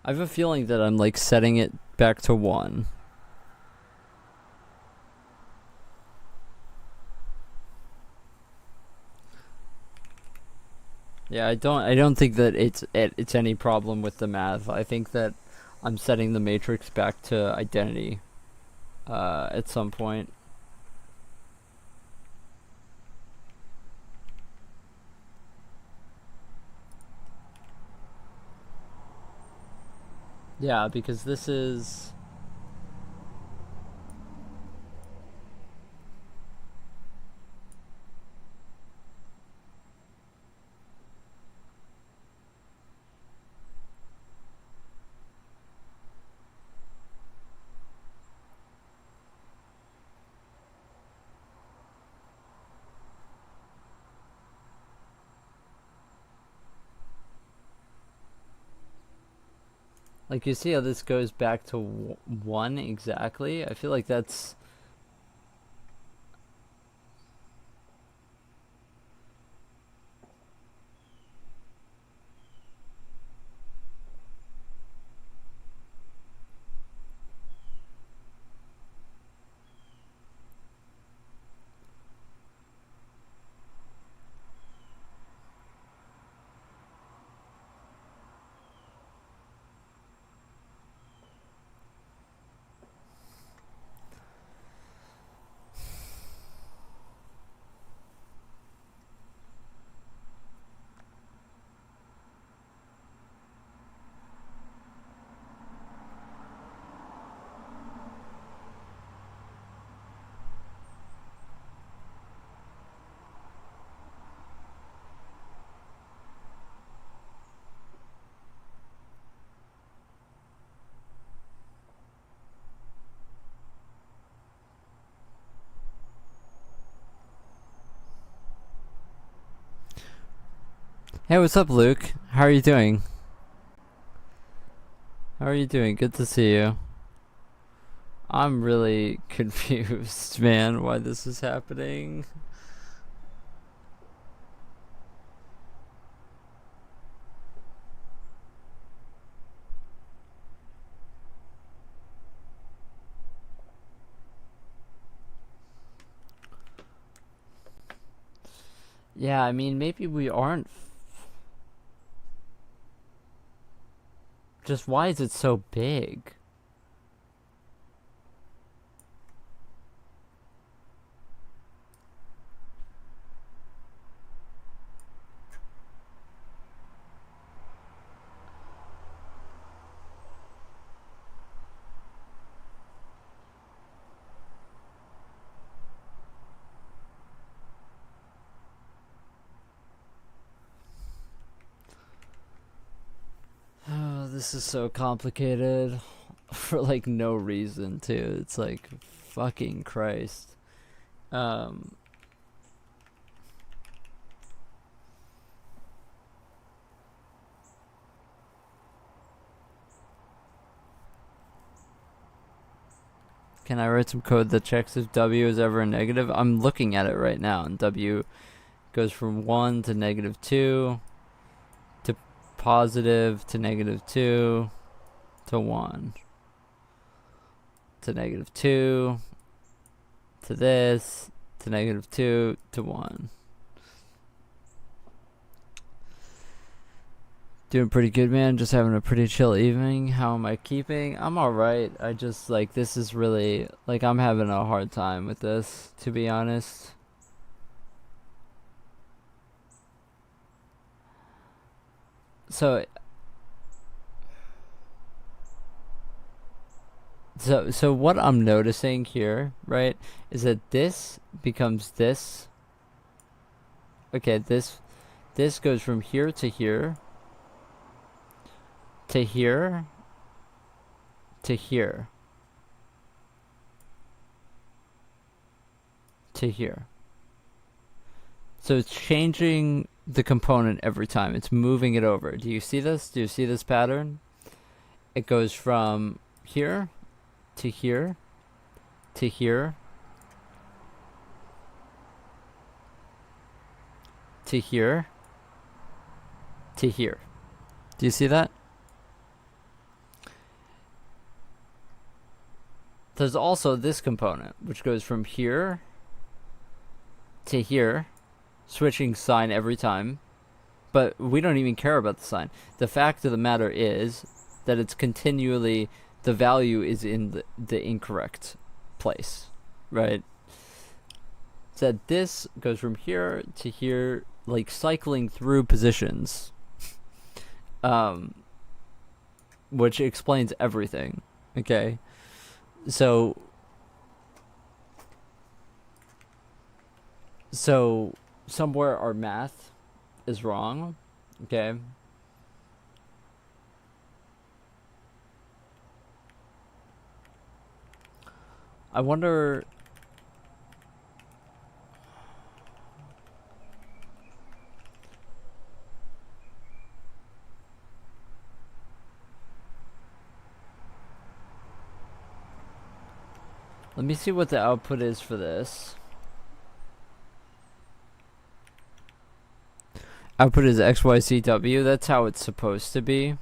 [SPEAKER 1] I have a feeling that I'm like setting it back to 1. Yeah, I don't think that it's any problem with the math. I think that I'm setting the matrix back to identity at some point. Yeah, because this is... Like, you see how this goes back to 1 exactly? I feel like that's... Hey, what's up, Luke? How are you doing? How are you doing? Good to see you. I'm really confused, man, why this is happening. Yeah, I mean, maybe we aren't. Just why is it so big? Oh, this is so complicated. For like no reason, too. It's like, fucking Christ. Um, can I write some code that checks if W is ever a negative? I'm looking at it right now, and W goes from 1 to -2 to positive to -2 to 1 to -2 to this to -2 to 1. Doing pretty good, man. Just having a pretty chill evening. How am I keeping? I'm alright. I just, like, this is really, like, I'm having a hard time with this, to be honest. So, so what I'm noticing here, right, is that this becomes this. Okay, this goes from here to here to here to here to here. So it's changing the component every time. It's moving it over. Do you see this? Do you see this pattern? It goes from here to here to here to here to here. Do you see that? There's also this component, which goes from here to here, switching sign every time. But we don't even care about the sign. The fact of the matter is that it's continually, the value is in the incorrect place, right? So that this goes from here to here, like cycling through positions, which explains everything. Okay, so somewhere our math is wrong. Okay. I wonder. Let me see what the output is for this. Output is XYCW. That's how it's supposed to be.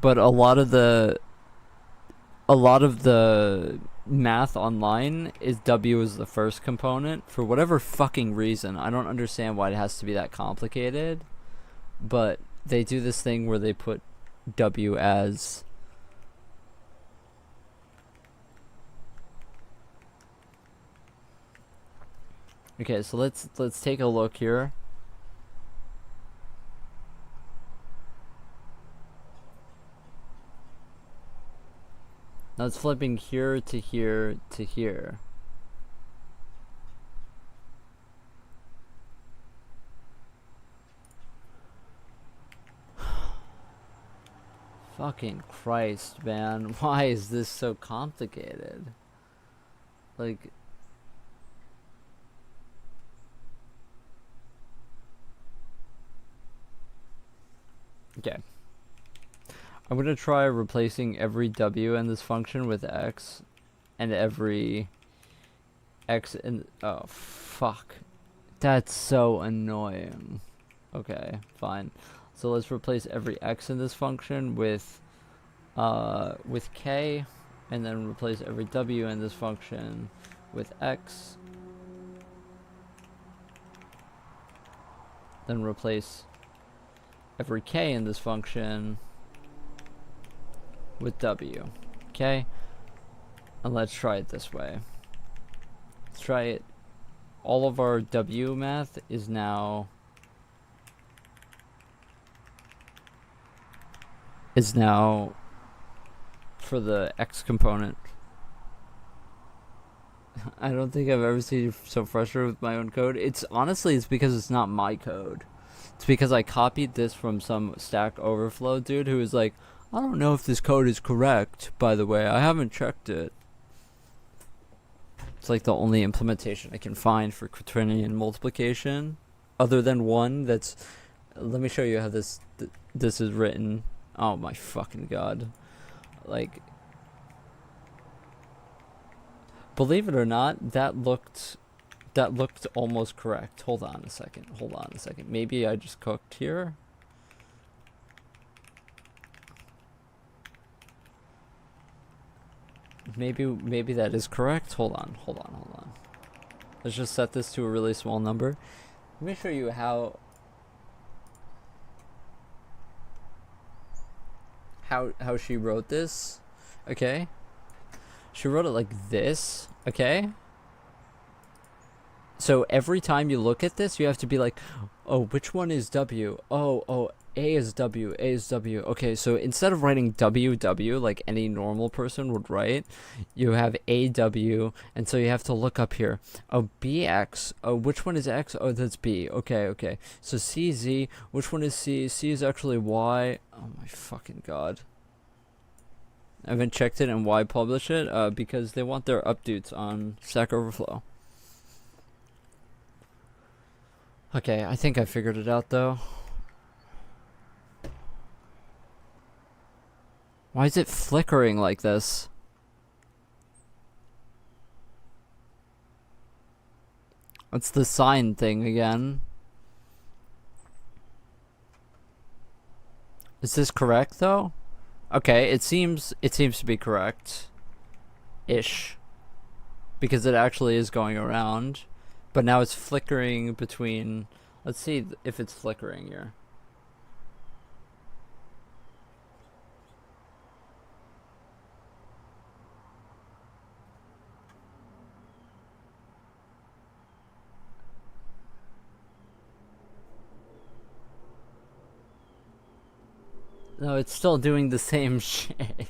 [SPEAKER 1] But a lot of the math online is W is the first component for whatever fucking reason. I don't understand why it has to be that complicated, but they do this thing where they put W as okay. So let's take a look here. Now it's flipping here to here to here. Fucking Christ, man. Why is this so complicated? Like... Okay. I'm gonna try replacing every W in this function with X, and every X in... Oh, fuck. That's so annoying. Okay, fine. So let's replace every X in this function with K, and then replace every W in this function with X. Then replace every K in this function with W. Okay? And let's try it this way. Let's try it. All of our W math is now for the X component. I don't think I've ever seen you so frustrated with my own code. It's because it's not my code. It's because I copied this from some Stack Overflow dude who was like, I don't know if this code is correct, by the way. I haven't checked it. It's like the only implementation I can find for quaternion multiplication. Other than one that's... Let me show you how this is written. Oh my fucking god. Like... Believe it or not, that looked almost correct. Hold on a second. Maybe I just cooked here. Maybe that is correct. Hold on. Let's just set this to a really small number. Let me show you how she wrote this. Okay? She wrote it like this, okay? So every time you look at this, you have to be like, oh, which one is W? Oh, A is W, A is W. Okay, so instead of writing WW like any normal person would write, you have AW, and so you have to look up here. Oh, BX. Oh, which one is X? Oh, that's B. Okay. So CZ, which one is C? C is actually Y. Oh my fucking god. I haven't checked it, and why publish it? Because they want their updates on Stack Overflow. Okay, I think I figured it out though. Why is it flickering like this? It's the sign thing again. Is this correct though? Okay, it seems to be correct. Ish. Because it actually is going around. But now it's flickering between... Let's see if it's flickering here. No, it's still doing the same shit.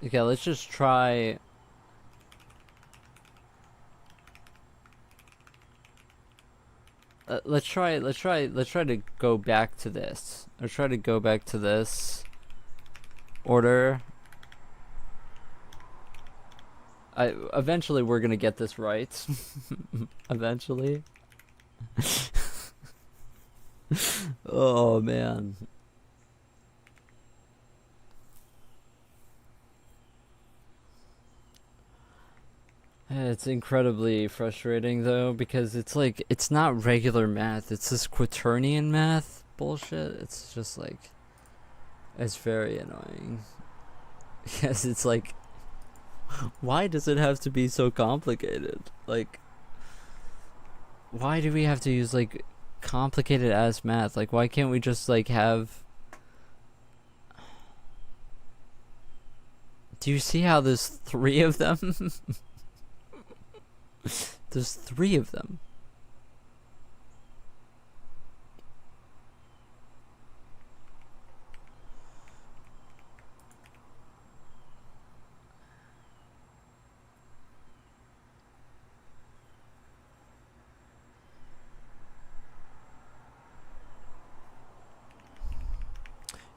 [SPEAKER 1] Okay, let's just try. Let's try to go back to this. Let's try to go back to this order. Eventually we're gonna get this right. Eventually. Oh man. It's incredibly frustrating though, because it's like it's not regular math, it's this quaternion math bullshit. It's just like it's very annoying. Yes, it's like why does it have to be so complicated? Like why do we have to use like complicated ass math? Like why can't we just like have Do you see how there's three of them? There's three of them.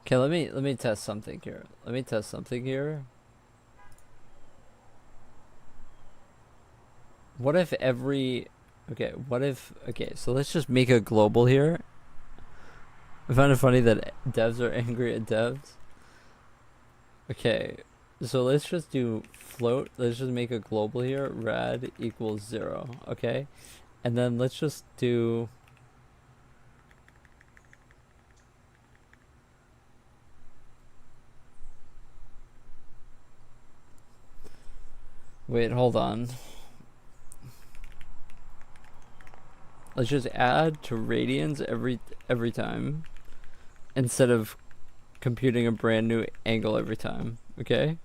[SPEAKER 1] Okay, let me test something here. Let me test something here. What if every okay, so let's just make a global here. I find it funny that devs are angry at devs. Okay, so let's just do float. Let's just make a global here. Rad equals 0. Okay, and then let's just do. Wait, hold on. Let's just add to radians every time, instead of computing a brand new angle every time. Okay.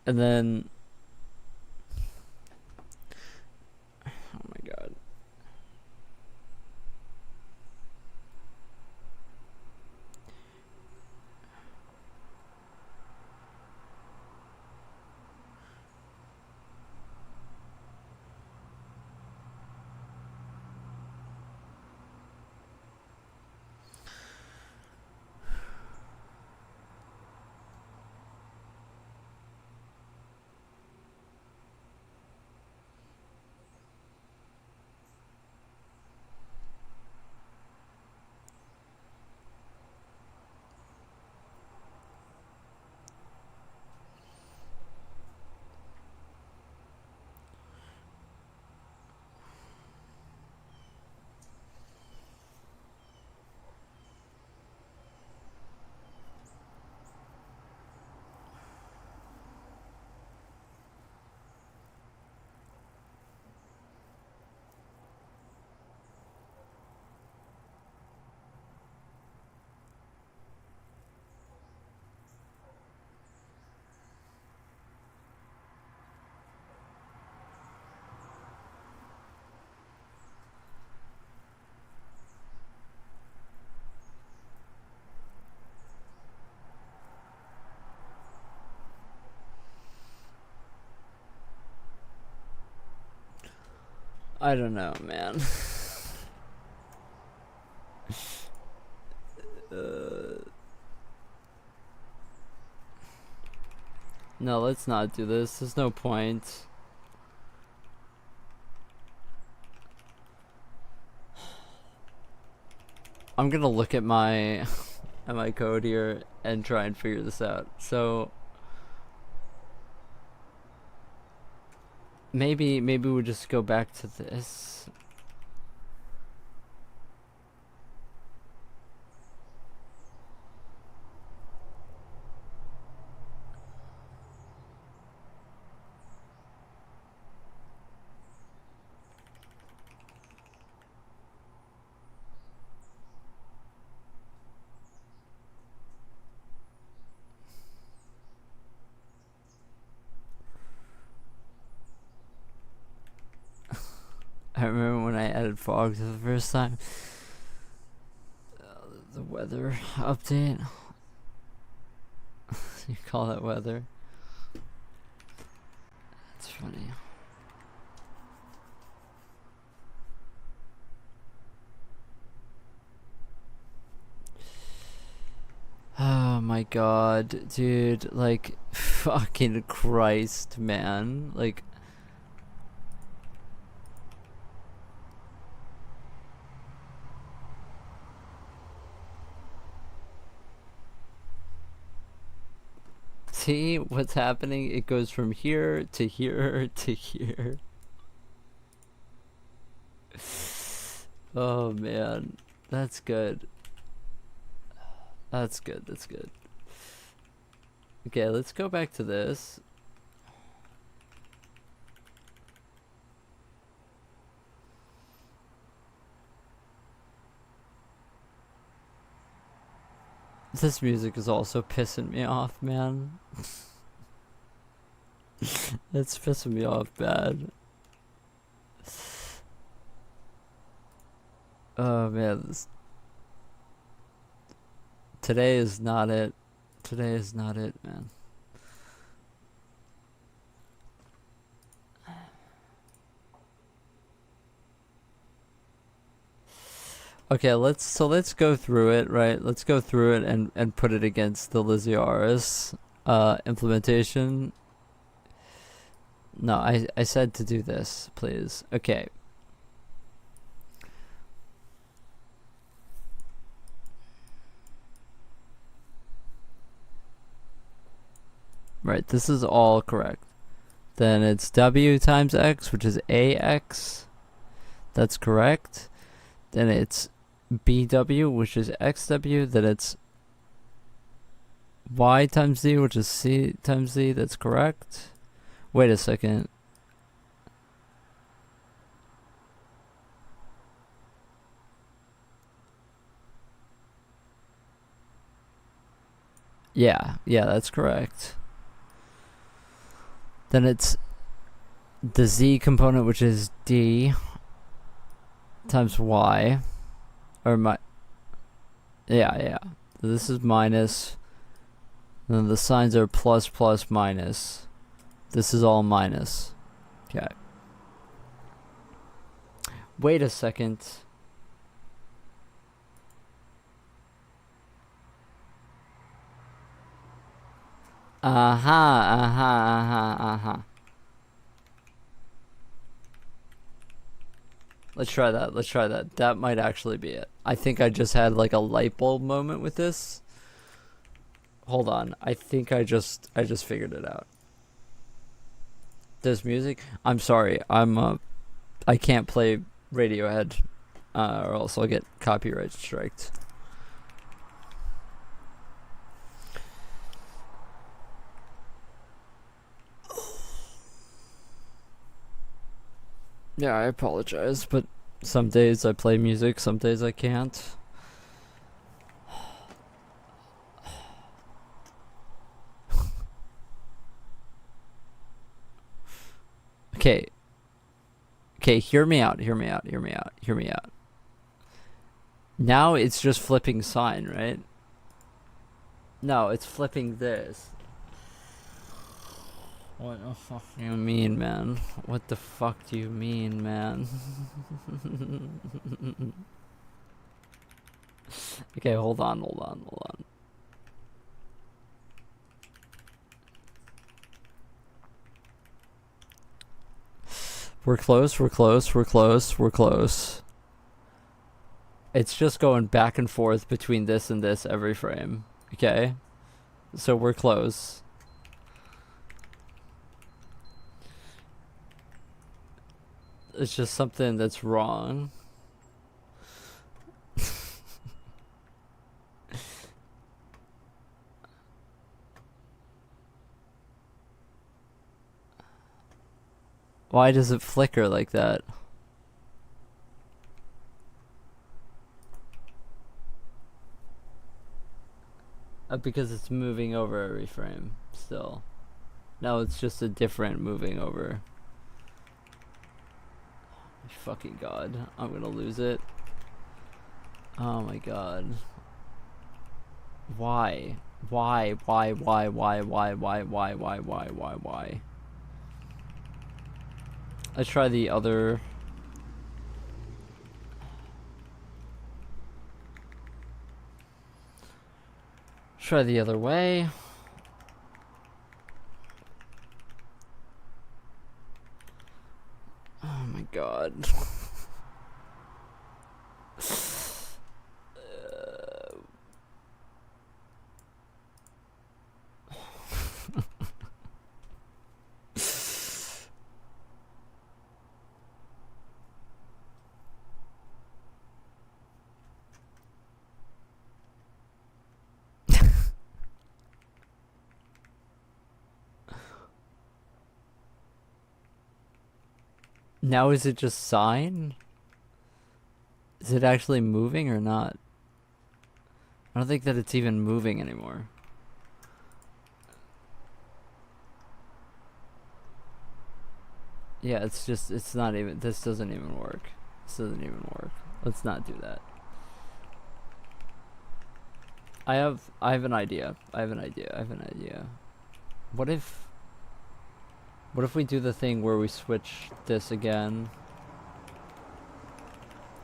[SPEAKER 1] And then, oh my god. I don't know, man. No, let's not do this. There's no point. I'm gonna look at my at my code here and try and figure this out. So maybe we'll just go back to this. I remember when I added fog for the first time. The weather update. You call that weather? That's funny. Oh my god, dude, like, fucking Christ, man. Like, see what's happening? It goes from here to here to here. Oh man, that's good. That's good, that's good. Okay, let's go back to this. This music is also pissing me off, man. It's pissing me off bad. Oh man, today is not it. Today is not it, man. Okay, let's go through it, right? Let's go through it and put it against the Liziaris implementation. No, I said to do this, please. Okay. Right, this is all correct. Then it's W times X, which is AX. That's correct. Then it's BW, which is XW. Then it's Y times Z, which is C times Z. That's correct. Wait a second. Yeah, that's correct. Then it's the Z component, which is D times Y. Or my... Yeah. This is minus. Then the signs are plus, plus, minus. This is all minus. Okay. Wait a second. Uh-huh. Let's try that. That might actually be it. I think I just had like a light bulb moment with this. Hold on. I think I just figured it out. There's music. I'm sorry. I can't play Radiohead or else I'll get copyright striked. Yeah, I apologize, but some days I play music, some days I can't. Okay, hear me out. Now it's just flipping sign, right? No, it's flipping this. What the fuck do you mean, man? What the fuck do you mean, man? Okay, hold on. We're close. It's just going back and forth between this and this every frame. Okay? So we're close. It's just something that's wrong. Why does it flicker like that? Because it's moving over every frame still. No, it's just a different moving over. Fucking god, I'm gonna lose it. Oh my god. Why? Why? Let's try the other. Try the other way. Oh my god. Now is it just sine? Is it actually moving or not? I don't think that it's even moving anymore. Yeah, it's not even, this doesn't even work. This doesn't even work. Let's not do that. I have an idea. I have an idea. What if we do the thing where we switch this again?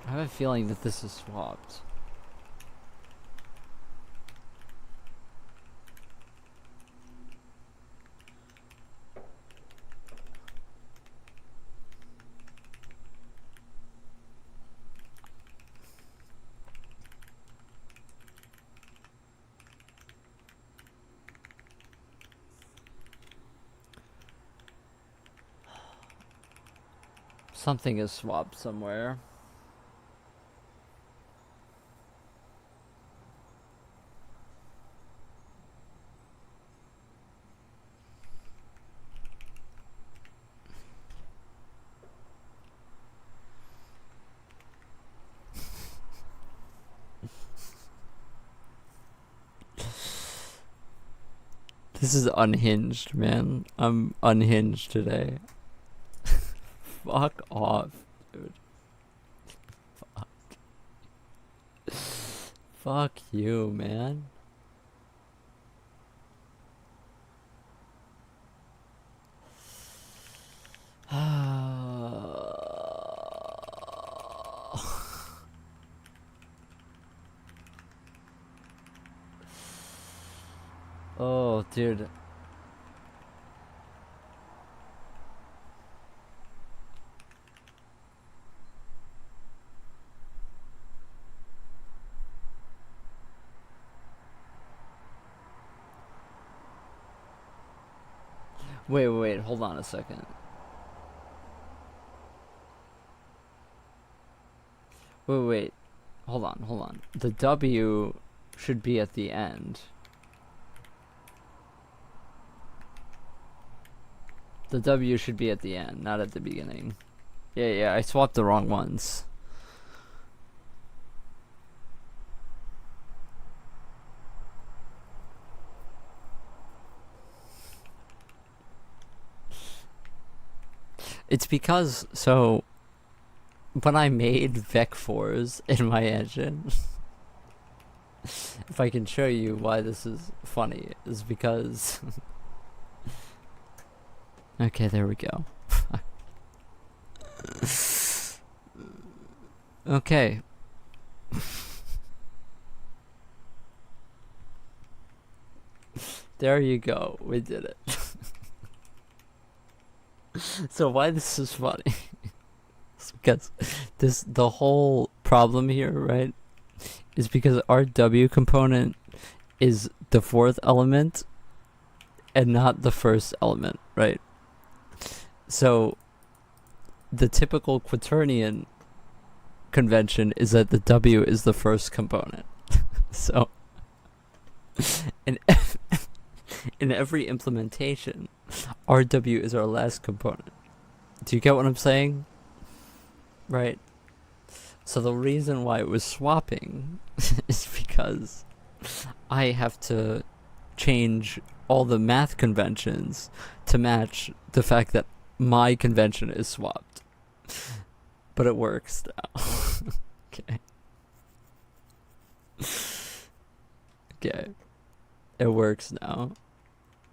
[SPEAKER 1] I have a feeling that this is swapped. Something is swapped somewhere. This is unhinged, man. I'm unhinged today. Fuck off, dude. Fuck. Fuck you, man. Oh, dude. Wait, hold on a second. Wait, hold on. The W should be at the end. The W should be at the end, not at the beginning. Yeah, I swapped the wrong ones. It's because, so, when I made VEC4s in my engine, if I can show you why this is funny, is because... Okay, there we go. Okay. There you go, we did it. So why this is funny? It's because the whole problem here, right, is because our W component is the fourth element and not the first element, right? So the typical quaternion convention is that the W is the first component. So in every implementation, RW is our last component. Do you get what I'm saying? Right. So the reason why it was swapping is because I have to change all the math conventions to match the fact that my convention is swapped. But it works now. Okay. Okay. It works now.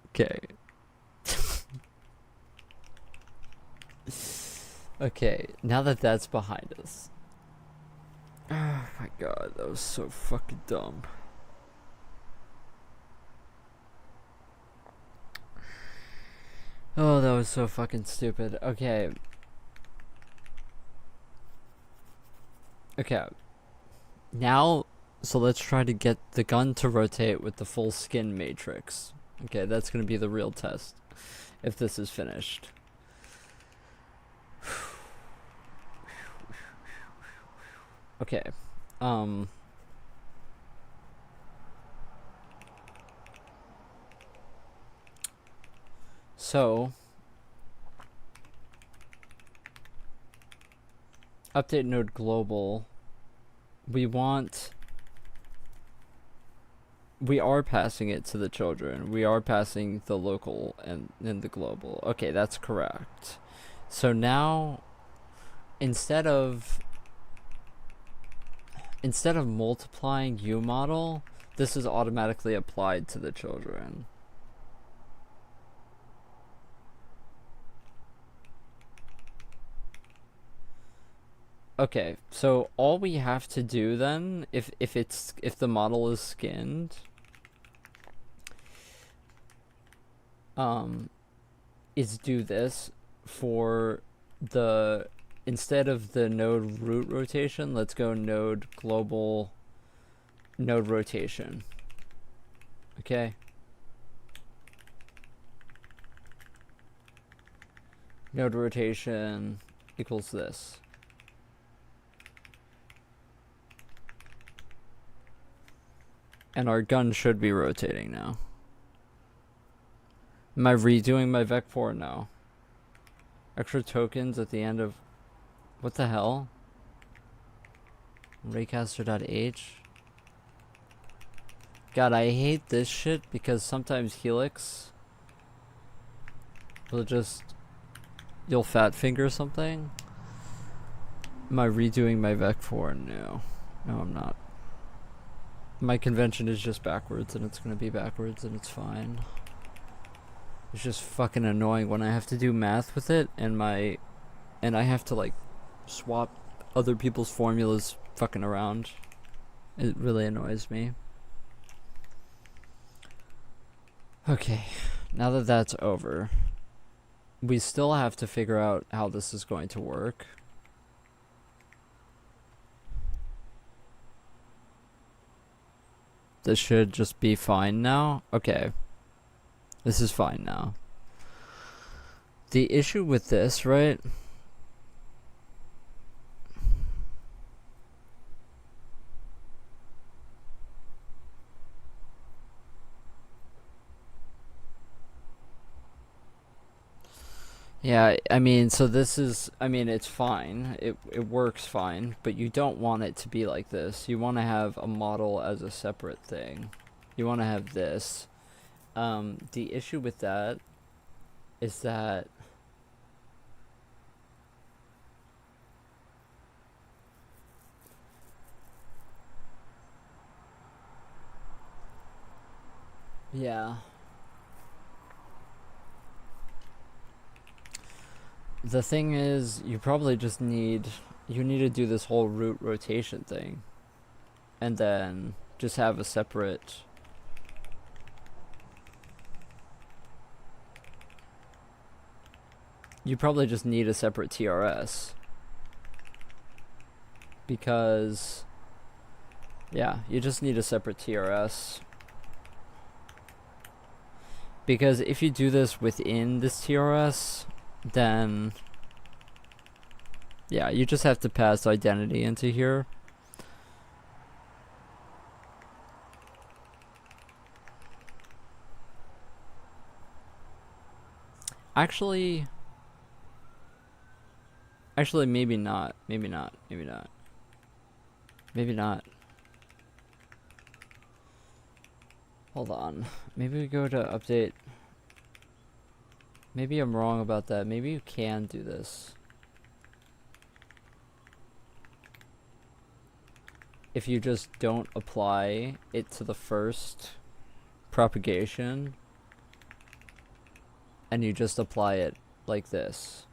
[SPEAKER 1] Okay. Okay, now that that's behind us. Oh my god, that was so fucking dumb. Oh, that was so fucking stupid. Okay. Okay. Now, so let's try to get the gun to rotate with the full skin matrix. Okay, that's gonna be the real test. If this is finished. Okay. So update node global. We are passing it to the children. We are passing the local and the global. Okay, that's correct. So now instead of multiplying uModel, this is automatically applied to the children. Okay, so all we have to do then, if the model is skinned, is do this for the, instead of the node root rotation, let's go node global node rotation. Okay. Node rotation equals this. And our gun should be rotating now. Am I redoing my vec4? No. Extra tokens at the end of... What the hell? Raycaster.h. God, I hate this shit because sometimes Helix will just... You'll fat finger something. Am I redoing my vec4? No. No, I'm not. My convention is just backwards, and it's gonna be backwards, and it's fine. It's just fucking annoying when I have to do math with it, and I have to like swap other people's formulas fucking around. It really annoys me. Okay, now that that's over, we still have to figure out how this is going to work. This should just be fine now. Okay. This is fine now. The issue with this, right? Yeah, I mean, so this is, I mean, it's fine. It works fine, but you don't want it to be like this. You want to have a model as a separate thing. You want to have this. The issue with that is that yeah. The thing is, you probably just need to do this whole root rotation thing, and then just have a separate. You probably just need a separate TRS, because yeah, you just need a separate TRS, because if you do this within this TRS, then yeah, you just have to pass identity into here. Actually, maybe not. Maybe not. Hold on. Maybe we go to update. Maybe I'm wrong about that. Maybe you can do this. If you just don't apply it to the first propagation, and you just apply it like this.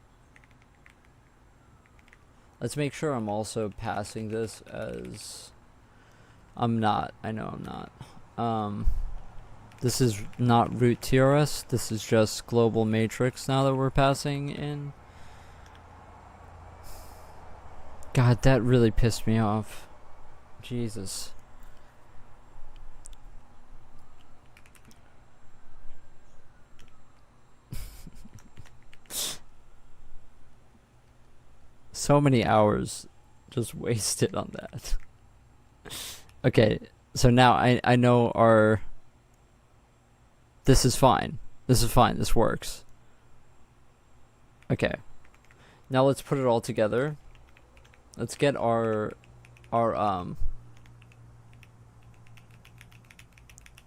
[SPEAKER 1] Let's make sure I'm also passing this as... I'm not. I know I'm not. This is not root TRS. This is just global matrix now that we're passing in. God, that really pissed me off. Jesus. So many hours just wasted on that. Okay, so now I know our... This is fine. This is fine. This works. Okay. Now let's put it all together. Let's get our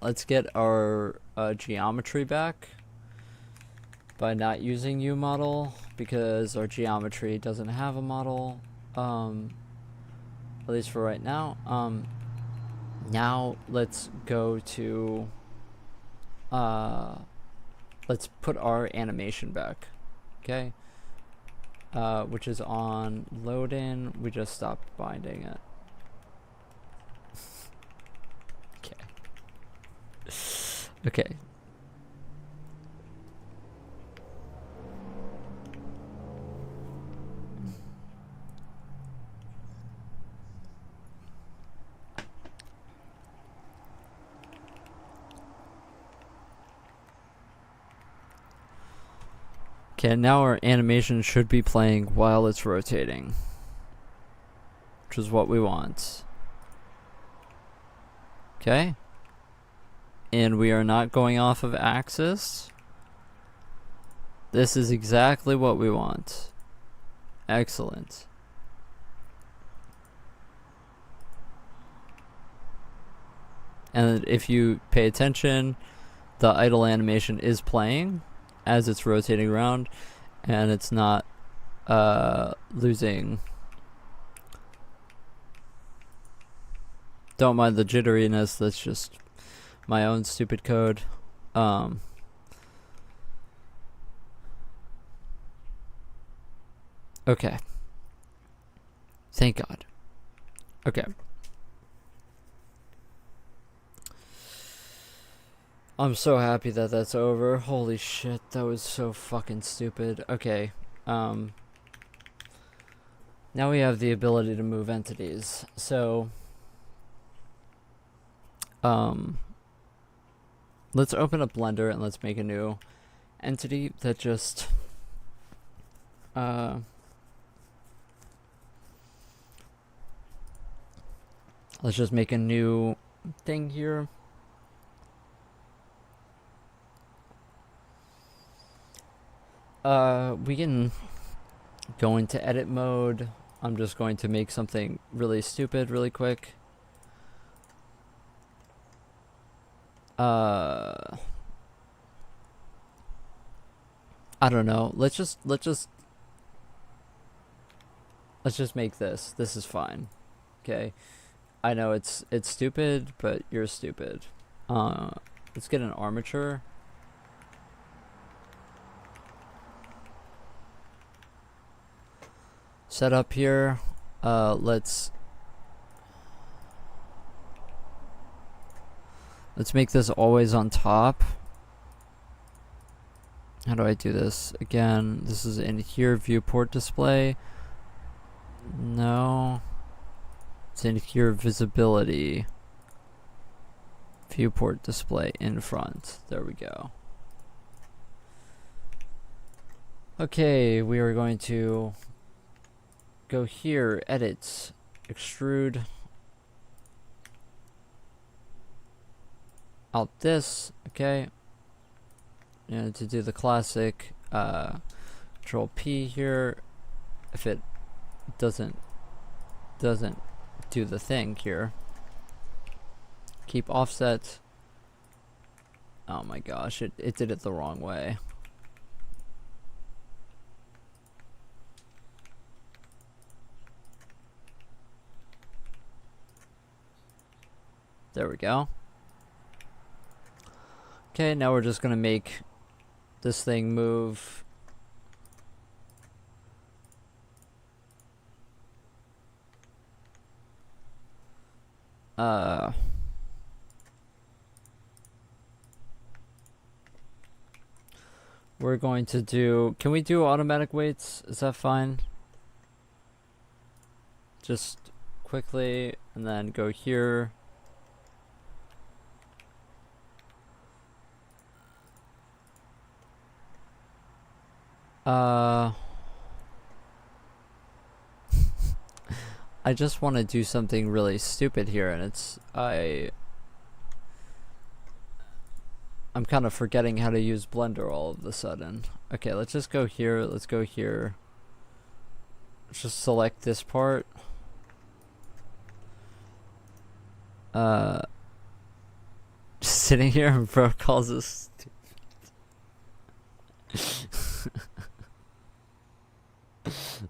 [SPEAKER 1] let's get our geometry back by not using UModel, because our geometry doesn't have a model, at least for right now. Now let's go to let's put our animation back, okay? Which is on load in. We just stopped binding it. Okay. Okay. Okay, now our animation should be playing while it's rotating, which is what we want. Okay. And we are not going off of axis. This is exactly what we want. Excellent. And if you pay attention, the idle animation is playing as it's rotating around, and it's not losing. Don't mind the jitteriness, that's just my own stupid code. Okay. Thank God. Okay. I'm so happy that that's over. Holy shit, that was so fucking stupid. Okay. Now we have the ability to move entities. So let's open up Blender and let's make a new entity that just let's just make a new thing here. We can go into edit mode. I'm just going to make something really stupid really quick. I don't know. Let's just make this. This is fine. Okay. I know it's stupid, but you're stupid. Let's get an armature. Set up here. Let's make this always on top. How do I do this? Again, this is in here, viewport display. No. It's in here, visibility. Viewport display in front. There we go. Okay, we are going to go here, edit, extrude. Out this, okay. And to do the classic Control P here. If it doesn't do the thing here. Keep offset. Oh my gosh, it did it the wrong way. There we go. Okay, now we're just gonna make this thing move. We're going to do, can we do automatic weights? Is that fine? Just quickly, and then go here. I just want to do something really stupid here, and it's, I'm kind of forgetting how to use Blender all of a sudden. Okay, let's just go here, let's go here. Let's just select this part. Just sitting here and bro calls us stupid.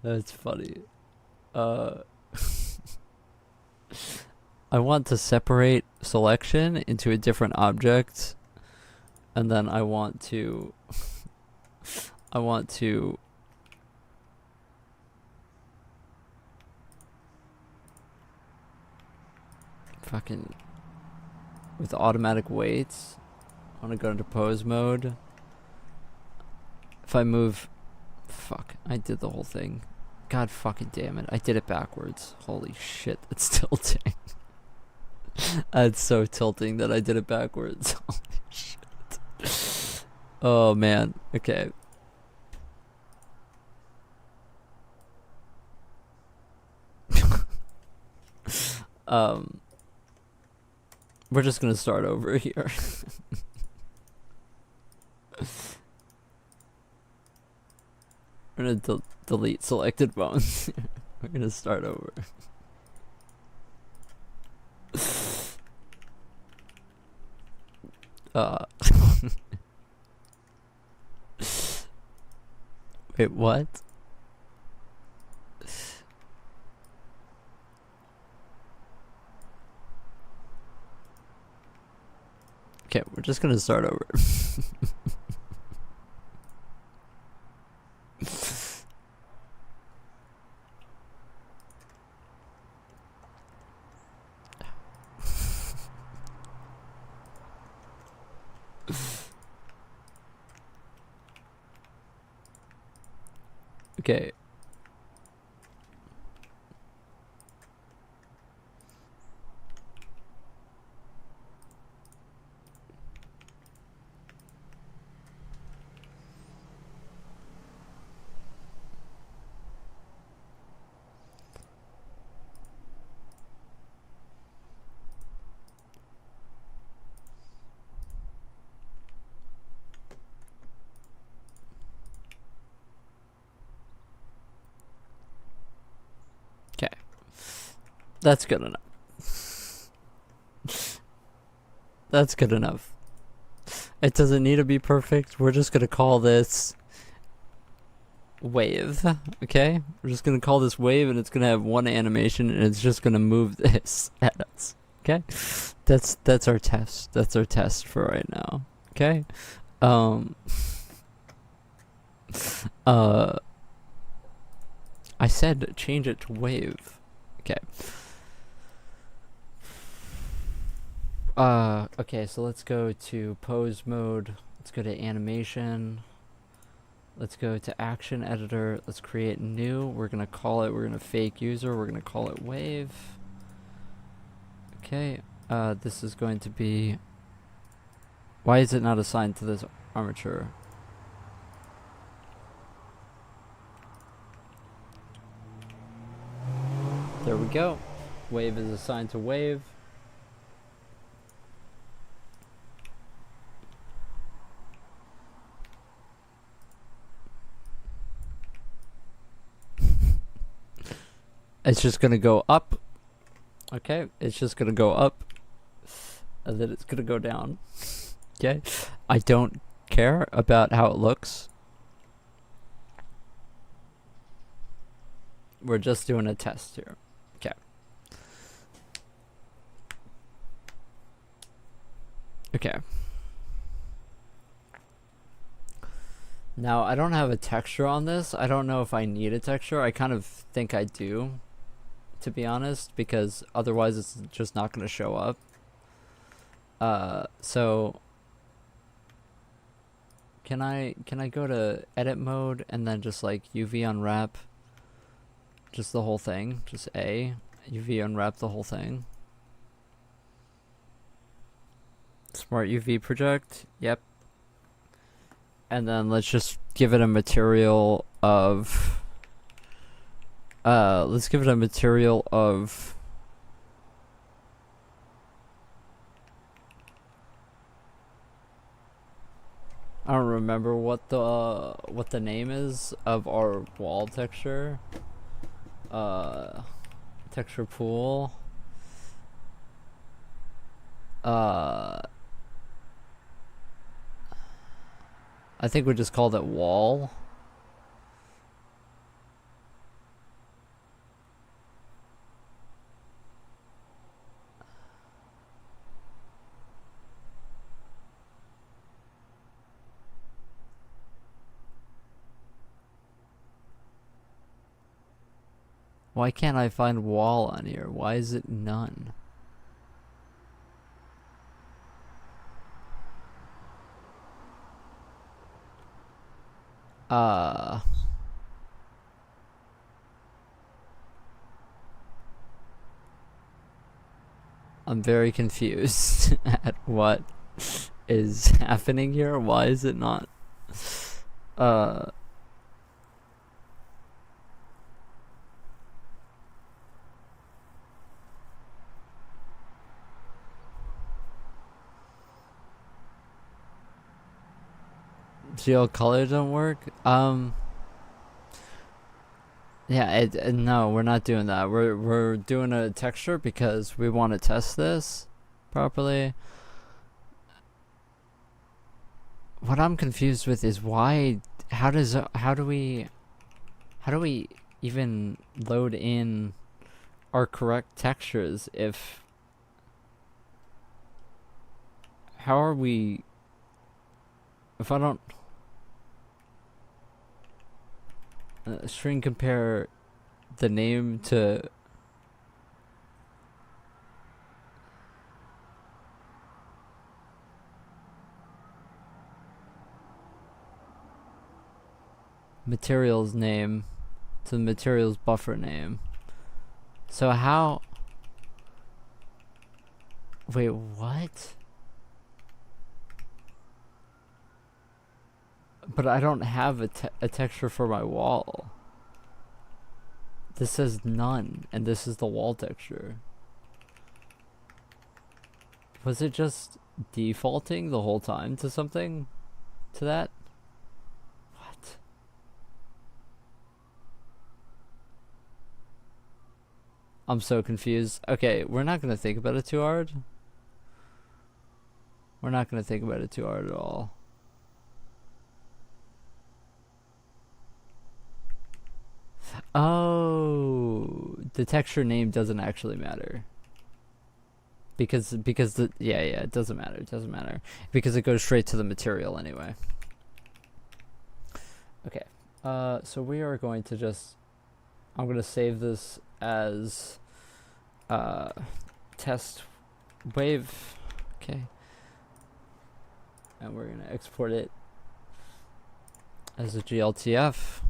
[SPEAKER 1] That's funny. I want to separate selection into a different object, and then I want to fucking, with automatic weights, I want to go into pose mode. If I move, fuck, I did the whole thing. God fucking damn it, I did it backwards. Holy shit, it's tilting. It's so tilting that I did it backwards. Holy shit. Oh man, okay. We're just gonna start over here. We're gonna delete selected bones. We're gonna start over. Wait, what? Okay, we're just gonna start over. Okay. Okay. That's good enough. That's good enough. It doesn't need to be perfect. We're just gonna call this wave. Okay? We're just gonna call this wave, and it's gonna have one animation, and it's just gonna move this at us. Okay? That's our test. That's our test for right now. Okay? I said change it to wave. Okay. Okay, so let's go to pose mode. Let's go to animation. Let's go to action editor. Let's create new. We're gonna call it, we're gonna fake user. We're gonna call it wave. Okay. This is going to be, why is it not assigned to this armature? There we go. Wave is assigned to wave. It's just gonna go up. Okay, it's just gonna go up, and then it's gonna go down. Okay, I don't care about how it looks. We're just doing a test here. Okay. Okay. Now, I don't have a texture on this. I don't know if I need a texture. I kind of think I do, to be honest, because otherwise it's just not going to show up. So can I go to edit mode and then just like UV unwrap just the whole thing? Just UV unwrap the whole thing. Smart UV project. Yep. And then let's just give it a material of let's give it a material of I don't remember what the name is of our wall texture. Texture pool. I think we just called it wall. Why can't I find wall on here? Why is it none? I'm very confused at what is happening here. Why is it not? GL color don't work? Yeah, no, we're not doing that. We're doing a texture because we want to test this properly. What I'm confused with is why, how do we even load in our correct textures if, how are we, if I don't, string compare the name to materials name to the materials buffer name. So how, wait, what? But I don't have a texture for my wall. This says none, and this is the wall texture. Was it just defaulting the whole time to something? To that? What? I'm so confused. Okay, we're not gonna think about it too hard. We're not gonna think about it too hard at all. Oh, the texture name doesn't actually matter. Because the yeah, it doesn't matter. It doesn't matter because it goes straight to the material anyway. Okay. So we are going to just, I'm going to save this as test wave. Okay. And we're going to export it as a GLTF.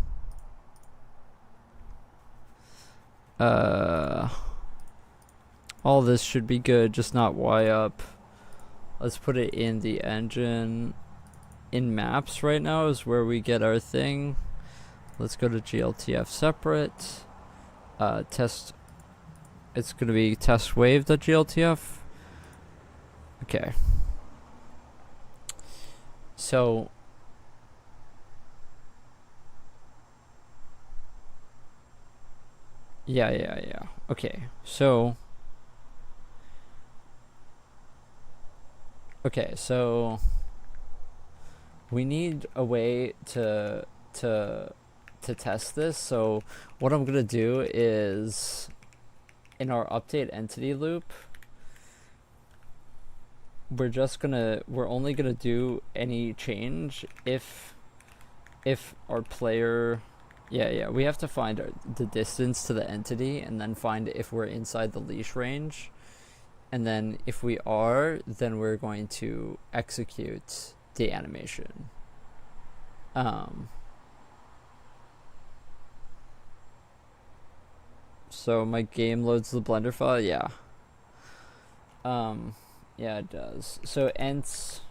[SPEAKER 1] All this should be good, just not Y up. Let's put it in the engine. In maps right now is where we get our thing. Let's go to GLTF separate. Test. It's going to be test wave.gltf. Okay. So yeah. Okay. So we need a way to test this. So what I'm gonna do is in our update entity loop, we're only gonna do any change if if our player, yeah, we have to find the distance to the entity and then find if we're inside the leash range. And then if we are, then we're going to execute the animation. So my game loads the Blender file, yeah. Yeah, it does. So ents,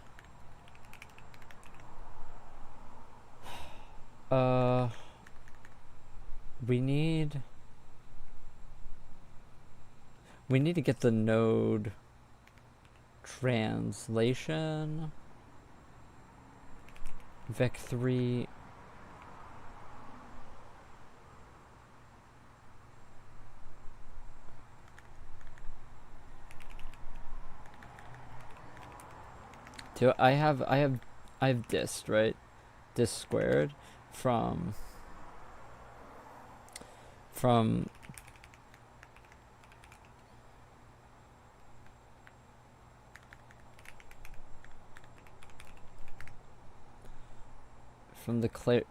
[SPEAKER 1] we need to get the node translation vec3 to I have dist, right? Dist squared from the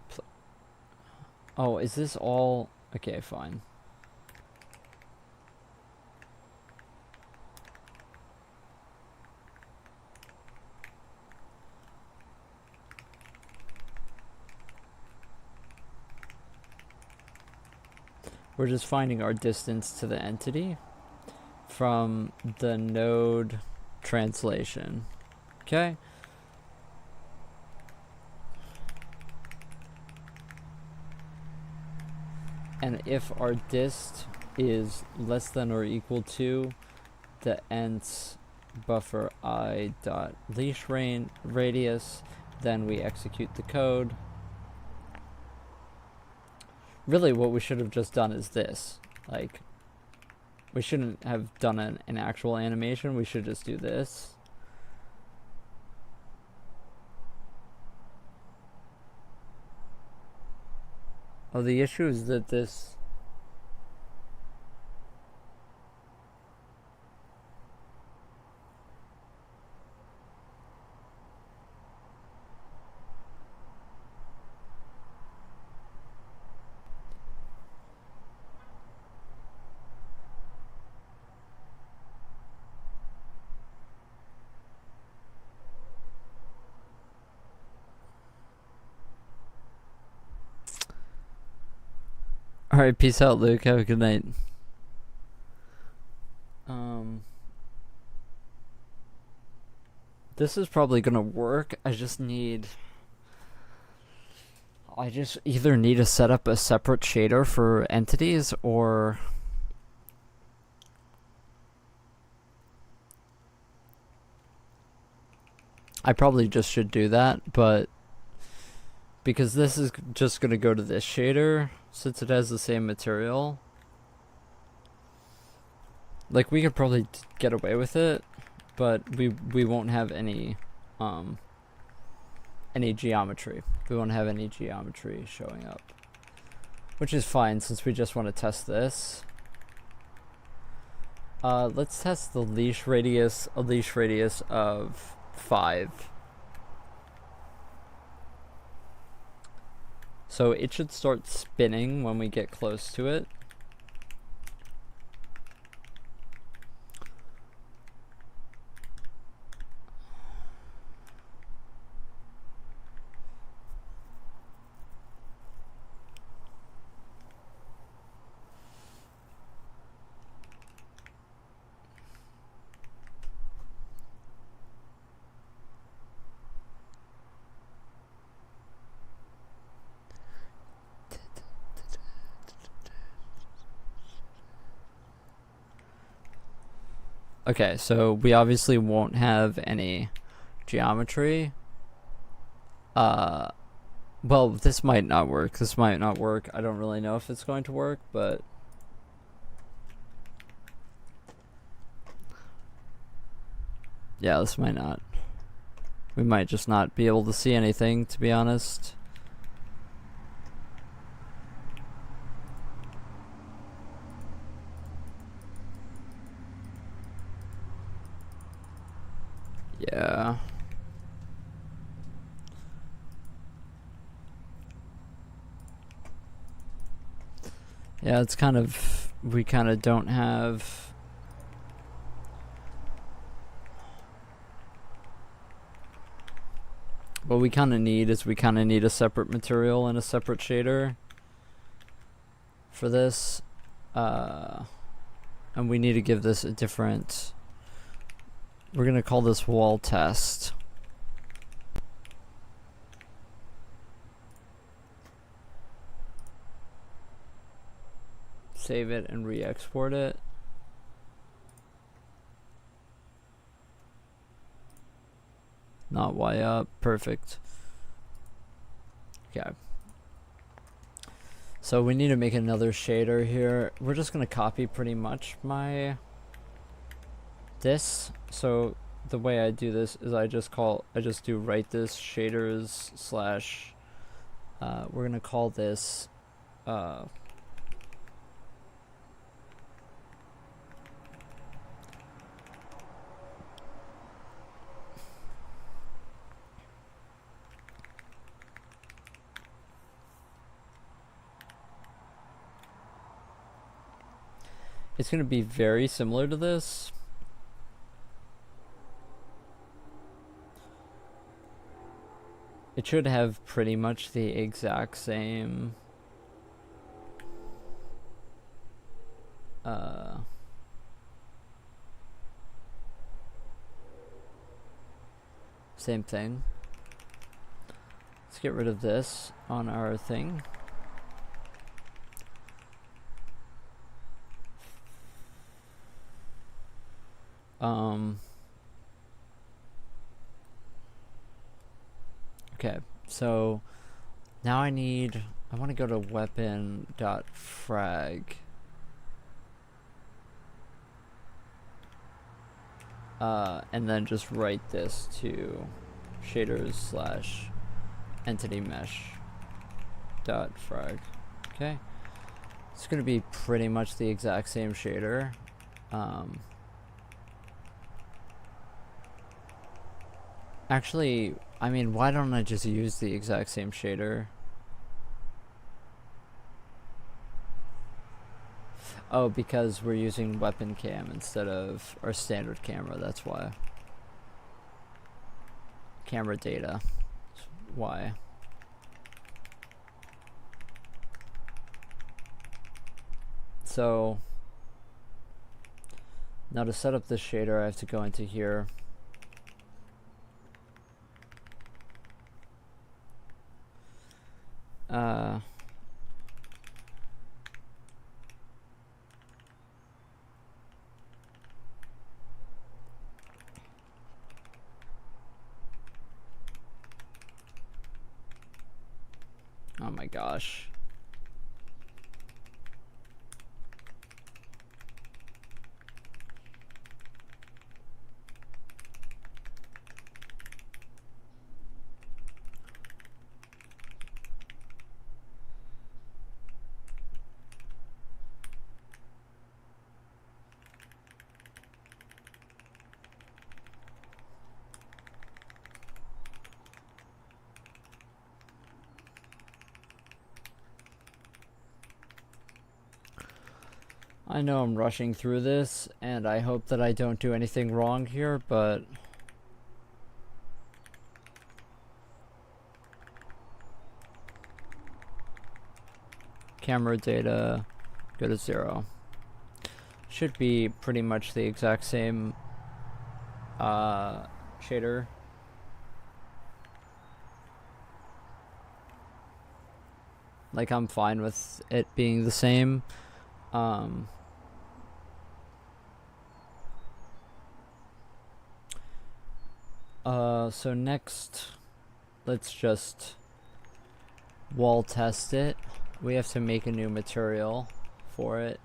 [SPEAKER 1] oh, is this all okay? Fine. We're just finding our distance to the entity from the node translation. Okay. And if our dist is less than or equal to the ents buffer I dot leash radius, then we execute the code. Really, what we should have just done is this. Like, we shouldn't have done an actual animation. We should just do this. Oh, the issue is that this... Alright, peace out, Luke. Have a good night. This is probably gonna work. I just either need to set up a separate shader for entities, or I probably just should do that, but because this is just gonna go to this shader since it has the same material, like, we could probably get away with it, but we won't have any geometry. We won't have any geometry showing up, which is fine since we just want to test this. Let's test the leash radius, a leash radius of 5. So it should start spinning when we get close to it. Okay, so we obviously won't have any geometry. Well, this might not work. This might not work. I don't really know if it's going to work, but... yeah, this might not. We might just not be able to see anything, to be honest. Yeah. Yeah, it's kind of, we kind of don't have. What we kind of need is we kind of need a separate material and a separate shader for this. And we need to give this a different, we're going to call this wall test. Save it and re-export it. Not Y up, perfect. Okay. So we need to make another shader here. We're just gonna copy pretty much this. So the way I do this is I just do write this shaders slash, we're gonna call this, it's going to be very similar to this. It should have pretty much the exact same same thing. Let's get rid of this on our thing. Okay, so now I want to go to weapon.frag. And then just write this to shaders slash entity mesh dot frag. Okay, it's going to be pretty much the exact same shader. Actually, I mean, why don't I just use the exact same shader? Oh, because we're using weapon cam instead of our standard camera, that's why. Camera data. Why? So now to set up this shader, I have to go into here. Oh my gosh. I know I'm rushing through this, and I hope that I don't do anything wrong here, but camera data, go to 0. Should be pretty much the exact same shader. Like, I'm fine with it being the same. So next, let's just wall test it. We have to make a new material for it.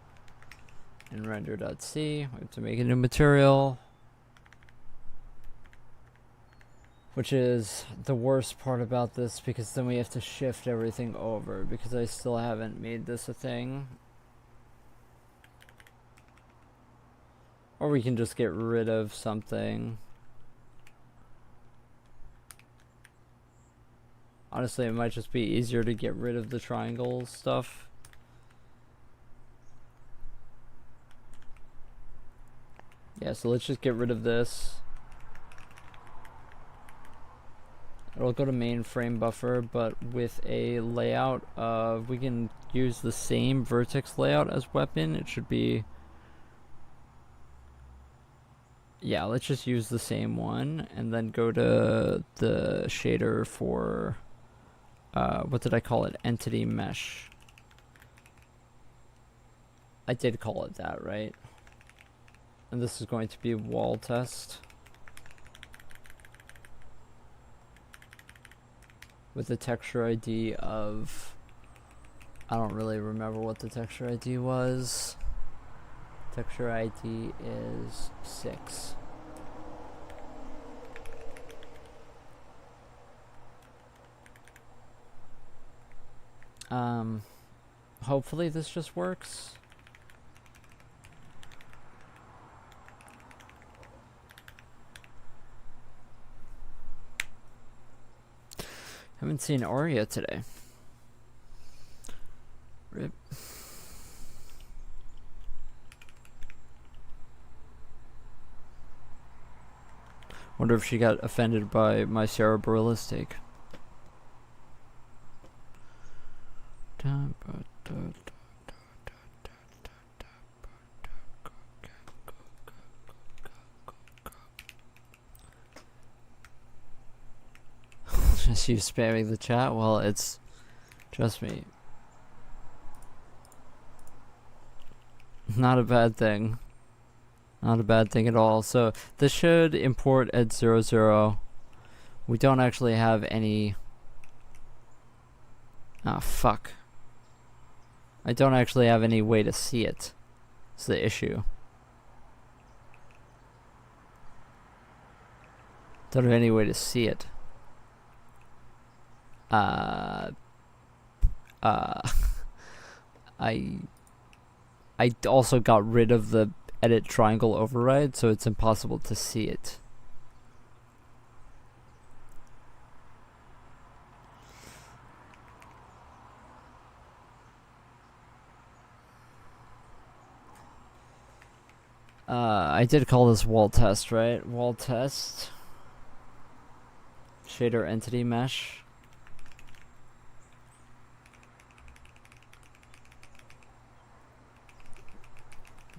[SPEAKER 1] In render.c, we have to make a new material. Which is the worst part about this, because then we have to shift everything over, because I still haven't made this a thing. Or we can just get rid of something. Honestly, it might just be easier to get rid of the triangle stuff. Yeah, so let's just get rid of this. It'll go to main frame buffer, but with a layout of, we can use the same vertex layout as weapon. It should be, yeah, let's just use the same one and then go to the shader for, what did I call it? Entity mesh. I did call it that, right? And this is going to be wall test. With the texture ID of, I don't really remember what the texture ID was. Texture ID is 6. Hopefully this just works. Haven't seen Aria today. Rip. Wonder if she got offended by my Sarah Barilla steak. Just you spamming the chat? Well, it's, trust me, not a bad thing. Not a bad thing at all. So this should import at 00. We don't actually have any. Ah, fuck. I don't actually have any way to see it. It's the issue. Don't have any way to see it. I also got rid of the edit triangle override, so it's impossible to see it. I did call this wall test, right? Wall test. Shader entity mesh.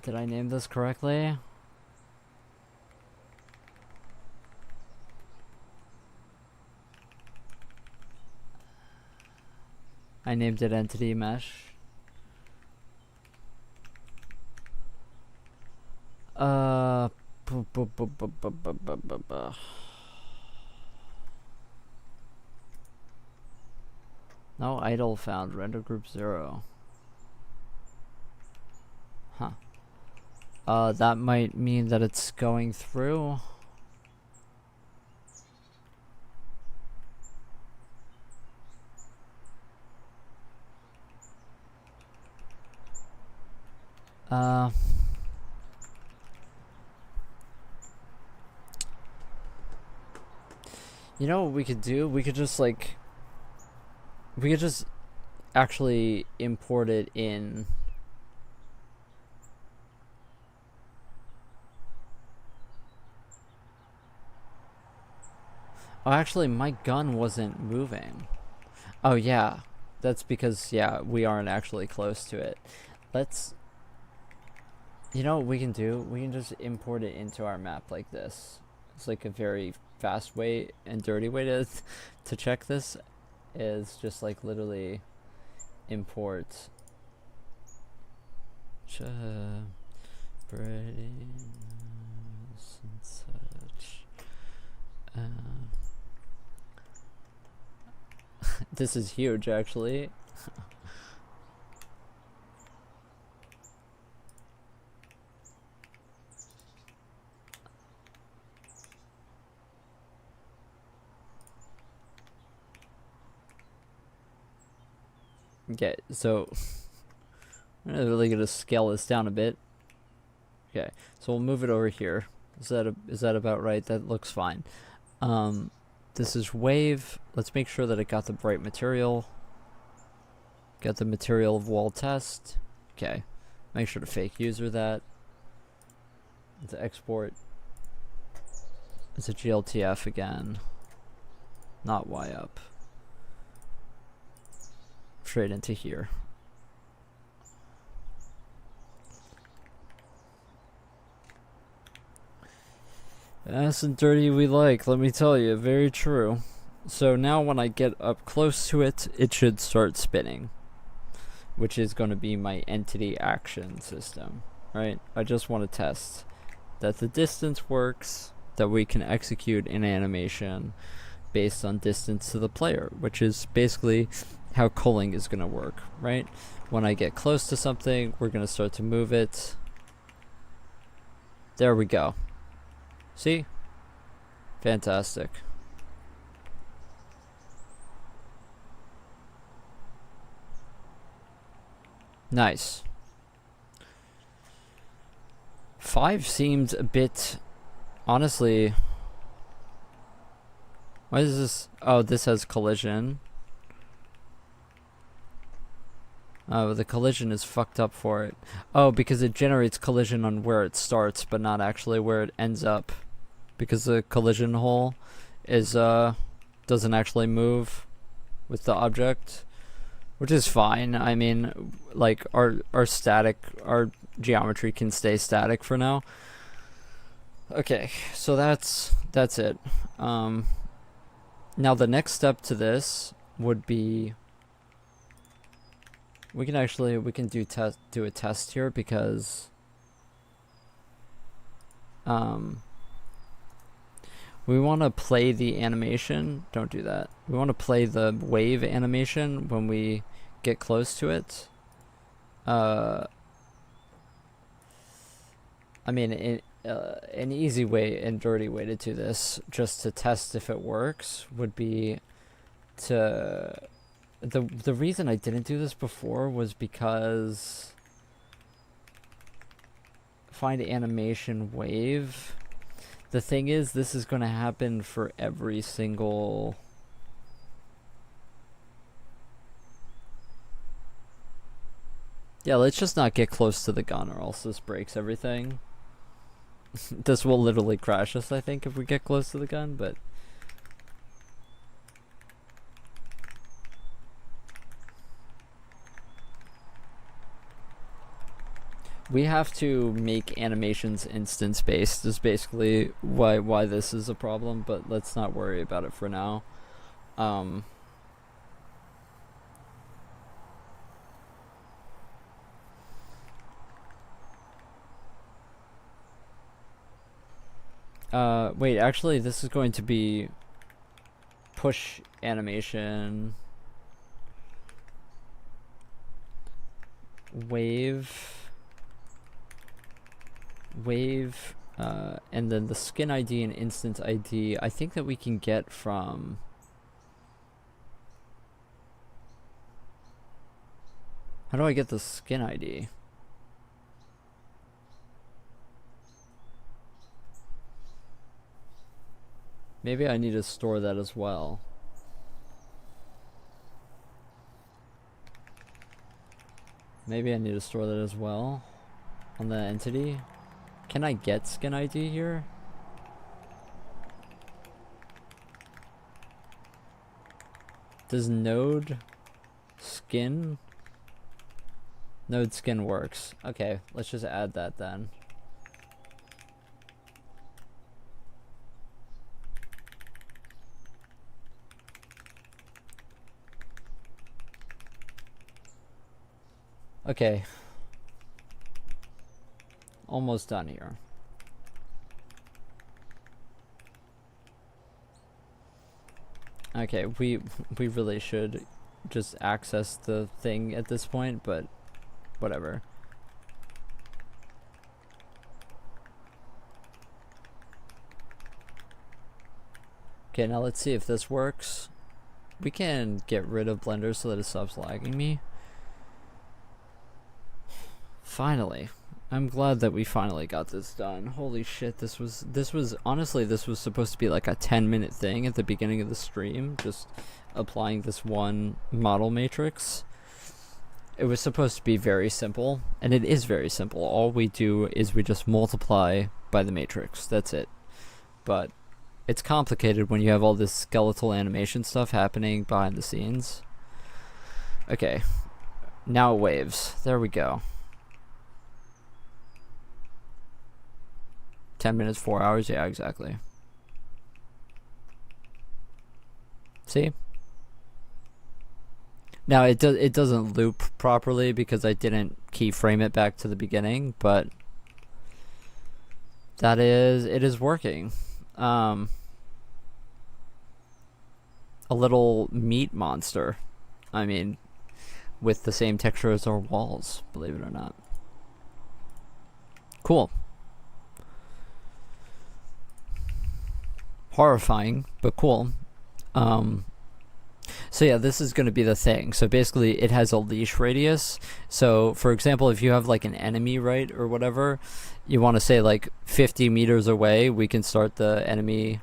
[SPEAKER 1] Did I name this correctly? I named it entity mesh. No idle found. Render group 0. Huh. That might mean that it's going through. You know what we could do? We could just like, we could just actually import it in. Oh, actually, my gun wasn't moving. Oh, yeah. That's because, yeah, we aren't actually close to it. Let's... You know what we can do? We can just import it into our map like this. It's like a very fast way and dirty way to check this. Is just like literally import... and such... This is huge, actually. Okay, so I'm really gonna scale this down a bit. Okay, so we'll move it over here. Is that about right? That looks fine. This is wave. Let's make sure that it got the right material. Got the material of wall test. Okay. Make sure to fake user that. Let's export. It's a GLTF again. Not Y up. Straight into here. Fast and dirty we like, let me tell you, very true. So now when I get up close to it, it should start spinning, which is going to be my entity action system, right? I just want to test that the distance works, that we can execute an animation based on distance to the player, which is basically how culling is going to work, right? When I get close to something, we're going to start to move it. There we go. See? Fantastic. Nice. 5 seemed a bit, honestly. Why is this? Oh, this has collision. Oh, the collision is fucked up for it. Oh, because it generates collision on where it starts, but not actually where it ends up. Because the collision hole is doesn't actually move with the object, which is fine. I mean, like our geometry can stay static for now. Okay, so that's it. Now the next step to this would be we can do a test here because we want to play the animation. Don't do that. We want to play the wave animation when we get close to it. I mean, an easy way and dirty way to do this, just to test if it works, would be to... The reason I didn't do this before was because... Find animation wave. The thing is, this is going to happen for every single... Yeah, let's just not get close to the gun or else this breaks everything. This will literally crash us, I think, if we get close to the gun, but... We have to make animations instance-based is basically why this is a problem, but let's not worry about it for now. Wait, actually, this is going to be push animation wave, and then the skin ID and instance ID, I think that we can get from... How do I get the skin ID? Maybe I need to store that as well. Maybe I need to store that as well on the entity. Can I get skin ID here? Does node skin? Node skin works. Okay, let's just add that then. Okay. Almost done here. Okay, we really should just access the thing at this point, but whatever. Okay, now let's see if this works. We can get rid of Blender so that it stops lagging me. Finally. I'm glad that we finally got this done. Holy shit, this was honestly, this was supposed to be like a 10-minute thing at the beginning of the stream, just applying this one model matrix. it was supposed to be very simple, and it is very simple. All we do is we just multiply by the matrix. That's it. But it's complicated when you have all this skeletal animation stuff happening behind the scenes. Okay, now it waves. There we go. 10 minutes, 4 hours. Yeah, exactly. See? Now it doesn't loop properly because I didn't keyframe it back to the beginning, but it is working. A little meat monster. I mean, with the same texture as our walls, believe it or not. Cool. Horrifying, but cool. So yeah, this is going to be the thing. So basically it has a leash radius. So for example, if you have like an enemy, right, or whatever, you want to say like 50 meters away, we can start the enemy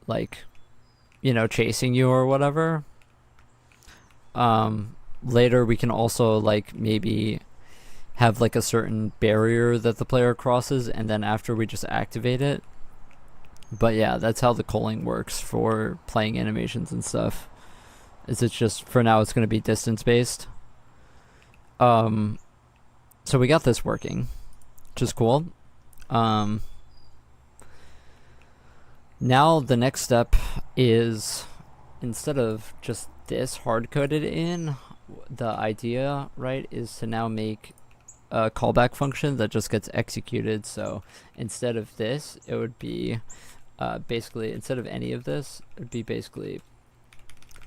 [SPEAKER 1] like, you know, chasing you or whatever. Later we can also like maybe have like a certain barrier that the player crosses, and then after we just activate it. But yeah, that's how the culling works for playing animations and stuff. Is it's just, for now, it's going to be distance based. So we got this working, which is cool. Now the next step is, instead of just this hard-coded in, the idea, right, is to now make a callback function that just gets executed. So instead of this, it would be basically, instead of any of this, it would be basically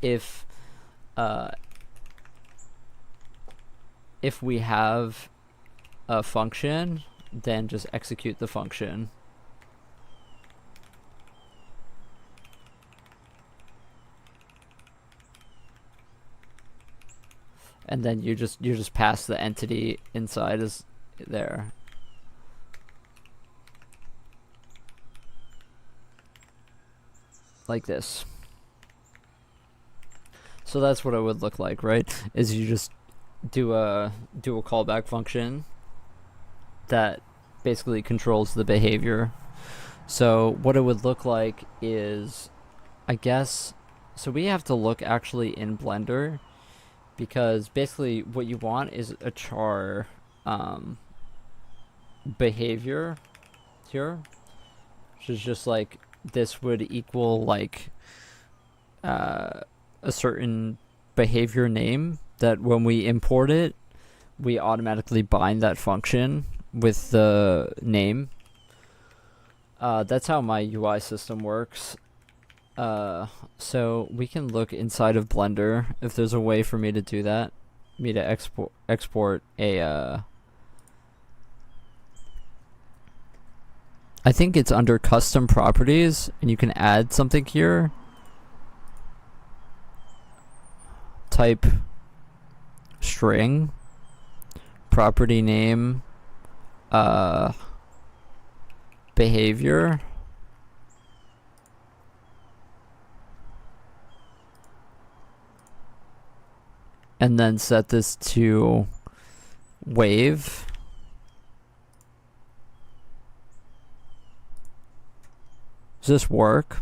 [SPEAKER 1] if we have a function, then just execute the function. And then you just pass the entity inside as there. Like this. So that's what it would look like, right? Is you just do a callback function that basically controls the behavior. So what it would look like is, I guess, so we have to look actually in Blender, because basically what you want is a char behavior here, which is just like, this would equal like a certain behavior name that when we import it, we automatically bind that function with the name. That's how my UI system works. So we can look inside of Blender if there's a way for me to do that. Me to export a I think it's under custom properties, and you can add something here. Type string, property name, behavior. And then set this to wave. Does this work?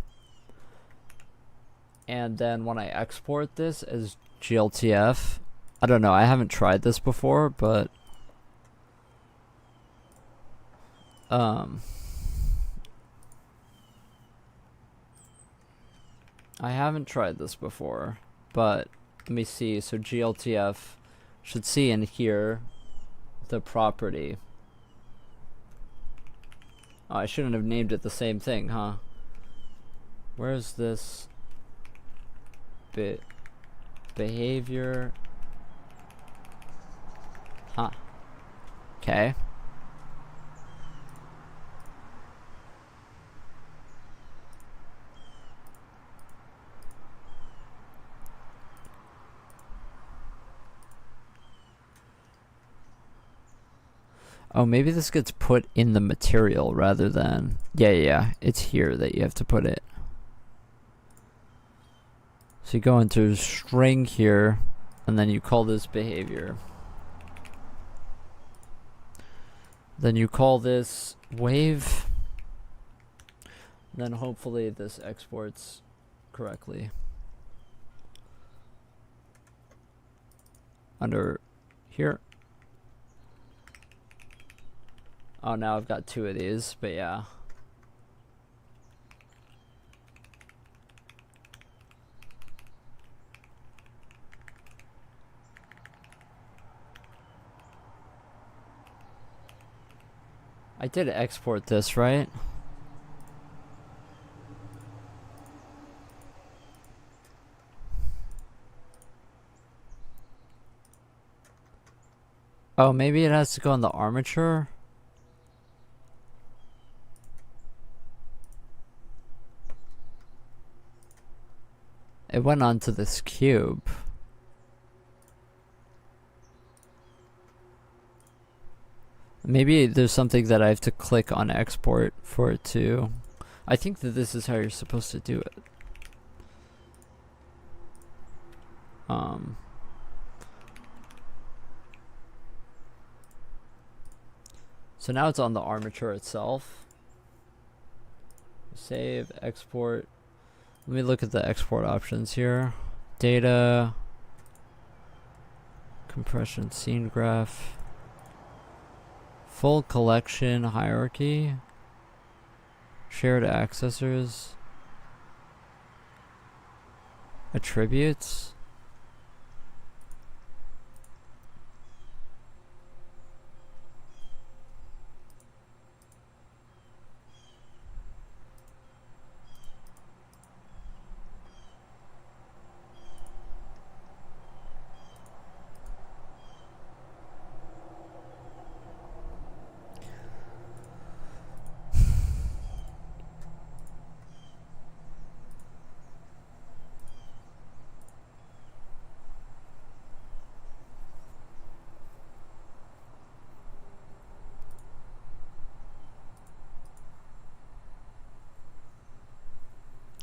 [SPEAKER 1] And then when I export this as GLTF, I don't know, I haven't tried this before, but I haven't tried this before, but let me see. So GLTF should see in here the property. Oh, I shouldn't have named it the same thing, huh? Where's this behavior? Huh. Okay. Oh, maybe this gets put in the material rather than... Yeah, it's here that you have to put it. So you go into string here, and then you call this behavior. Then you call this wave. Then hopefully this exports correctly. Under here. Oh, now I've got two of these, but yeah. I did export this, right? Oh, maybe it has to go on the armature? It went onto this cube. Maybe there's something that I have to click on export for it to... I think that this is how you're supposed to do it. So now it's on the armature itself. Save, export. Let me look at the export options here. Data, compression, scene graph, full collection hierarchy, shared accessors, attributes.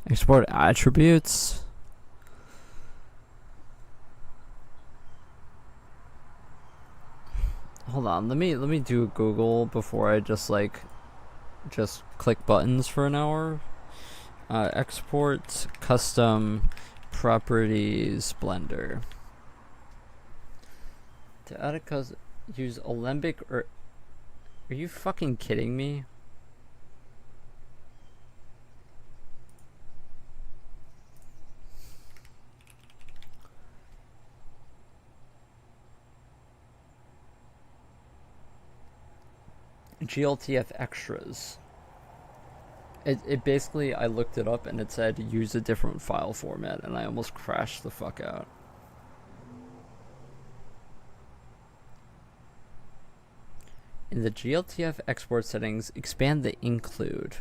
[SPEAKER 1] Export attributes. Hold on, let me do Google before I just click buttons for an hour. Export custom properties Blender. To add a custom, use Alembic or... Are you fucking kidding me? GLTF extras. It basically, I looked it up and it said use a different file format, and I almost crashed the fuck out. In the GLTF export settings, expand the include.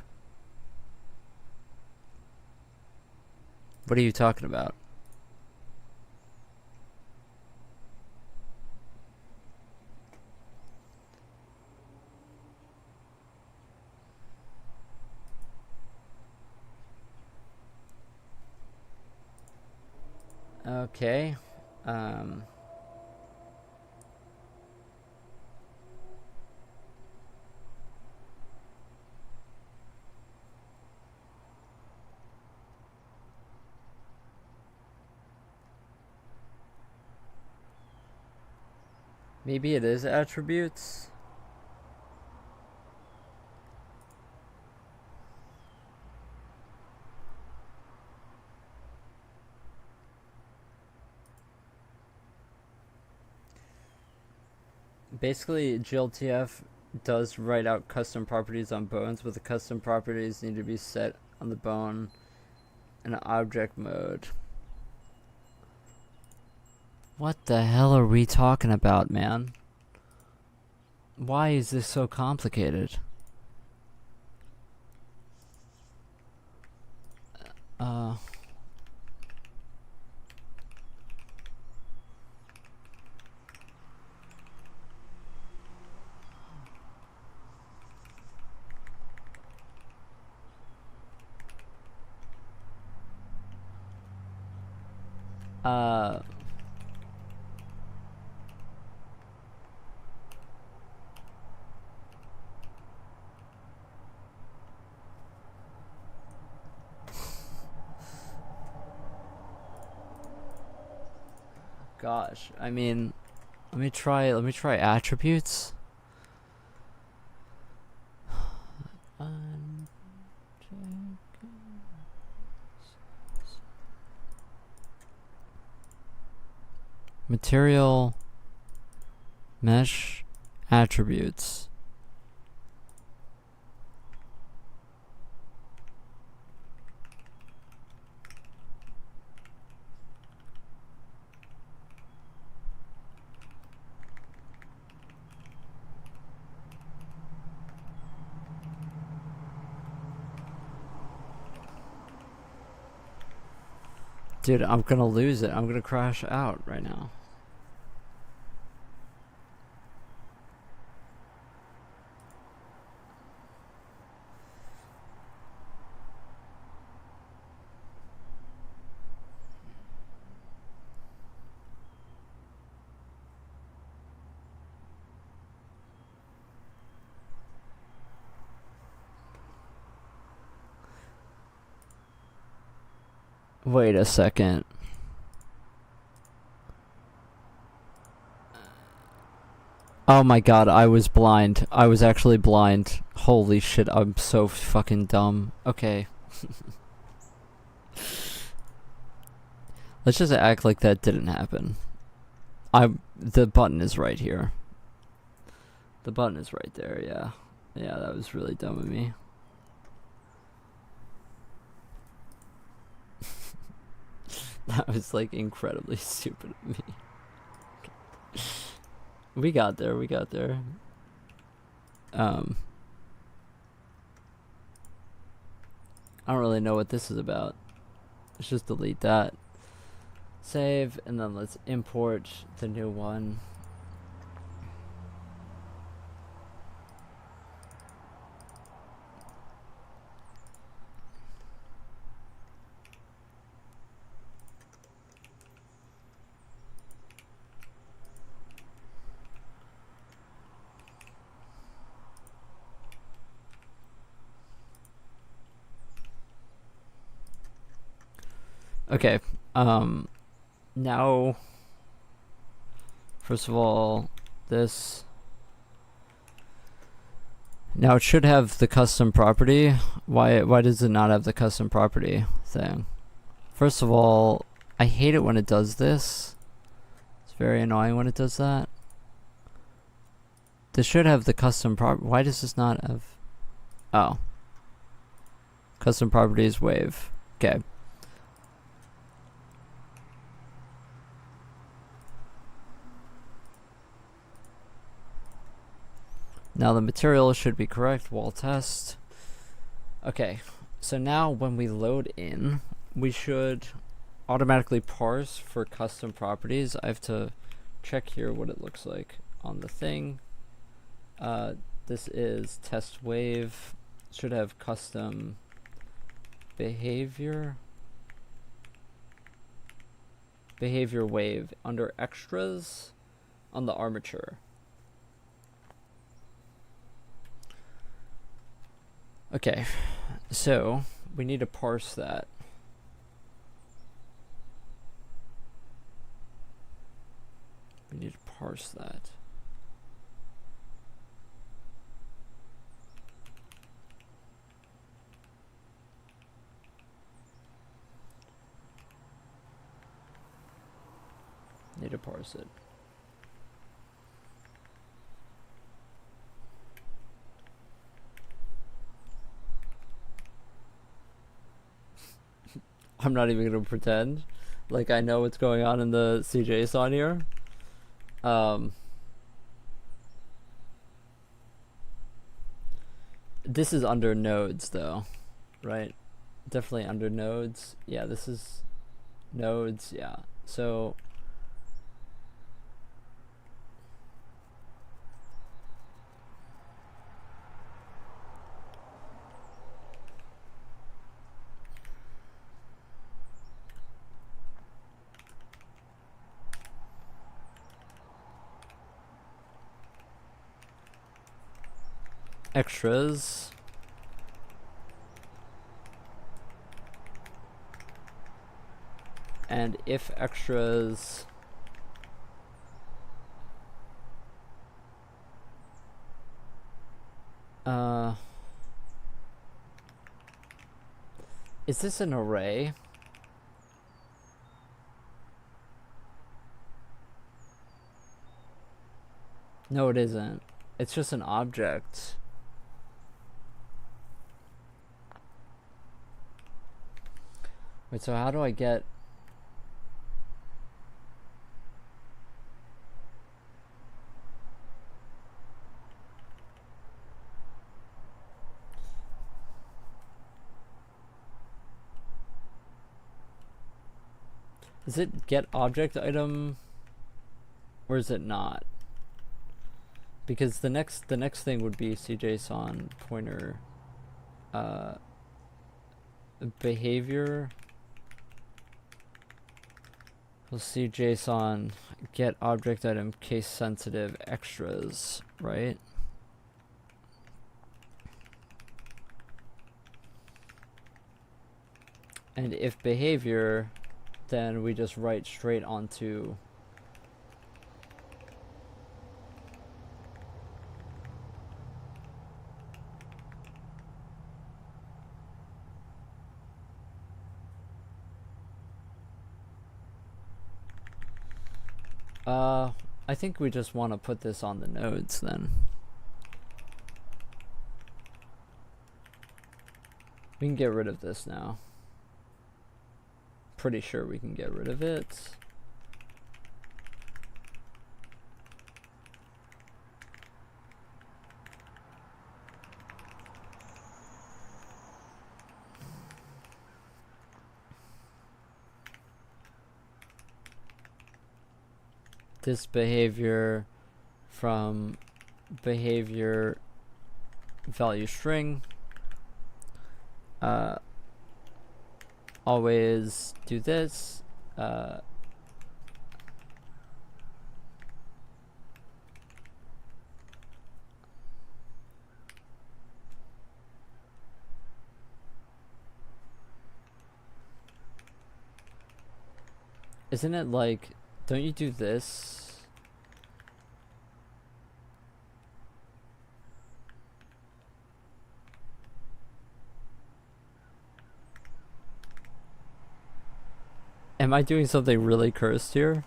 [SPEAKER 1] What are you talking about? Okay. Maybe it is attributes. Basically, GLTF does write out custom properties on bones, but the custom properties need to be set on the bone in object mode. What the hell are we talking about, man? Why is this so complicated? Uh, gosh, I mean, let me try attributes. Material mesh attributes. Dude, I'm gonna lose it. I'm gonna crash out right now. Wait a second. Oh my god, I was blind. I was actually blind. Holy shit, I'm so fucking dumb. Okay. Let's just act like that didn't happen. The button is right here. The button is right there, yeah. Yeah, that was really dumb of me. That was like incredibly stupid of me. We got there. I don't really know what this is about. Let's just delete that. Save, and then let's import the new one. Okay, now, first of all, this, now it should have the custom property. Why does it not have the custom property thing? First of all, I hate it when it does this. It's very annoying when it does that. This should have the custom property. Why does this not have? Oh. Custom properties wave. Okay. Now the material should be correct. Wall test. Okay. So now when we load in, we should automatically parse for custom properties. I have to check here what it looks like on the thing. This is test wave. Should have custom behavior wave under extras on the armature. Okay, so we need to parse that. We need to parse that. Need to parse it. I'm not even gonna pretend like I know what's going on in the CJSON here. This is under nodes though, right? Definitely under nodes. Yeah, this is nodes, yeah. So extras. And if extras is this an array? No, it isn't. It's just an object. Wait, so how do I get... Is it get object item, or is it not? Because the next thing would be CJSON pointer behavior. We'll see JSON get object item case sensitive extras, right? And if behavior, then we just write straight onto I think we just want to put this on the nodes then. We can get rid of this now. Pretty sure we can get rid of it. This behavior from behavior value string. Always do this. Isn't it like, don't you do this? Am I doing something really cursed here?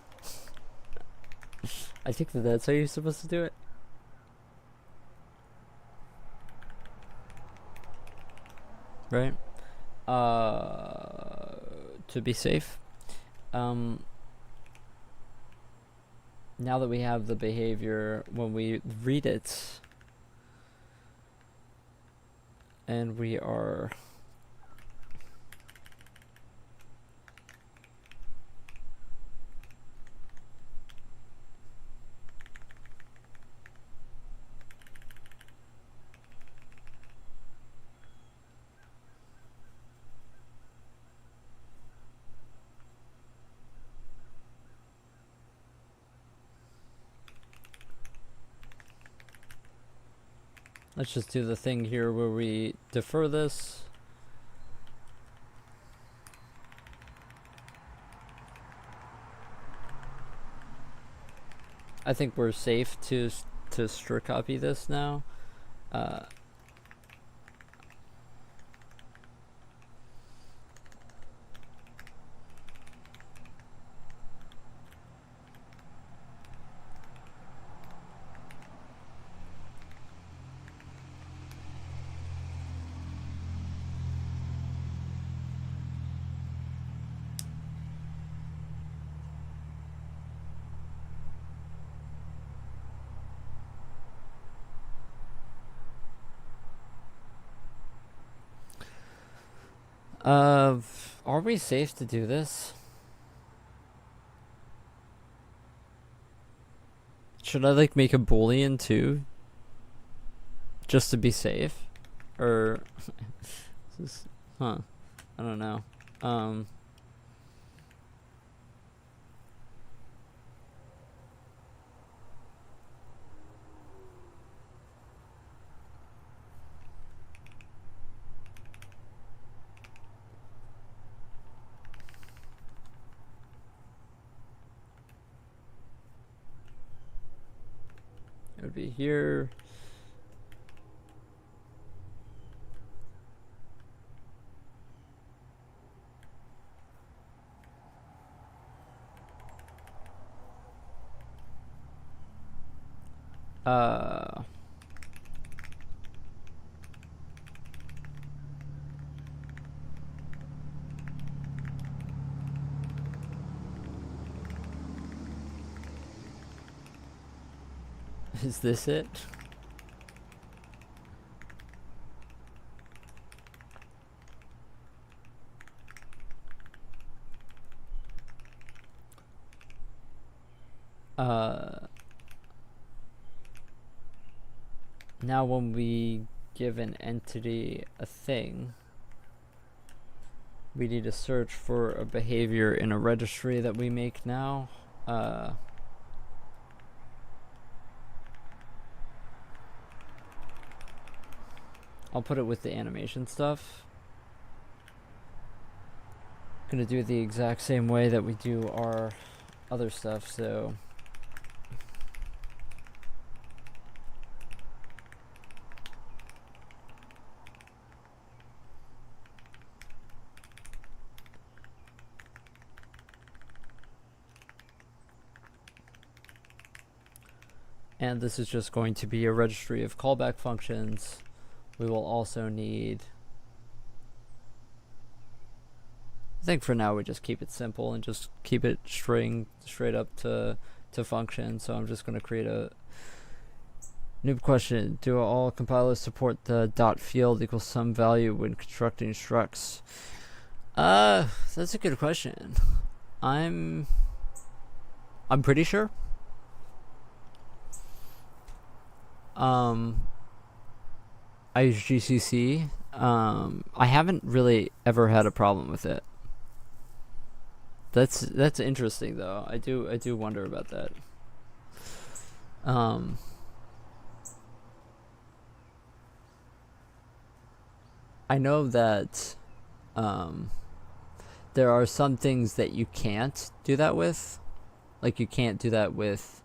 [SPEAKER 1] I think that's how you're supposed to do it. Right? To be safe. Now that we have the behavior, when we read it, and we are let's just do the thing here where we defer this. I think we're safe to strict copy this now. Are we safe to do this? Should I like make a boolean too? Just to be safe? Or huh. I don't know. It would be here. Is this it? Now when we give an entity a thing, we need to search for a behavior in a registry that we make now. I'll put it with the animation stuff. Gonna do it the exact same way that we do our other stuff, so and this is just going to be a registry of callback functions. We will also need, I think for now we just keep it simple and just keep it string straight up to function. So I'm just going to create a noob question. Do all compilers support the dot field equals some value when constructing structs? That's a good question. I'm pretty sure. I use GCC. I haven't really ever had a problem with it. That's interesting though. I do wonder about that. I know that there are some things that you can't do that with. Like you can't do that with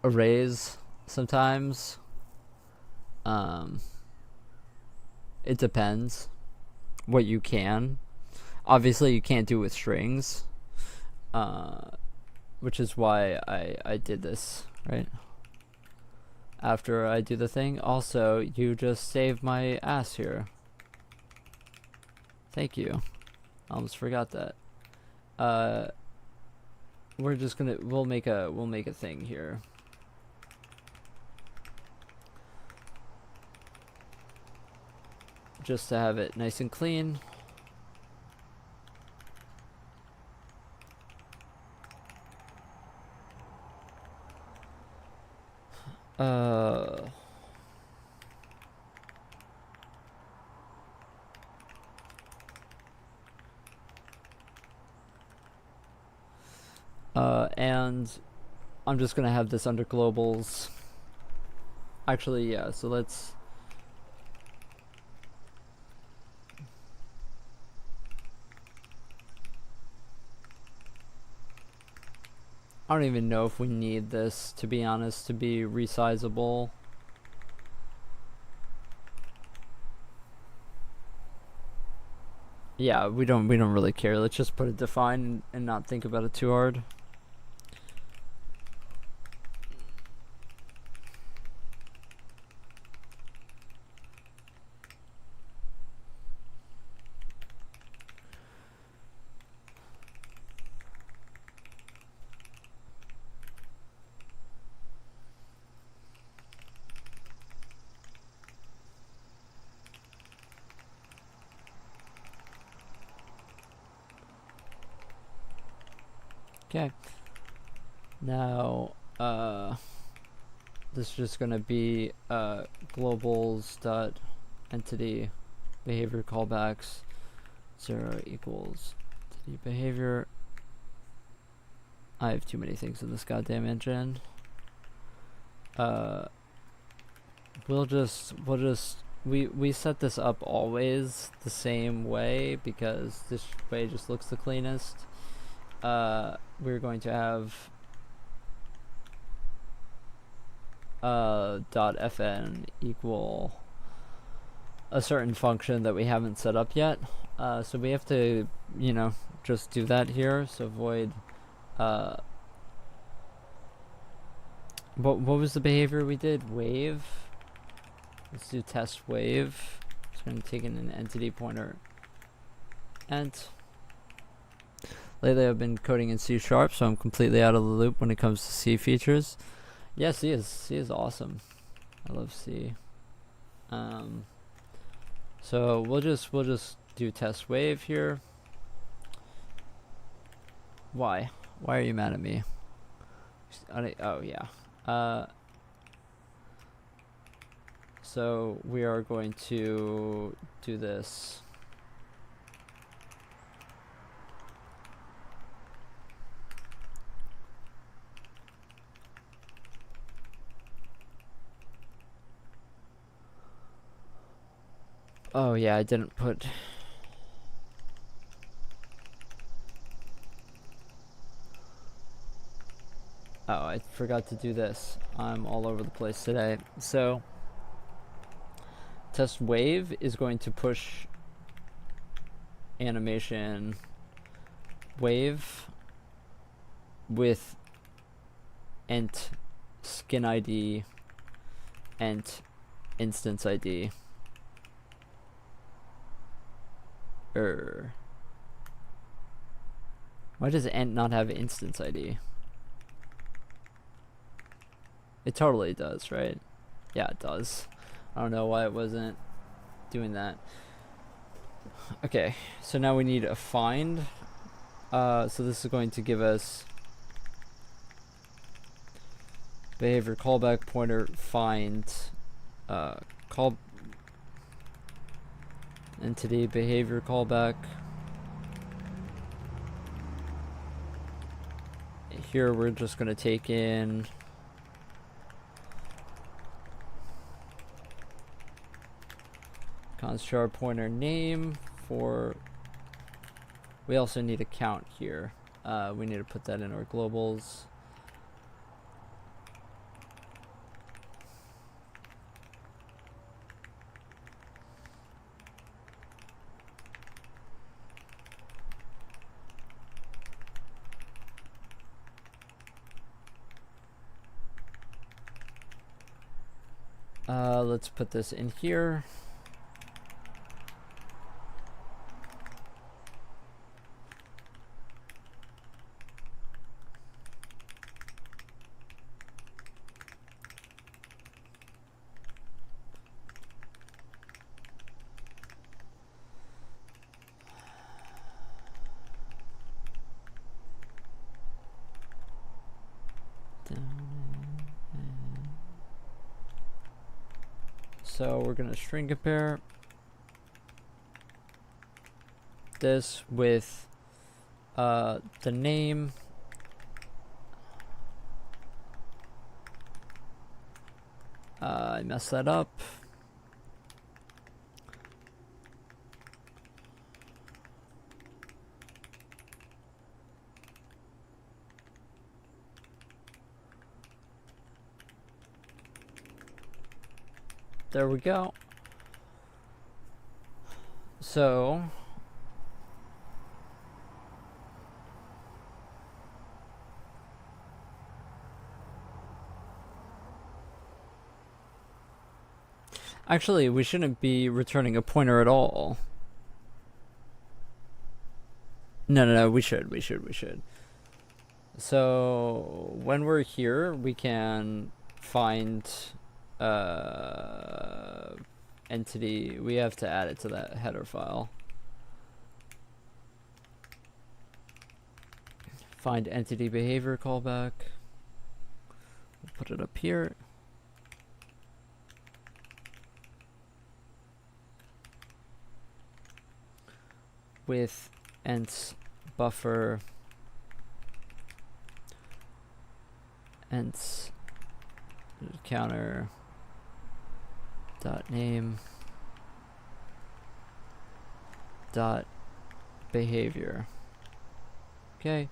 [SPEAKER 1] arrays sometimes. It depends what you can. Obviously you can't do with strings, which is why I did this, right? After I do the thing. Also, you just saved my ass here. Thank you. I almost forgot that. We're just gonna we'll make a thing here. Just to have it nice and clean. And I'm just gonna have this under globals. Actually, yeah, so let's I don't even know if we need this, to be honest, to be resizable. Yeah, we don't really care. Let's just put it define and not think about it too hard. Okay. Now, this is just gonna be globals dot entity behavior callbacks 0 equals entity behavior. I have too many things in this goddamn engine. We set this up always the same way because this way just looks the cleanest. We're going to have dot fn equal a certain function that we haven't set up yet. So we have to, you know, just do that here. So void, what was the behavior we did? Wave. Let's do test wave. It's going to take in an entity pointer. Ent. Lately I've been coding in C#, so I'm completely out of the loop when it comes to C features. Yeah, C is awesome. I love C. So we'll just do test wave here. Why are you mad at me? Oh yeah. So we are going to do this. Oh yeah, I didn't put. Oh, I forgot to do this. I'm all over the place today. So test wave is going to push animation wave with ent skin ID ent instance ID. Why does ent not have instance ID? It totally does, right? Yeah, it does. I don't know why it wasn't doing that. Okay, so now we need a find. So this is going to give us behavior callback pointer find call entity behavior callback. Here we're just going to take in const pointer name for. We also need a count here. We need to put that in our globals. Let's put this in here. So we're going to string compare this with the name I messed that up. There we go. So actually we shouldn't be returning a pointer at all. No, we should. So when we're here, we can find entity. We have to add it to that header file. Find entity behavior callback. We'll put it up here. With ents buffer ents counter dot name dot behavior. Okay.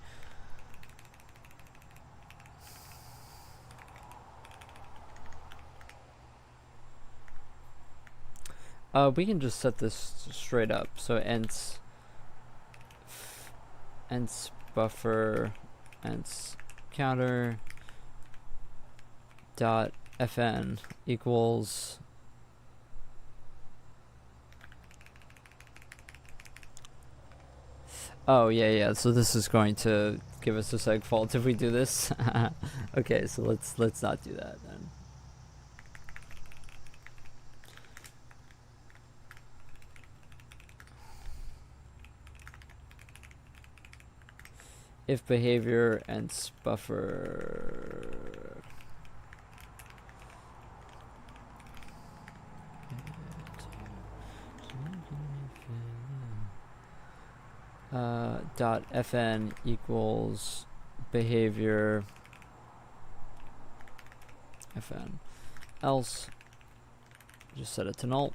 [SPEAKER 1] We can just set this straight up. So ents buffer ents counter dot fn equals oh yeah, so this is going to give us a seg fault if we do this. Okay, so let's not do that then. If behavior ends buffer dot fn equals behavior fn, else just set it to null.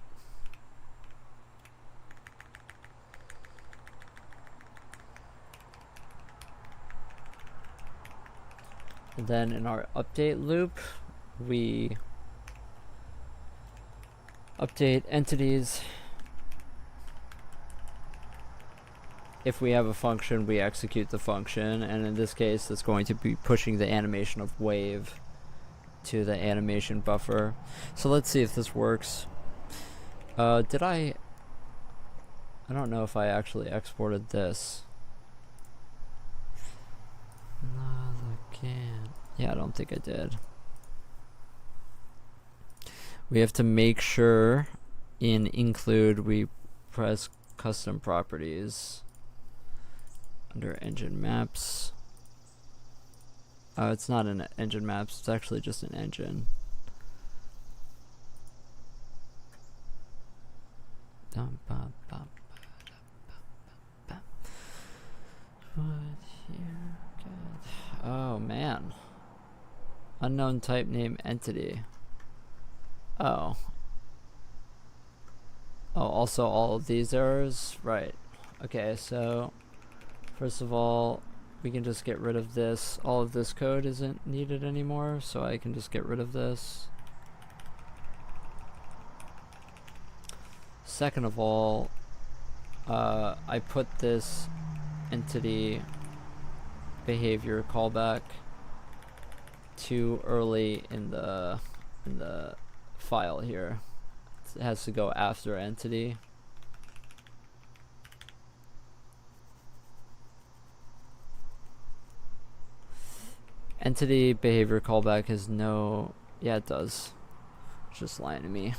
[SPEAKER 1] And then in our update loop, we update entities. If we have a function, we execute the function, and in this case, it's going to be pushing the animation of wave to the animation buffer. So let's see if this works. I don't know if I actually exported this. No, I can't. Yeah, I don't think I did. We have to make sure in include we press custom properties under engine maps. Oh, it's not an engine maps, it's actually just an engine. Oh man. Unknown type name entity. Oh. Oh, also all of these errors? Right. Okay, so first of all, we can just get rid of this. All of this code isn't needed anymore, so I can just get rid of this. Second of all, I put this entity behavior callback too early in the file here. It has to go after entity. Entity behavior callback has no, yeah it does. It's just lying to me.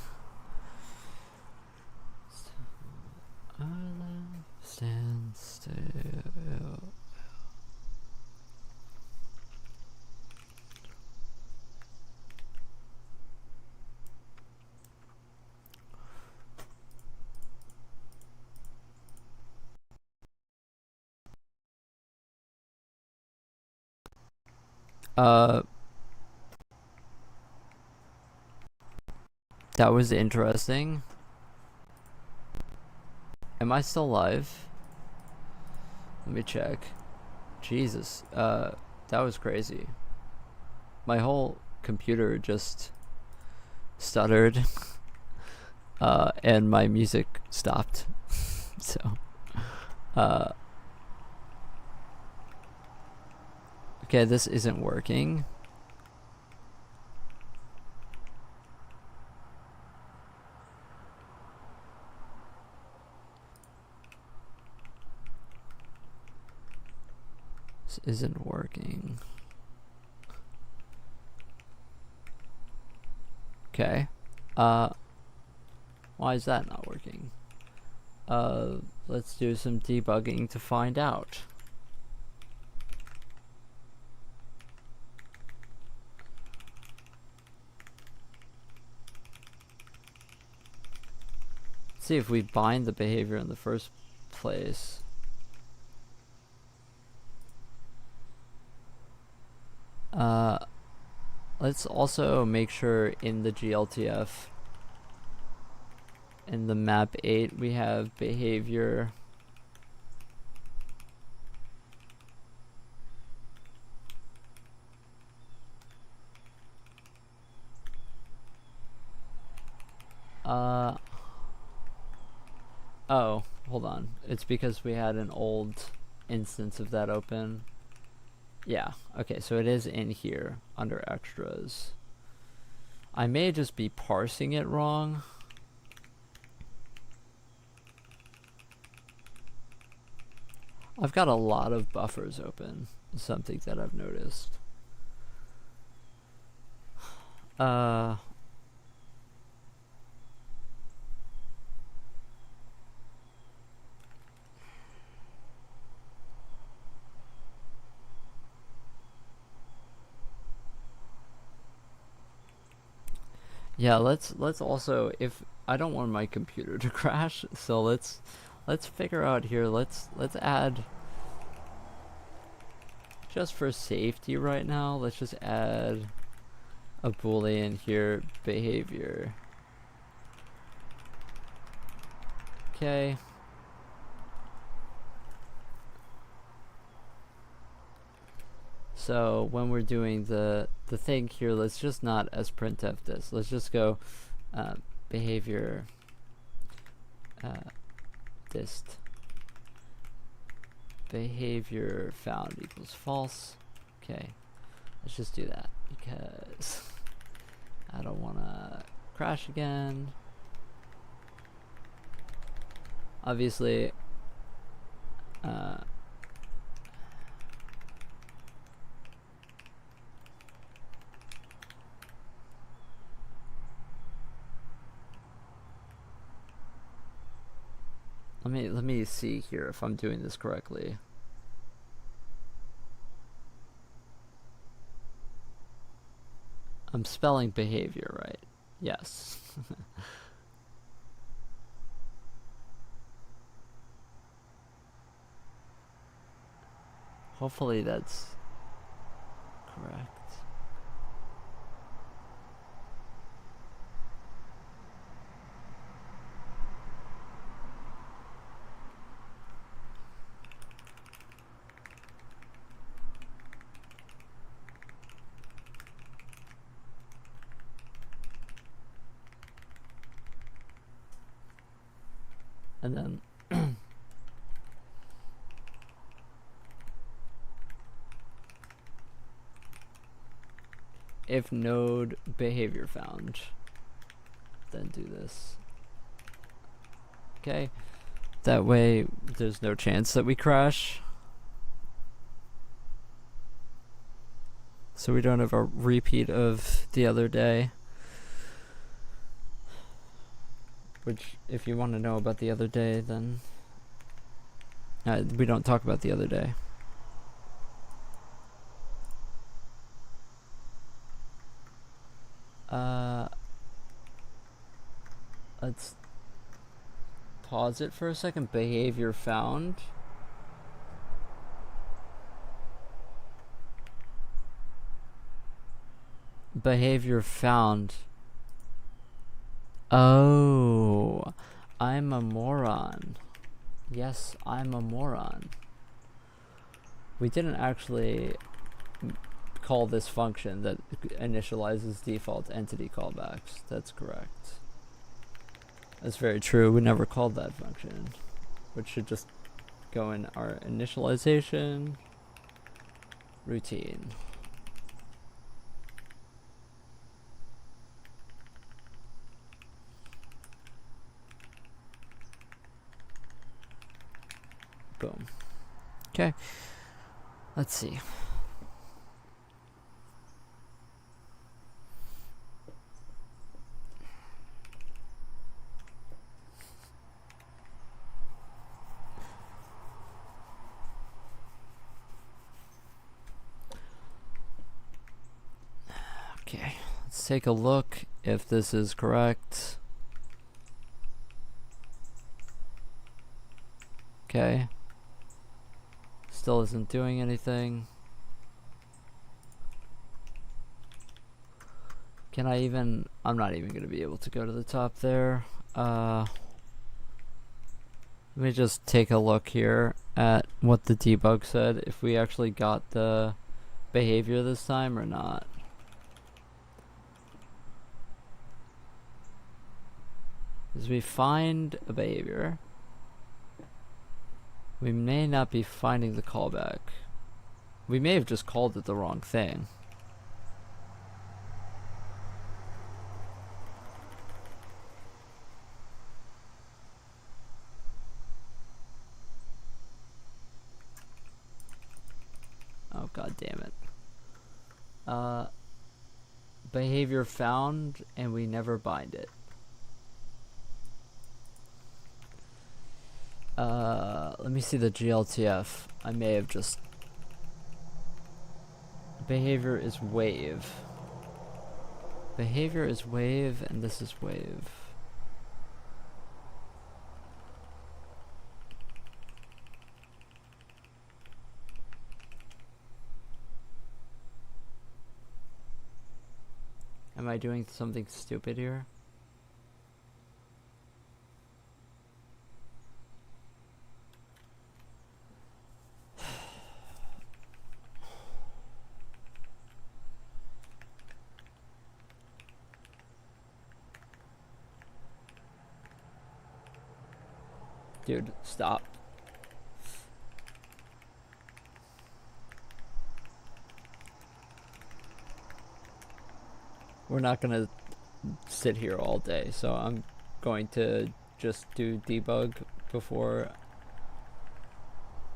[SPEAKER 1] Stand still. That was interesting. Am I still live? Let me check. Jesus, that was crazy. My whole computer just stuttered, and my music stopped. So, okay, this isn't working. This isn't working. Okay. Why is that not working? Let's do some debugging to find out. Let's see if we bind the behavior in the first place. Let's also make sure in the GLTF, in the map 8, we have behavior. Oh, hold on. It's because we had an old instance of that open. Yeah, okay, so it is in here under extras. I may just be parsing it wrong. I've got a lot of buffers open, something that I've noticed. Yeah, let's also, if I don't want my computer to crash, so let's figure out here. Let's add, just for safety right now, let's just add a boolean here, behavior. Okay. So when we're doing the thing here, let's just not as printf this. Let's just go behavior dist behavior found equals false. Okay, let's just do that because I don't want to crash again. Obviously, let me see here if I'm doing this correctly. I'm spelling behavior right. Yes. Hopefully that's correct. And then if node behavior found, then do this. Okay, that way there's no chance that we crash, so we don't have a repeat of the other day. Which, if you want to know about the other day, then we don't talk about the other day. Let's pause it for a second. Behavior found. Behavior found. Oh, I'm a moron. Yes, I'm a moron. We didn't actually call this function that initializes default entity callbacks. That's correct. That's very true. We never called that function, which should just go in our initialization routine. Boom. Okay. Let's see. Okay, let's take a look if this is correct. Okay. Still isn't doing anything. Can I even... I'm not even going to be able to go to the top there. Let me just take a look here at what the debug said, if we actually got the behavior this time or not. As we find a behavior, We may not be finding the callback. We may have just called it the wrong thing. Oh, god damn it. Behavior found, and we never bind it. Let me see the GLTF. I may have just... Behavior is wave. Behavior is wave, and this is wave. Am I doing something stupid here? Dude, stop. We're not gonna sit here all day, so I'm going to just do debug before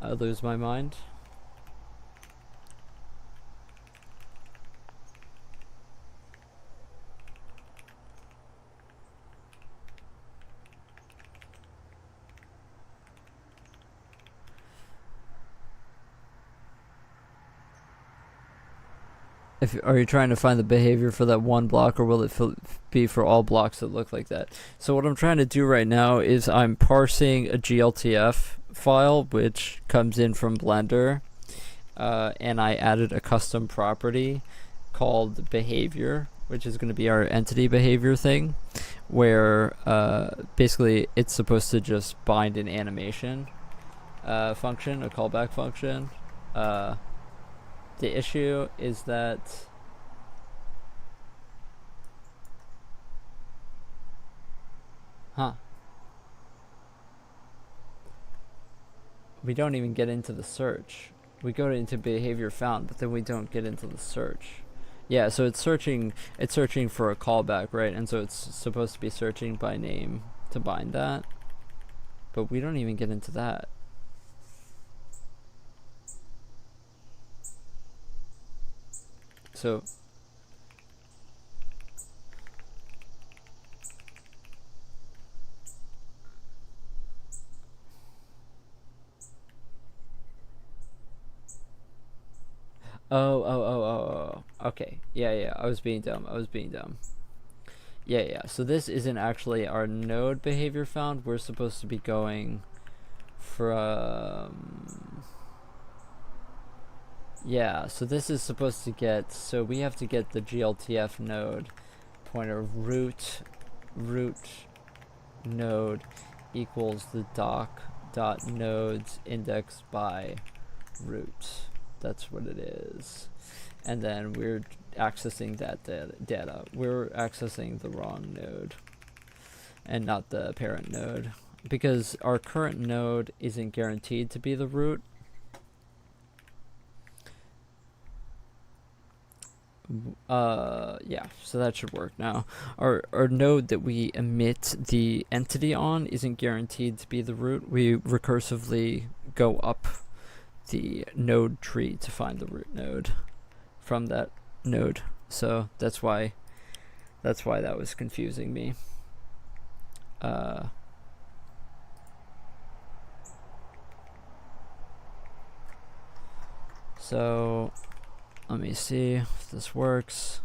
[SPEAKER 1] I lose my mind. Are you trying to find the behavior for that one block, or will it be for all blocks that look like that? So what I'm trying to do right now is I'm parsing a GLTF file, which comes in from Blender, and I added a custom property called behavior, which is going to be our entity behavior thing, where basically it's supposed to just bind an animation function, a callback function. The issue is that we don't even get into the search. We go into behavior found, but then we don't get into the search. Yeah, so it's searching for a callback, right? And so it's supposed to be searching by name to bind that, but we don't even get into that. So oh, okay, yeah, I was being dumb. Yeah, so this isn't actually our node behavior found. We're supposed to be going from... Yeah, so this is supposed to get... So we have to get the GLTF node pointer root node equals the doc.nodes index by root. That's what it is. And then we're accessing that data. We're accessing the wrong node and not the parent node, because our current node isn't guaranteed to be the root. Yeah, so that should work now. Our node that we emit the entity on isn't guaranteed to be the root. We recursively go up the node tree to find the root node from that node. So that's why that was confusing me. So let me see if this works.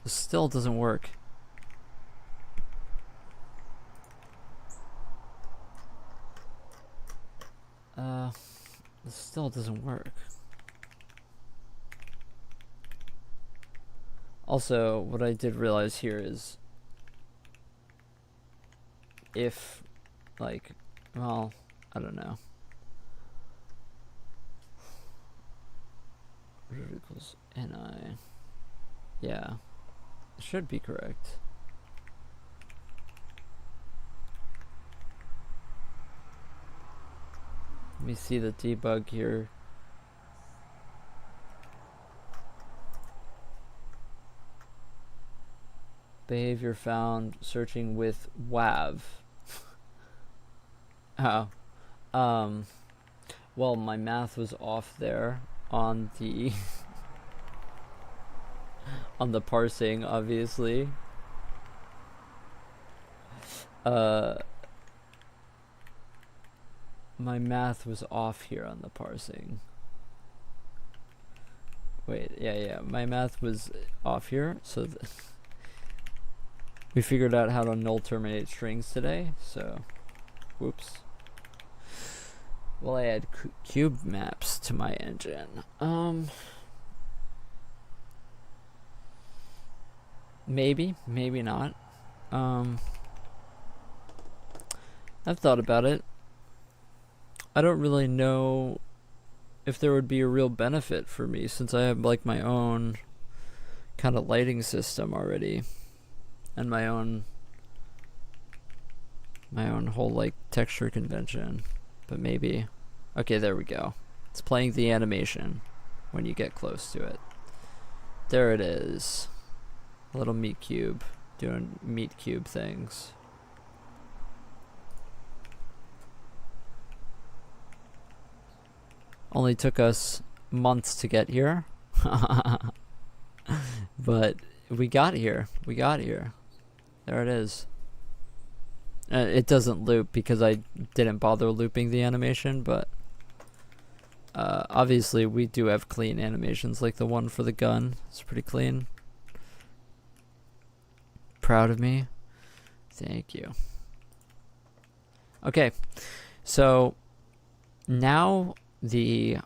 [SPEAKER 1] This still doesn't work. This still doesn't work. Also, what I did realize here is if, like, well, I don't know. Root equals ni. Yeah, it should be correct. me see the debug here. Behavior found searching with WAV. Oh. Well, my math was off there on the on the parsing, obviously. My math was off here on the parsing. Wait, yeah, my math was off here, so we figured out how to null terminate strings today, so whoops. Well, I add cube maps to my engine. Maybe not. I've thought about it. I don't really know if there would be a real benefit for me, since I have like my own kind of lighting system already, and my own whole like texture convention. But maybe. Okay, there we go. It's playing the animation when you get close to it. There it is. A little meat cube doing meat cube things. Only took us months to get here. But we got here. There it is. It doesn't loop because I didn't bother looping the animation, but obviously we do have clean animations, like the one for the gun. It's pretty clean. Proud of me. Thank you. Okay, so now the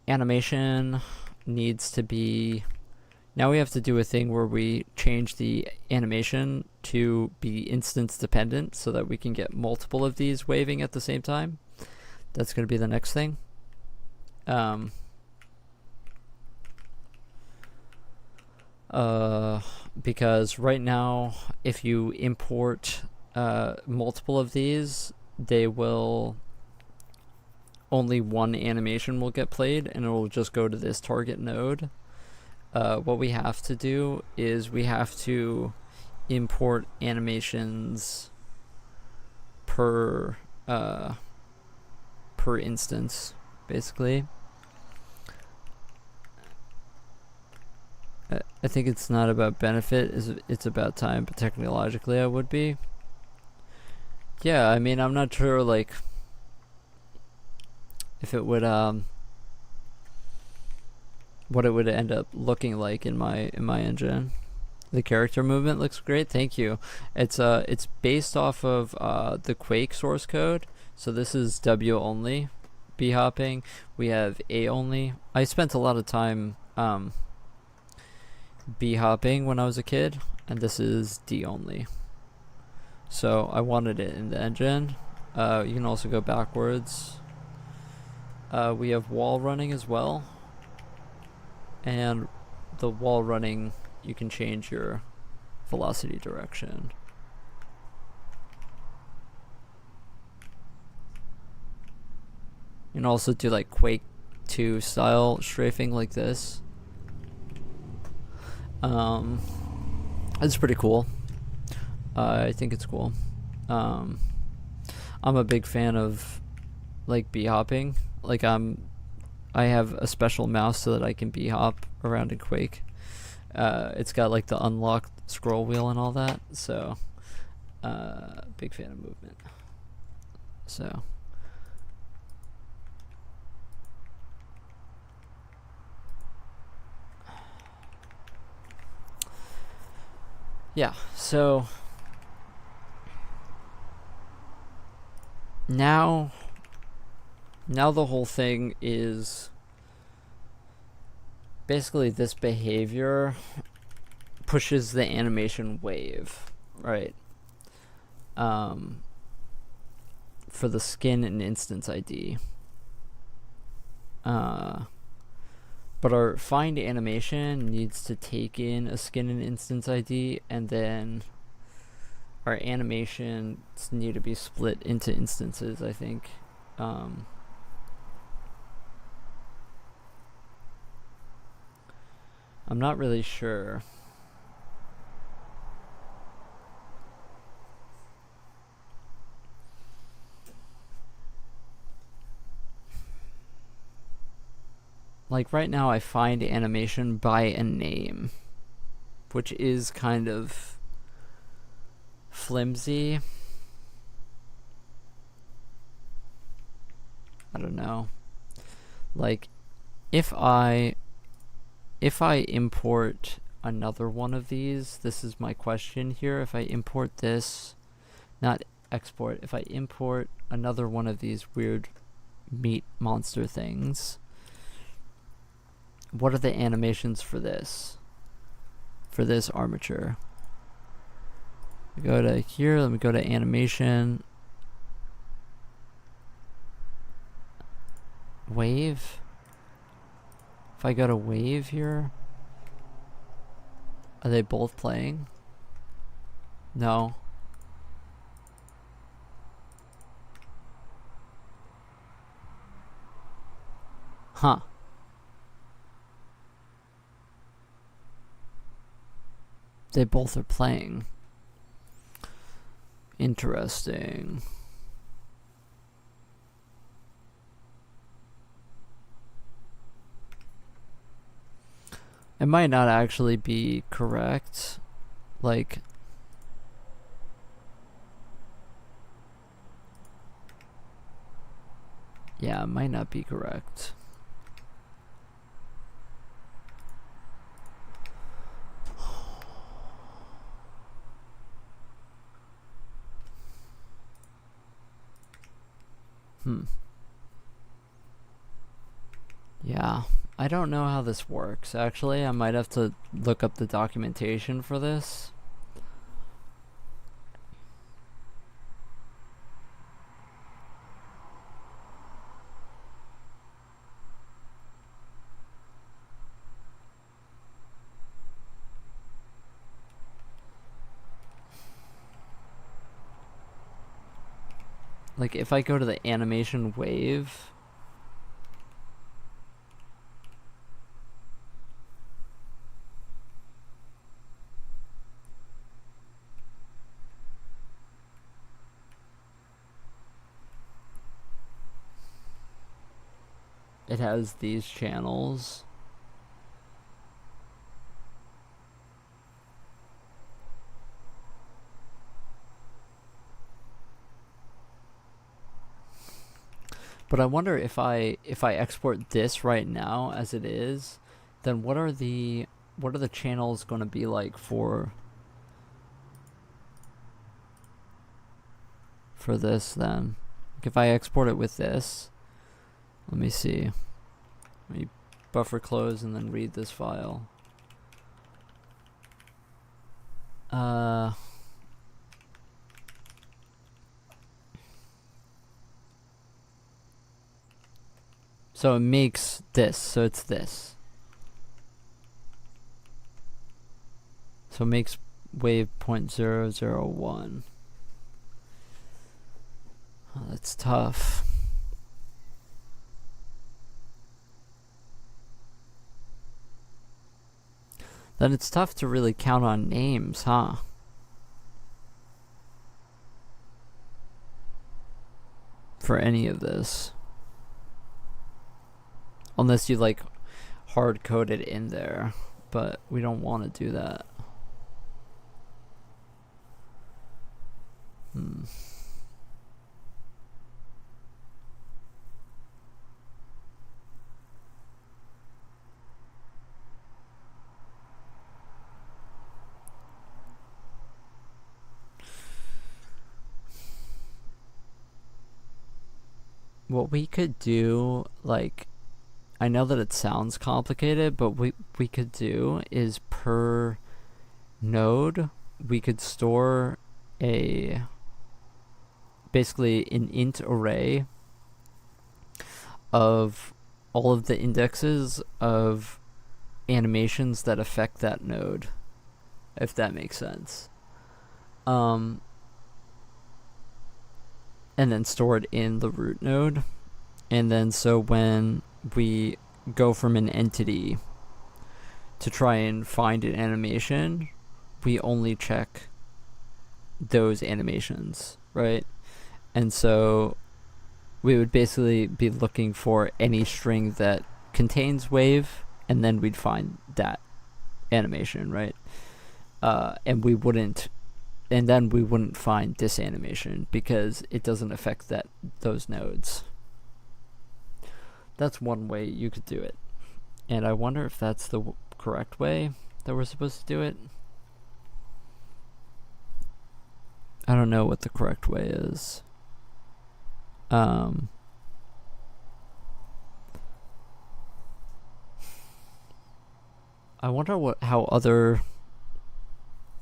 [SPEAKER 1] animation needs to be... Now we have to do a thing where we change the animation to be instance dependent so that we can get multiple of these waving at the same time. That's going to be the next thing. Because right now, if you import multiple of these, they will... Only one animation will get played, and it will just go to this target node. What we have to do is we have to import animations per instance, basically. I think it's not about benefit, it's about time, but technologically I would be. Yeah, I mean, I'm not sure, like, if it would what it would end up looking like in my engine. The character movement looks great. Thank you. It's based off of the Quake source code. So this is W only B hopping. We have A only. I spent a lot of time B hopping when I was a kid, and this is D only. So I wanted it in the engine. You can also go backwards. We have wall running as well. And the wall running, you can change your velocity direction. You can also do like Quake 2 style strafing like this. It's pretty cool. I think it's cool. I'm a big fan of like b-hopping. Like I have a special mouse so that I can b-hop around in Quake. It's got like the unlocked scroll wheel and all that, so big fan of movement. So yeah, so now the whole thing is basically this behavior pushes the animation wave, right? For the skin and instance ID. But our find animation needs to take in a skin and instance ID, and then our animations need to be split into instances, I think. I'm not really sure. Like right now I find animation by a name, which is kind of flimsy. I don't know. Like if I import another one of these, this is my question here. If I import this, not export, if I import another one of these weird meat monster things, what are the animations for this? For this armature. Go to here, let me go to animation. Wave? If I go to wave here, are they both playing? No. Huh. They both are playing. Interesting. It might not actually be correct. Like, yeah, it might not be correct. Yeah, I don't know how this works, actually. I might have to look up the documentation for this. Like, if I go to the animation wave, it has these channels. But I wonder if I export this right now as it is, then what are the channels going to be like for this then? Like if I export it with this, let me see. Let me buffer close and then read this file. So it makes this, so it's this. So it makes wave 0.001. Oh, that's tough. Then it's tough to really count on names, huh? For any of this. Unless you like hard code it in there, but we don't want to do that. What we could do, like, I know that it sounds complicated, but we could do is per node, we could store basically an int array of all of the indexes of animations that affect that node, if that makes sense. And then store it in the root node. And then so when we go from an entity to try and find an animation, we only check those animations, right? And so we would basically be looking for any string that contains wave, and then we'd find that animation, right? And then we wouldn't find this animation because it doesn't affect those nodes. That's one way you could do it. And I wonder if that's the correct way that we're supposed to do it. I don't know what the correct way is. I wonder how other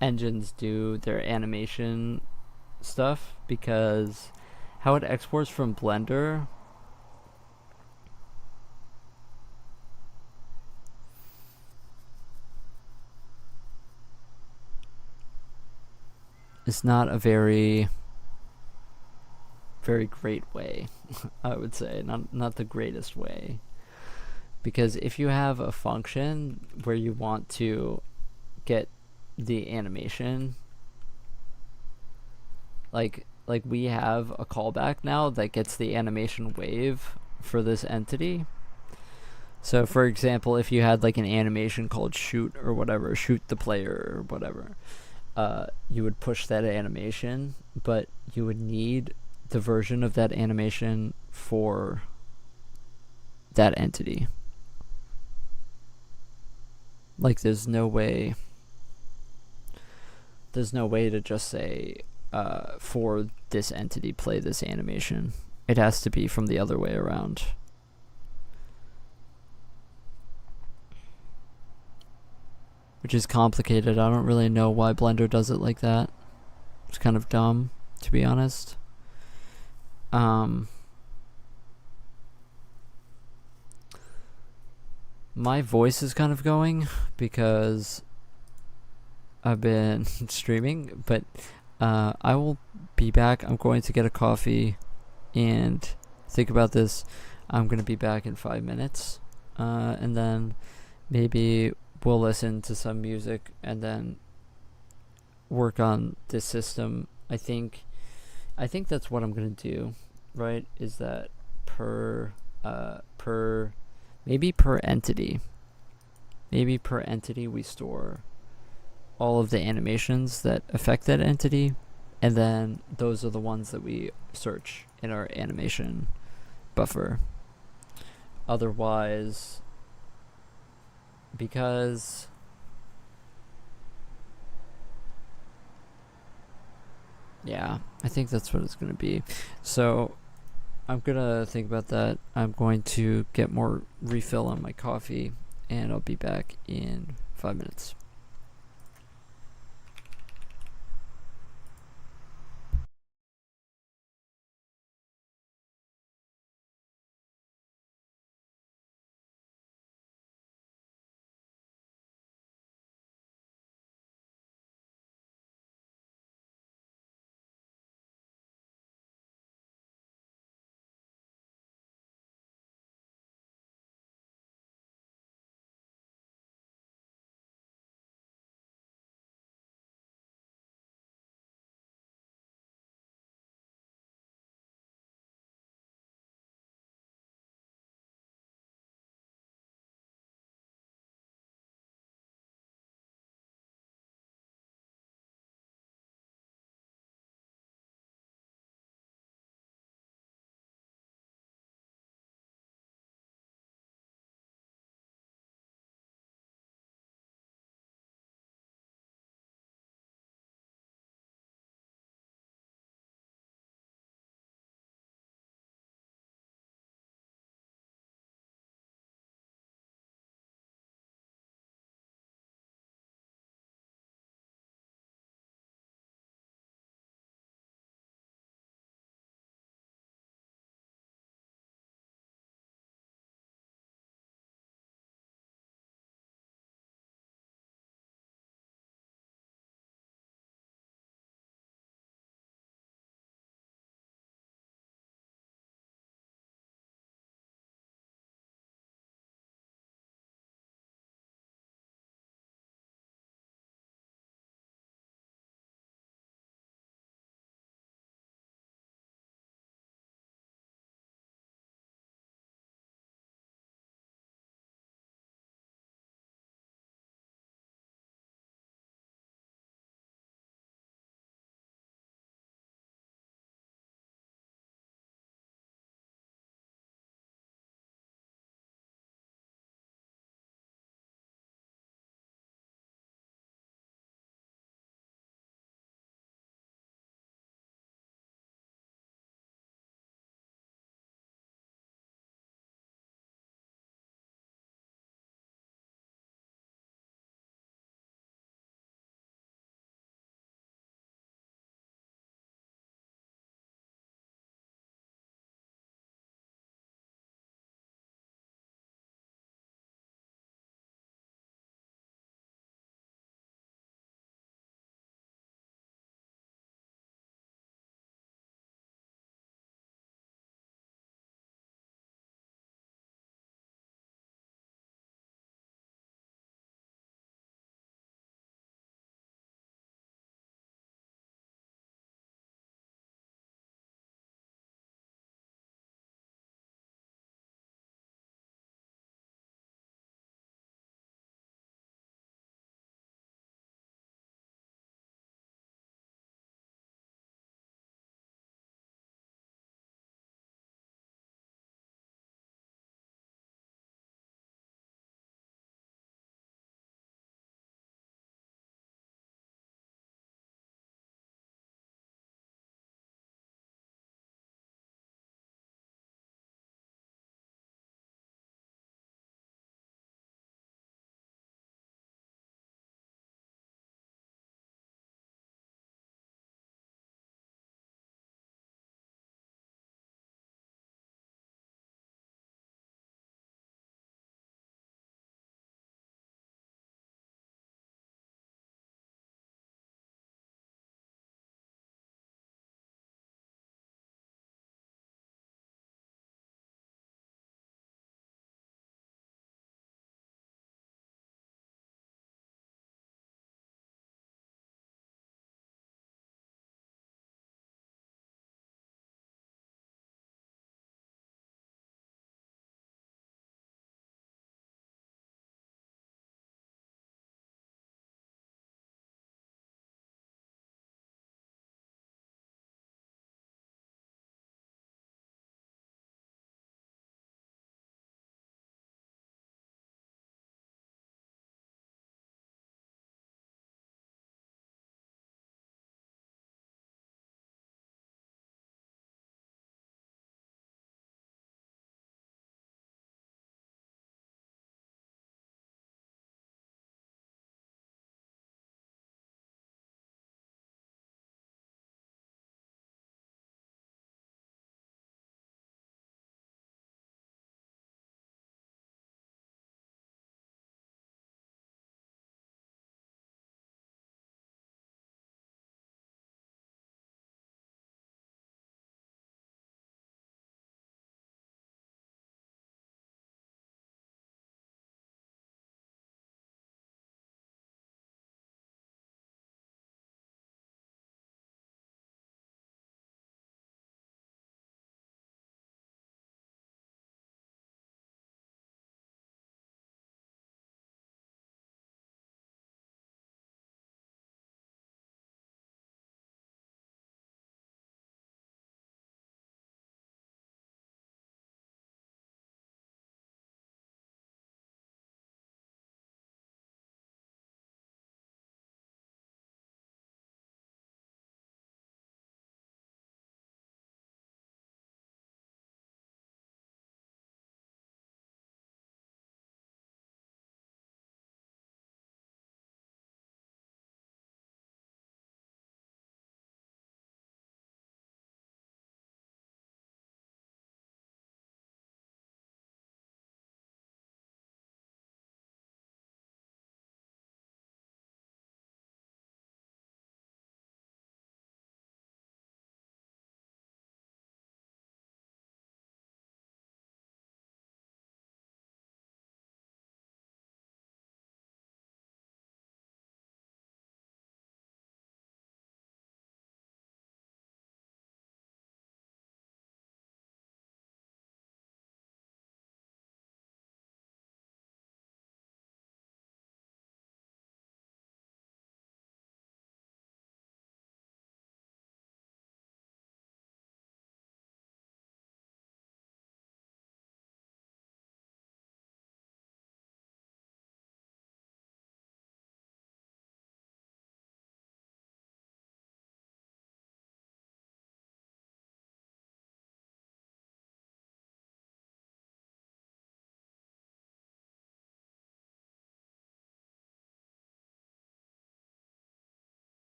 [SPEAKER 1] engines do their animation stuff, because how it exports from Blender is not a very great way. I would say not the greatest way, because if you have a function where you want to get the animation, like we have a callback now that gets the animation wave for this entity. So for example, if you had like an animation called shoot or whatever, shoot the player or whatever, you would push that animation, but you would need the version of that animation for that entity. Like there's no way to just say, for this entity play this animation. It has to be from the other way around. Which is complicated. I don't really know why Blender does it like that. It's kind of dumb, to be honest. My voice is kind of going because I've been streaming, but I will be back. I'm going to get a coffee and think about this. I'm going to be back in 5 minutes, and then maybe we'll listen to some music and then work on this system. I think that's what I'm going to do, right? Is that per entity. Maybe per entity we store all of the animations that affect that entity, and then those are the ones that we search in our animation buffer. Otherwise, because yeah, I think that's what it's going to be. So I'm going to think about that. I'm going to get more refill on my coffee, and I'll be back in 5 minutes.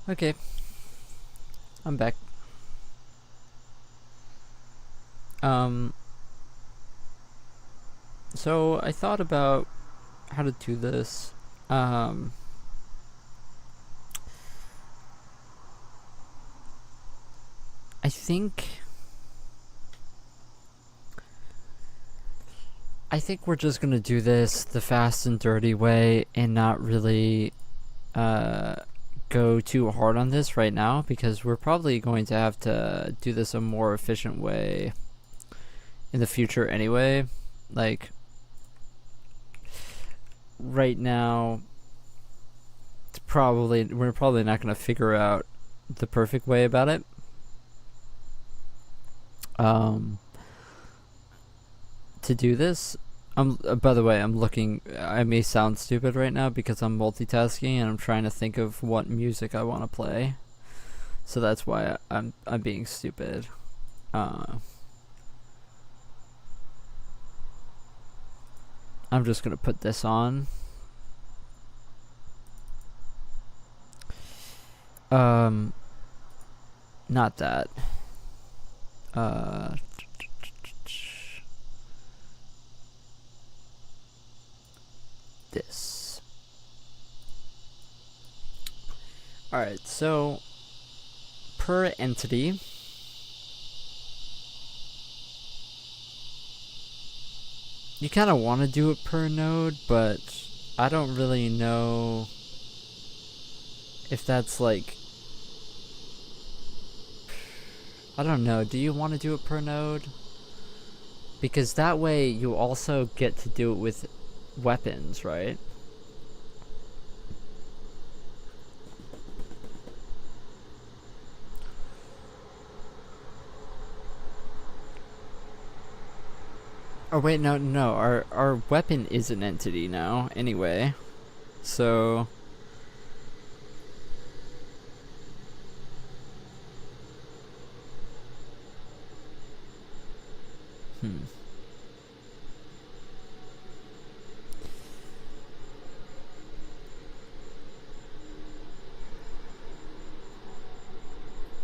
[SPEAKER 1] Okay, I'm back. So I thought about how to do this. Um, I think we're just gonna do this the fast and dirty way and not really go too hard on this right now, because we're probably going to have to do this a more efficient way in the future anyway. Like, right now, we're probably not going to figure out the perfect way about it. To do this, by the way, I may sound stupid right now because I'm multitasking and I'm trying to think of what music I want to play. So that's why I'm being stupid. I'm just gonna put this on. Not that. This. Alright, so per entity, you kind of want to do it per node, but I don't really know if that's like, I don't know, do you want to do it per node? Because that way you also get to do it with weapons, right? Oh wait, no, our weapon is an entity now, anyway. So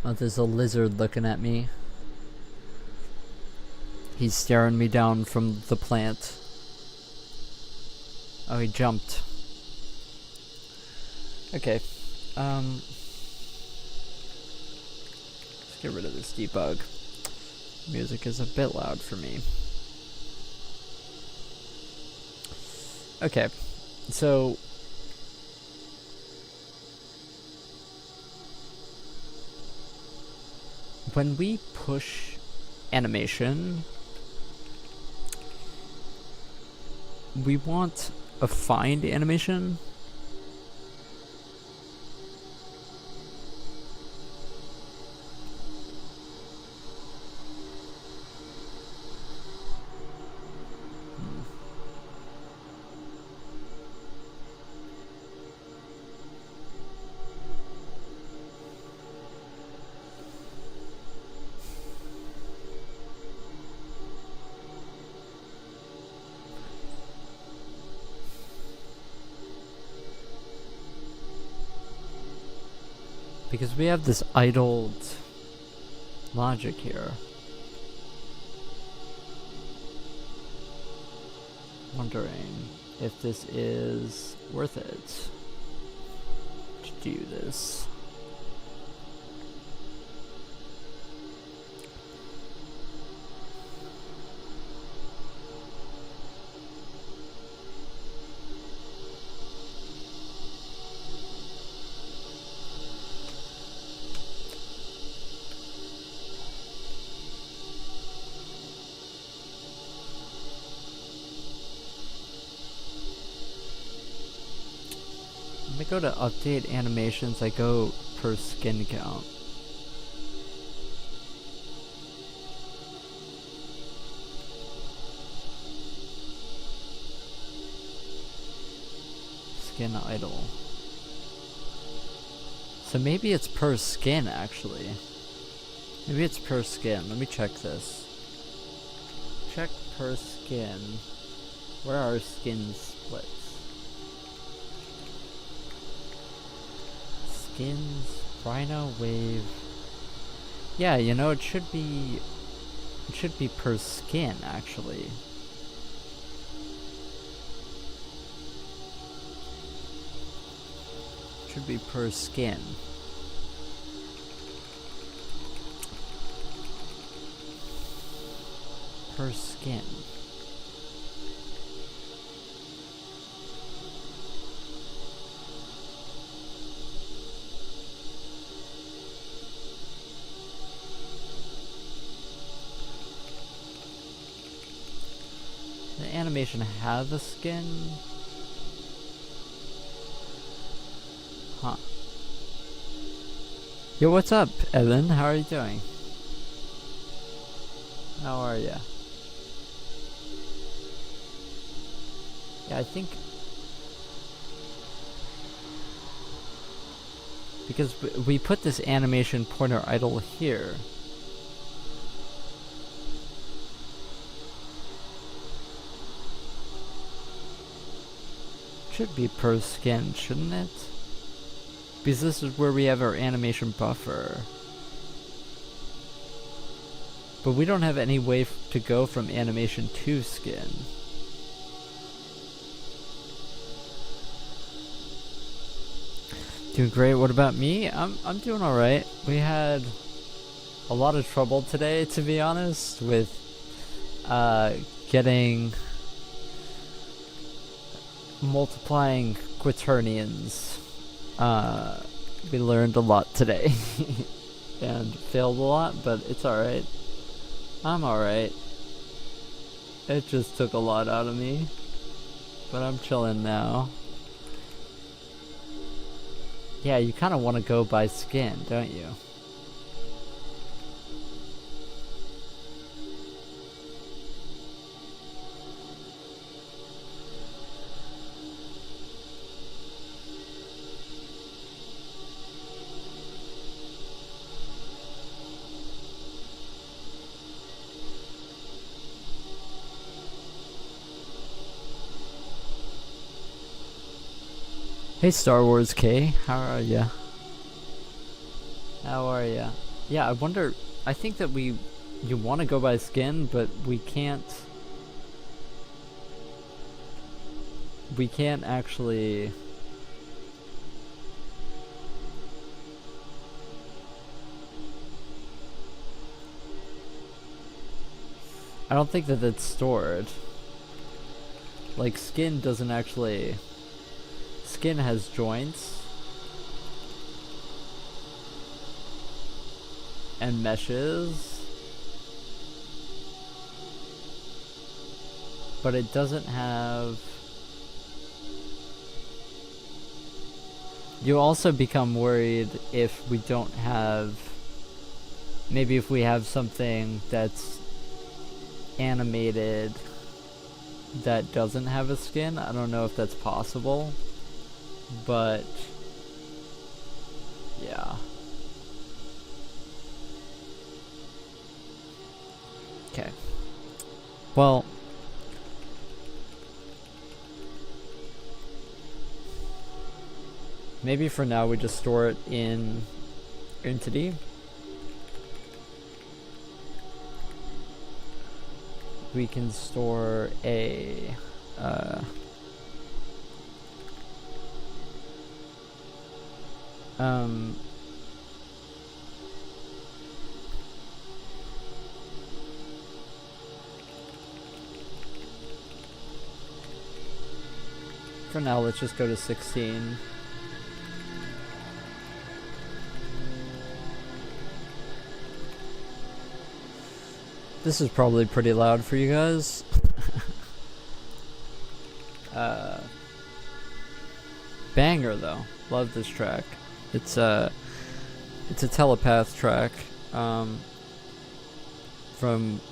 [SPEAKER 1] Oh, there's a lizard looking at me. He's staring me down from the plant. Oh, he jumped. Okay. Let's get rid of this debug. Music is a bit loud for me. Okay. So when we push animation, we want a find animation. Because we have this idled logic here. Wondering if this is worth it to do this. When I go to update animations, I go per skin count. Skin idle. So maybe it's per skin, actually. Maybe it's per skin. Let me check this. Check per skin. Where are skin splits? Skins Rhino wave. Yeah, you know, it should be per skin, actually. It should be per skin. Per skin. The animation have a skin? Huh. Yo, what's up, Evan? How are you doing? How are ya? Yeah, I think because we put this animation pointer idle here. Should be per skin, shouldn't it? Because this is where we have our animation buffer. But we don't have any way to go from animation to skin. Doing great. What about me? I'm doing all right. We had a lot of trouble today, to be honest, with getting multiplying quaternions. We learned a lot today and failed a lot, but it's all right. I'm all right. It just took a lot out of me, but I'm chilling now. Yeah, you kind of want to go by skin, don't you? Hey Star Wars K, how are ya? How are ya? Yeah, I wonder, I think that you want to go by skin, but we can't actually I don't think that it's stored. Like, skin doesn't actually... Skin has joints and meshes, but it doesn't have... You also become worried if we don't have... Maybe if we have something that's animated that doesn't have a skin. I don't know if that's possible. But yeah. Okay. Well, maybe for now we just store it in entity. We can store a for now, let's just go to 16. This is probably pretty loud for you guys. Banger though. Love this track. It's a telepath track from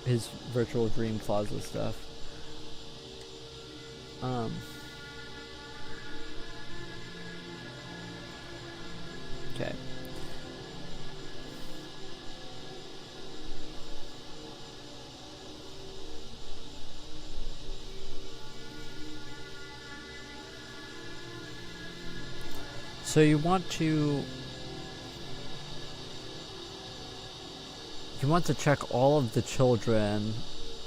[SPEAKER 1] his Virtual Dream Plaza stuff. Okay. So you want to You want to check all of the children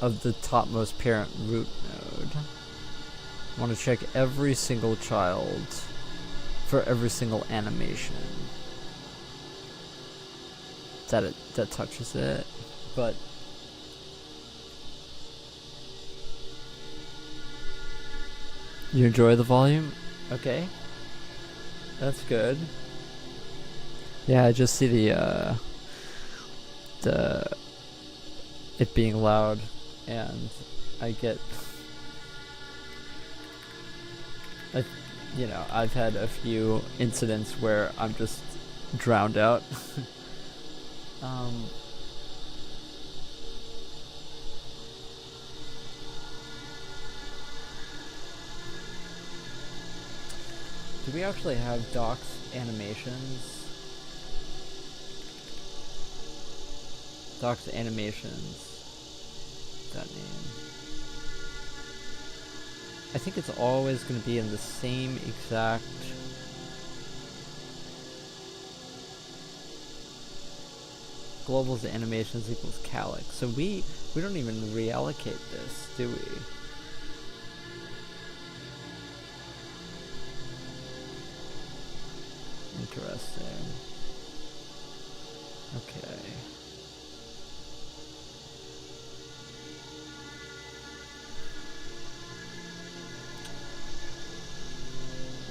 [SPEAKER 1] of the topmost parent root node. You want to check every single child for every single animation that touches it, but you enjoy the volume? Okay, that's good. Yeah, I just see the it being loud, and I get, I've had a few incidents where I'm just drowned out. Do we actually have Doc's animations? Doc's animations. That name. I think it's always going to be in the same exact. Global's animations equals Calyx. So we don't even reallocate this, do we? Interesting. Okay.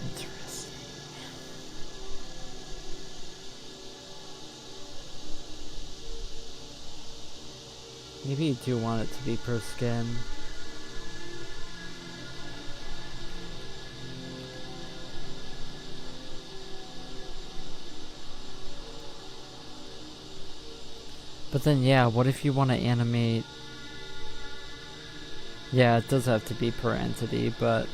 [SPEAKER 1] Interesting. Maybe you do want it to be per skin. But then, yeah, what if you want to animate... Yeah, it does have to be per entity, but...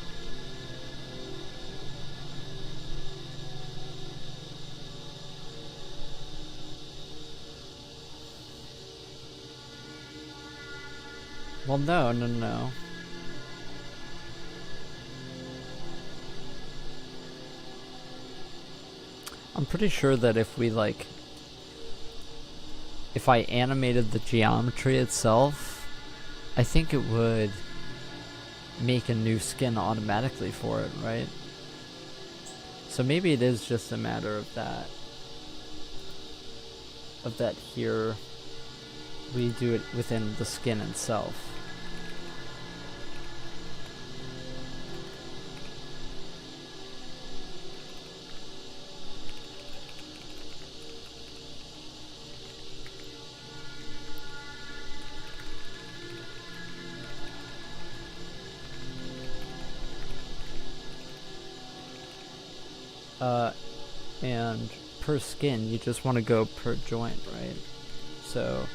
[SPEAKER 1] Well, no. I'm pretty sure that if we, if I animated the geometry itself, I think it would make a new skin automatically for it, right? So maybe it is just a matter of that. Here, we do it within the skin itself. And per skin, you just want to go per joint, right? So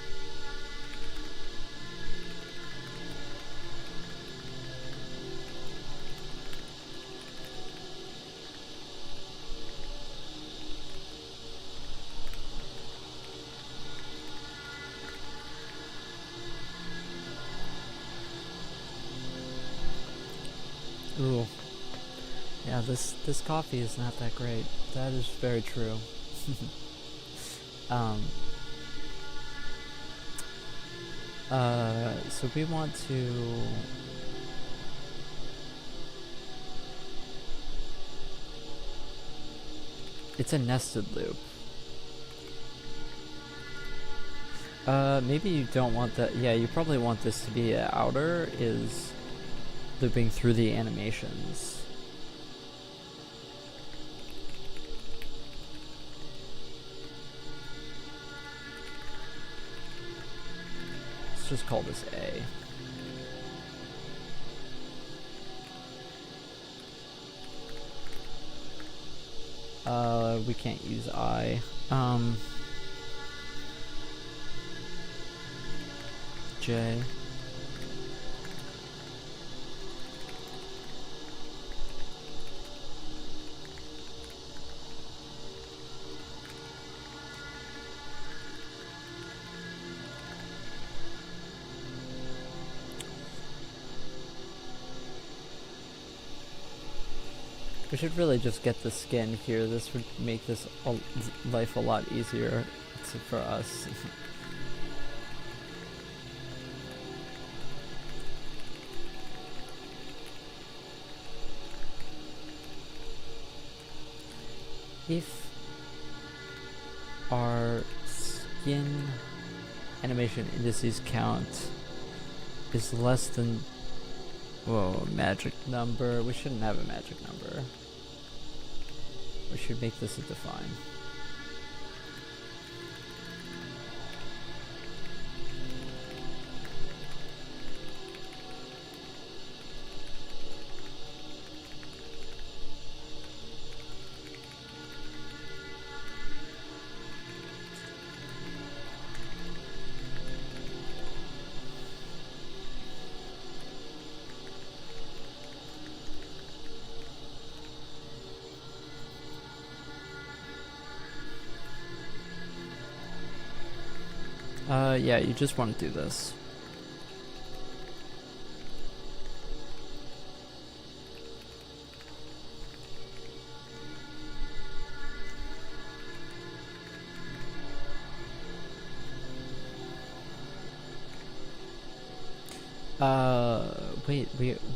[SPEAKER 1] ooh. Yeah, this coffee is not that great. That is very true. So we want to... It's a nested loop. Maybe you don't want that. Yeah, you probably want this to be outer is looping through the animations. Let's just call this A. We can't use I. J. We should really just get the skin here. This would make this life a lot easier for us. if our skin animation indices count is less than, whoa, magic number. We shouldn't have a magic number. We should make this a define. Yeah, you just want to do this.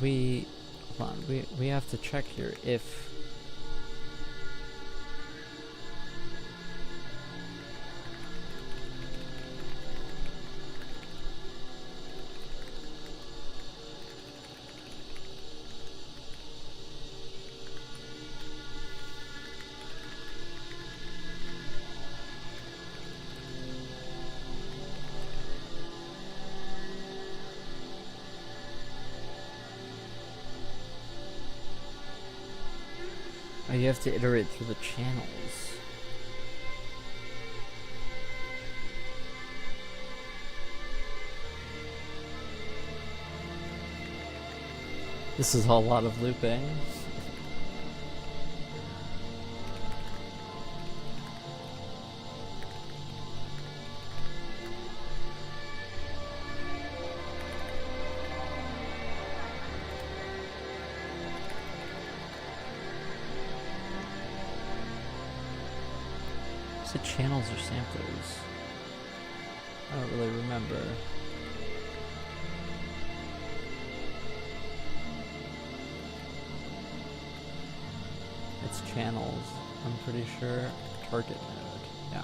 [SPEAKER 1] Wait, hold on, we have to check here if you have to iterate through the channels. This is a lot of looping. Is it channels or samplers? I don't really remember. It's channels, I'm pretty sure. Target node, yeah.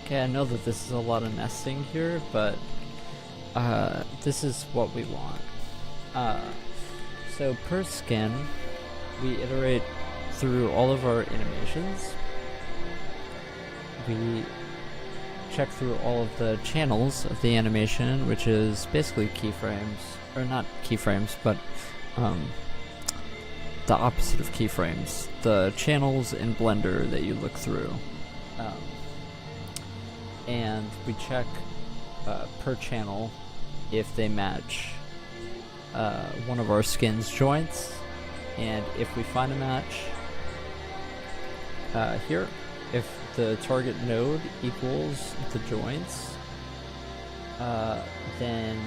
[SPEAKER 1] Okay, I know that this is a lot of nesting here, but this is what we want. So per skin, we iterate through all of our animations. We check through all of the channels of the animation, which is basically keyframes, or not keyframes, but the opposite of keyframes, the channels in Blender that you look through. And we check per channel if they match one of our skin's joints, and if we find a match here, if the target node equals the joints, then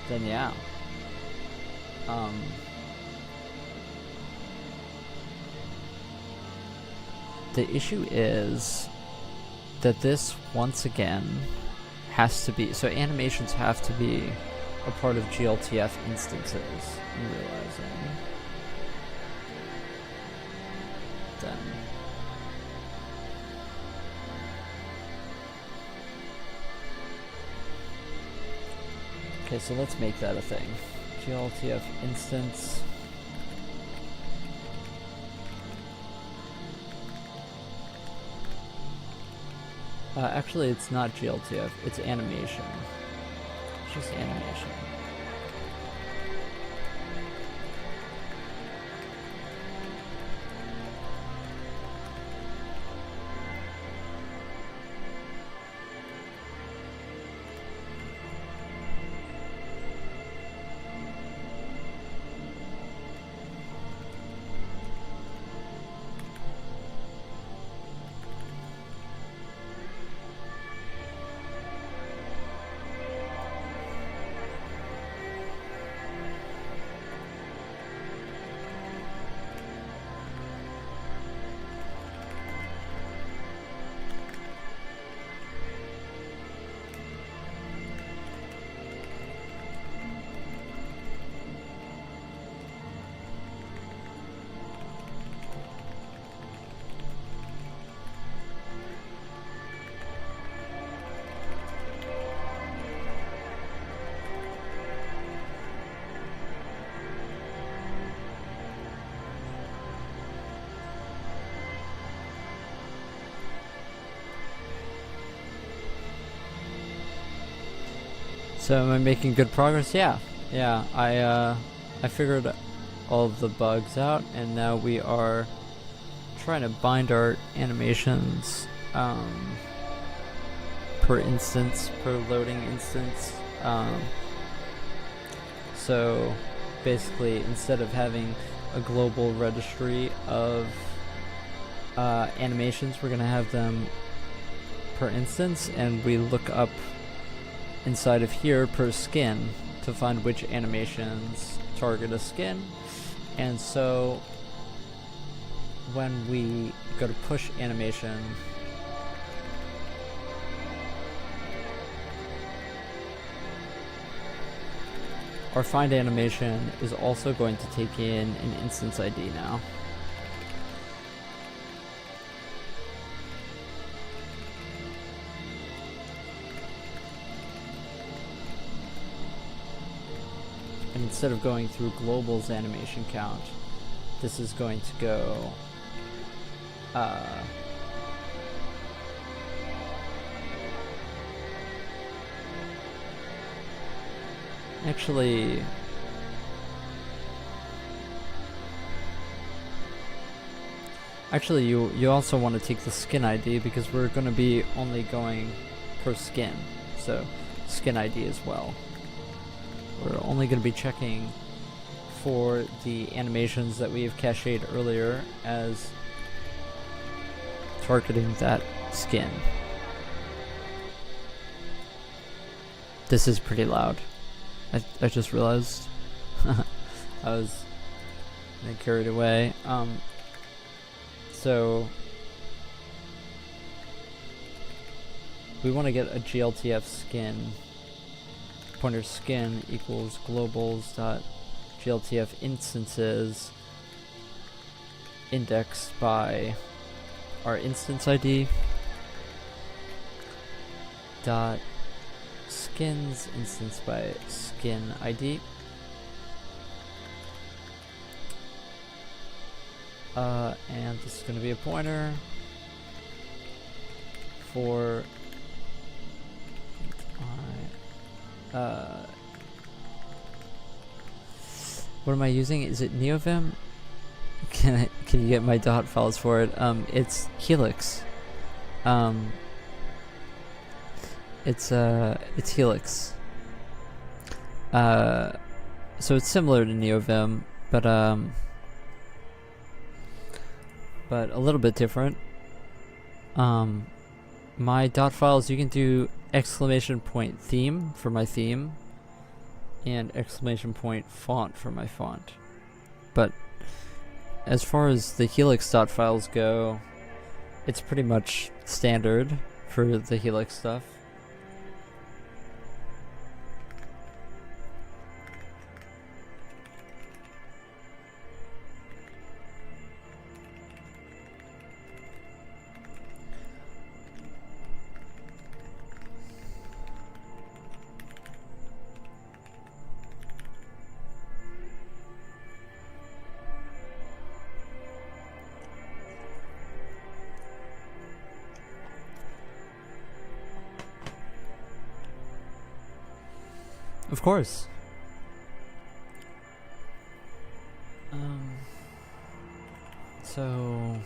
[SPEAKER 1] yeah. The issue is that this, once again, has to be, so animations have to be a part of GLTF instances. I'm realizing. Then. Okay, so let's make that a thing. GLTF instance. Actually, it's not GLTF, it's animation. It's just animation. So am I making good progress? Yeah. I figured all of the bugs out, and now we are trying to bind our animations per instance, per loading instance. So basically, instead of having a global registry of animations, we're gonna have them per instance, and we look up inside of here per skin to find which animations target a skin. And so when we go to push animation, our find animation is also going to take in an instance ID now. And instead of going through global's animation count, this is going to go actually you also want to take the skin ID, because we're going to be only going per skin, so skin ID as well. We're only going to be checking for the animations that we have cached earlier as targeting that skin. This is pretty loud. I just realized. I was carried away. So we want to get a GLTF skin. Pointer skin equals globals dot GLTF instances indexed by our instance ID dot skins instance by skin ID. And this is going to be a pointer for what am I using? Is it NeoVim? Can you get my dot files for it? It's Helix. It's Helix. So it's similar to NeoVim, but a little bit different. My dot files, you can do exclamation point theme for my theme and exclamation point font for my font. But as far as the Helix dot files go, it's pretty much standard for the Helix stuff. Of course. So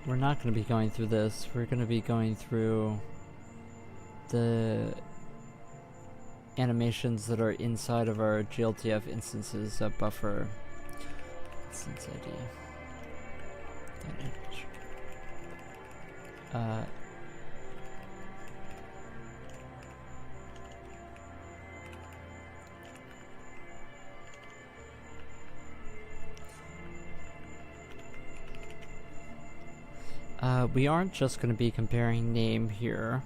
[SPEAKER 1] we're not going to be going through this. We're going to be going through the animations that are inside of our GLTF instances that buffer instance ID. We aren't just going to be comparing name here.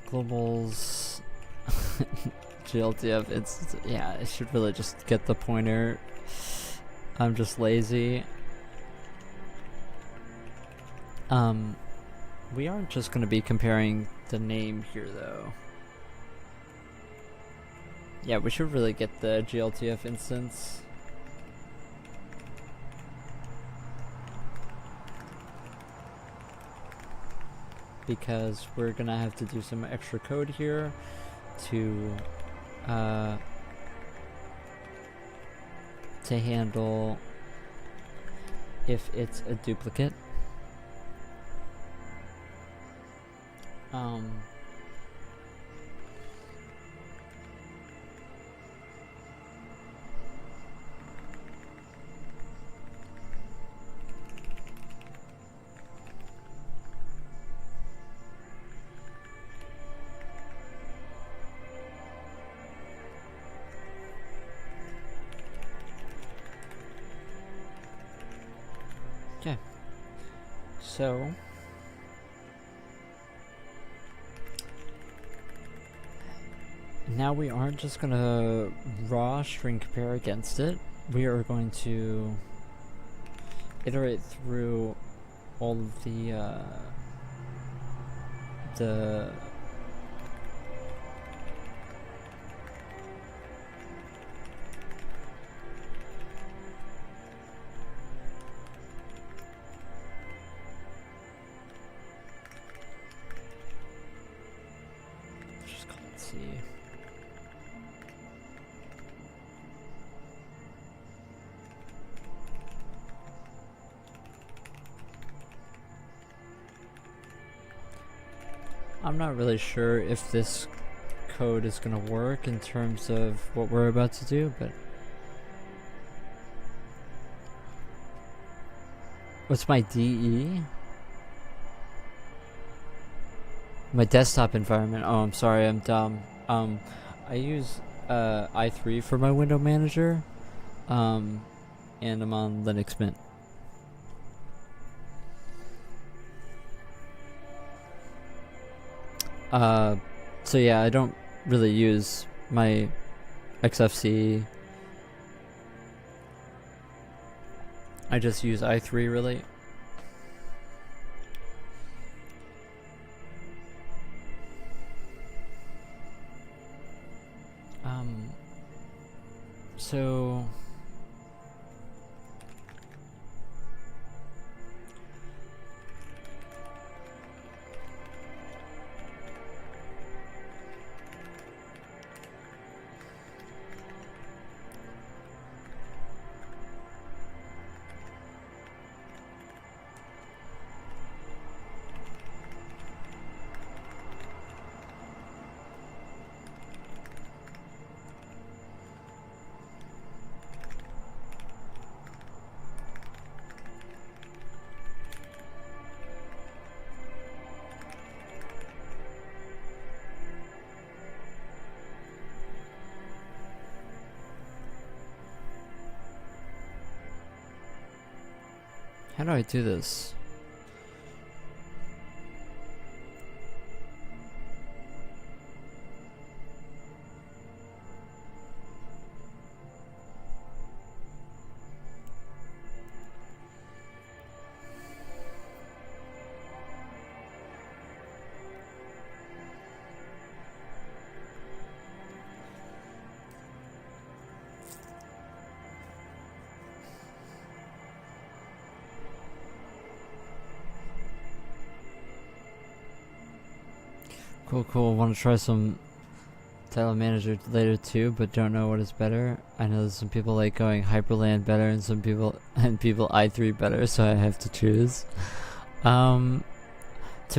[SPEAKER 1] Global's GLTF, yeah, I should really just get the pointer. I'm just lazy. We aren't just going to be comparing the name here, though. Yeah, we should really get the GLTF instance. Because we're gonna have to do some extra code here to handle if it's a duplicate. Okay, so now we aren't just gonna raw string compare against it. We are going to iterate through all of the see. I'm not really sure if this code is gonna work in terms of what we're about to do, but what's my DE? My desktop environment. Oh, I'm sorry, I'm dumb. I use i3 for my window manager, and I'm on Linux Mint. So yeah, I don't really use my XFC. I just use i3 really. So how do I do this? Cool. Want to try some title manager later too, but don't know what is better. I know there's some people like going Hyperland better, and some people i3 better, so I have to choose. To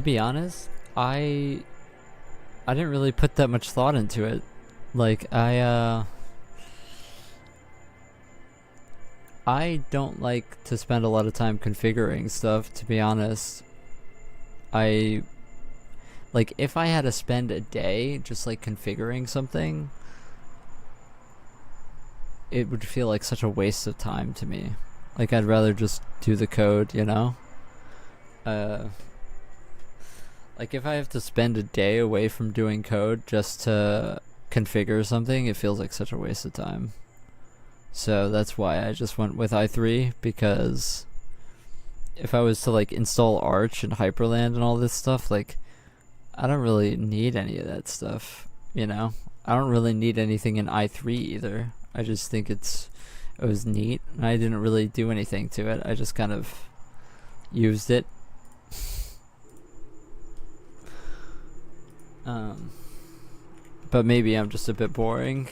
[SPEAKER 1] be honest, I didn't really put that much thought into it. Like I don't like to spend a lot of time configuring stuff, to be honest. Like, if I had to spend a day just like configuring something, it would feel like such a waste of time to me. Like, I'd rather just do the code, you know? Like, if I have to spend a day away from doing code just to configure something, it feels like such a waste of time. So that's why I just went with i3, because if I was to like install Arch and Hyperland and all this stuff, like, I don't really need any of that stuff, you know? I don't really need anything in i3 either. I just think it was neat, and I didn't really do anything to it. I just kind of used it. But maybe I'm just a bit boring.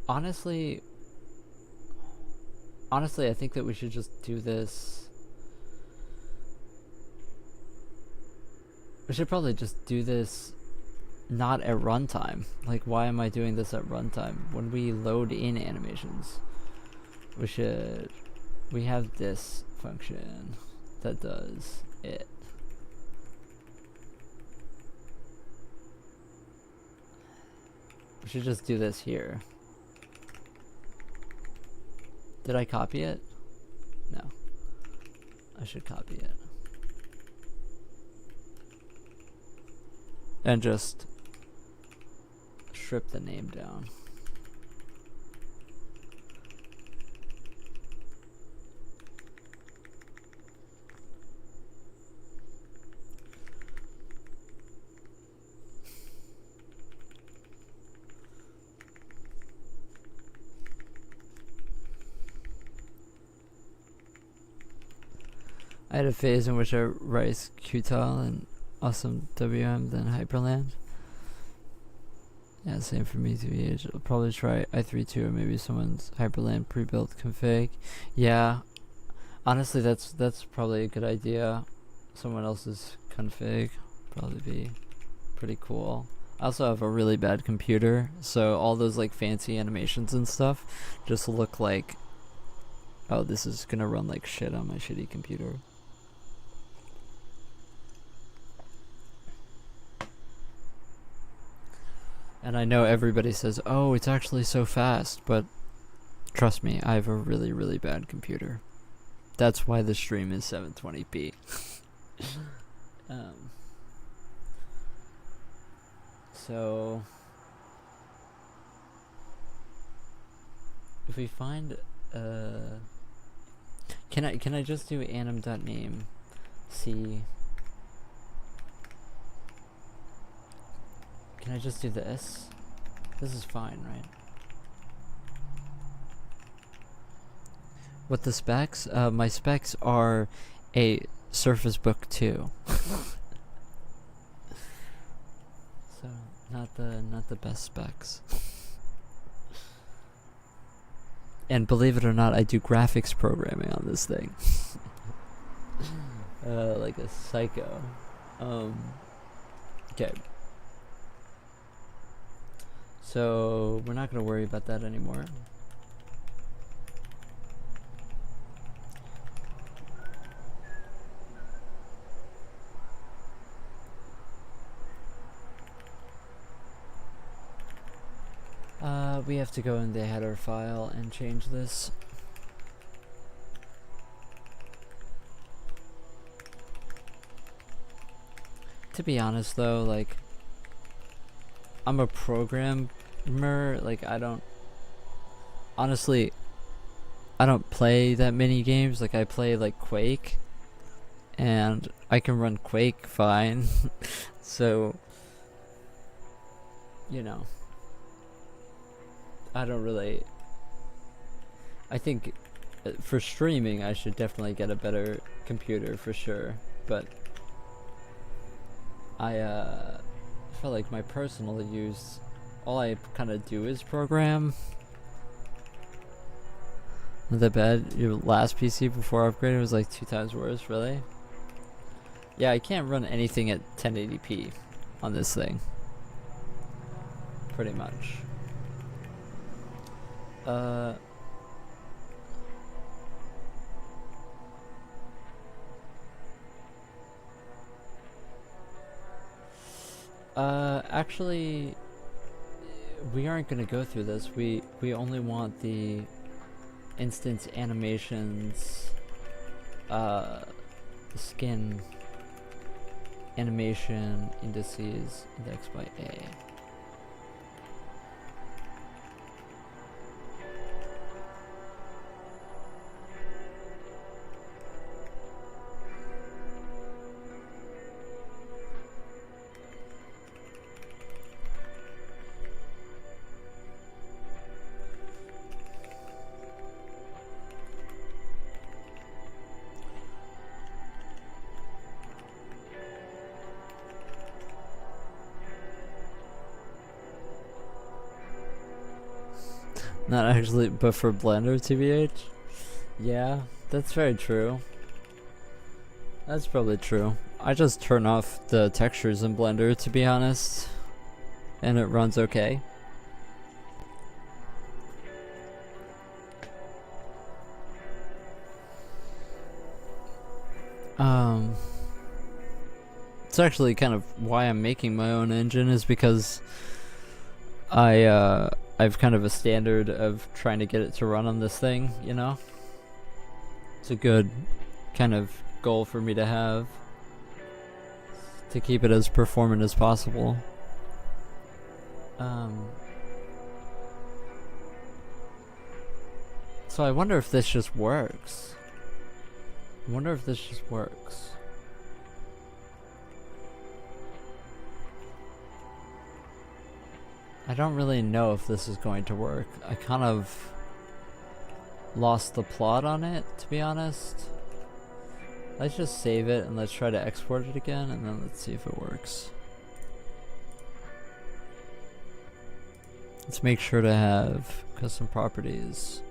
[SPEAKER 1] Honestly, I think that we should just do this. We should probably just do this not at runtime. Like, why am I doing this at runtime? When we load in animations, we have this function that does it. We should just do this here. Did I copy it? No. I should copy it. And just strip the name down. I had a phase in which I write Qtile and awesome WM than Hyperland. Yeah, same for me too. I'll probably try i3 too, or maybe someone's Hyperland pre-built config. Yeah, honestly, that's probably a good idea. Someone else's config probably be pretty cool. I also have a really bad computer, so all those like fancy animations and stuff just look like, oh, this is gonna run like shit on my shitty computer. And I know everybody says, oh, it's actually so fast, but trust me, I have a really, really bad computer. That's why the stream is 720p. So if we find can I just do anim.name c? Can I just do this? This is fine, right? What the specs? My specs are a Surface Book 2. So not the best specs. And believe it or not, I do graphics programming on this thing. Like a psycho. Okay. So we're not going to worry about that anymore. We have to go in the header file and change this. To be honest though, like, I'm a programmer, like I don't play that many games. Like I play like Quake, and I can run Quake fine. So, you know, I think for streaming I should definitely get a better computer for sure, but I feel like my personal use, all I kind of do is program. The bed, your last PC before upgrading was like 2 times worse, really? Yeah, I can't run anything at 1080p on this thing. Pretty much. Actually, we aren't gonna go through this. We only want the instance animations, skin animation indices indexed by A. Not actually, but for Blender, TBH? Yeah, that's very true. That's probably true. I just turn off the textures in Blender, to be honest, and it runs okay. It's actually kind of why I'm making my own engine, is because I've kind of a standard of trying to get it to run on this thing, you know? It's a good kind of goal for me to have, to keep it as performant as possible. So I wonder if this just works. I don't really know if this is going to work. I kind of lost the plot on it, to be honest. Let's just save it and let's try to export it again, and then let's see if it works. Let's make sure to have custom properties.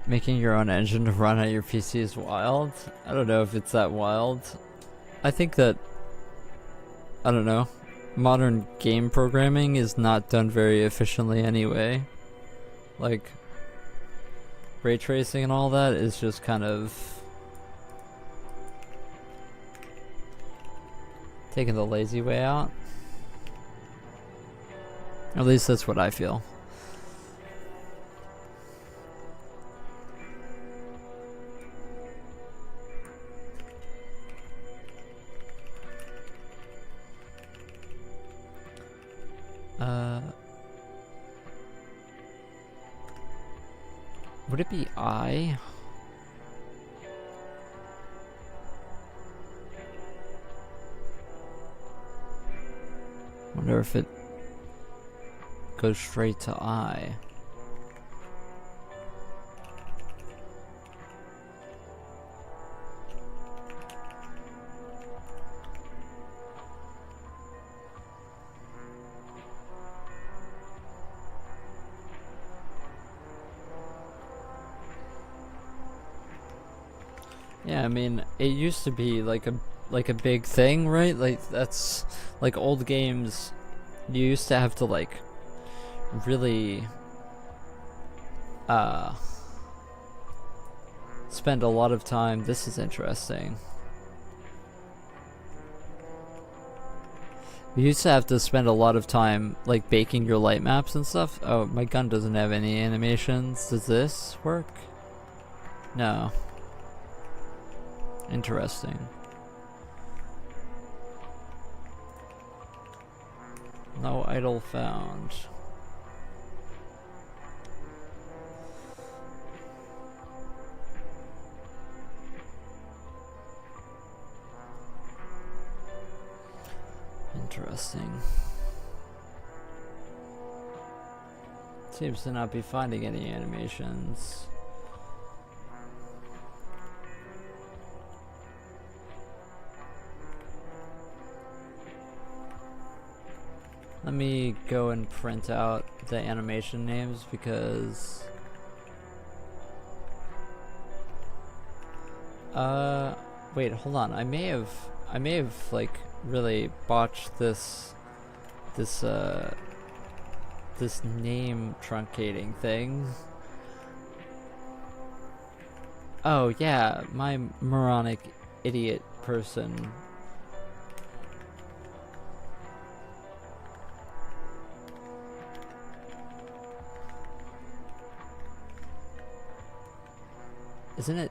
[SPEAKER 1] Making your own engine to run on your PC is wild. I don't know if it's that wild. I think that, I don't know, modern game programming is not done very efficiently anyway. Like, ray tracing and all that is just kind of taking the lazy way out. At least that's what I feel. Would it be I? Wonder if it goes straight to I. Yeah, I mean, it used to be like a big thing, right? Like, that's like old games. You used to have to like really spend a lot of time. This is interesting. You used to have to spend a lot of time like baking your light maps and stuff. Oh, my gun doesn't have any animations. Does this work? No. Interesting. No idle found. Interesting. Seems to not be finding any animations. Let me go and print out the animation names because wait, hold on. I may have like really botched this name truncating thing. Oh yeah, my moronic idiot person. Isn't it?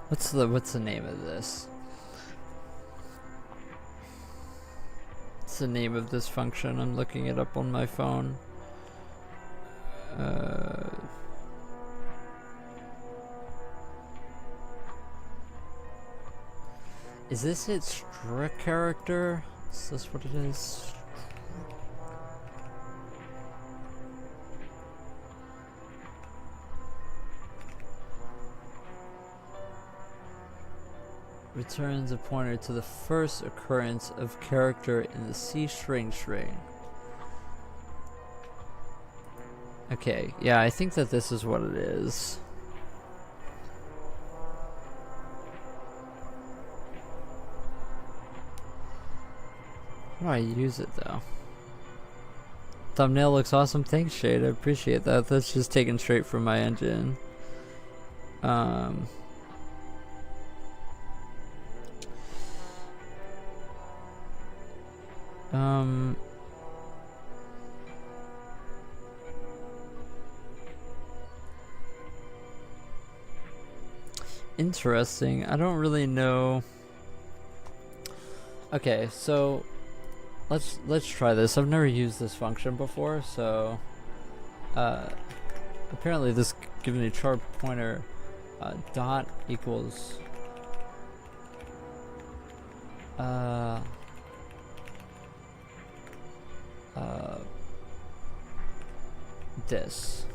[SPEAKER 1] What's the name of this? What's the name of this function? I'm looking it up on my phone. Is this its strict character? Is this what it is? Returns a pointer to the first occurrence of character in the C string. Okay, yeah, I think that this is what it is. How do I use it though? Thumbnail looks awesome. Thanks, Shade. I appreciate that. That's just taken straight from my engine. Interesting. I don't really know. Okay, so let's try this. I've never used this function before, so apparently this gives me chart pointer dot equals this,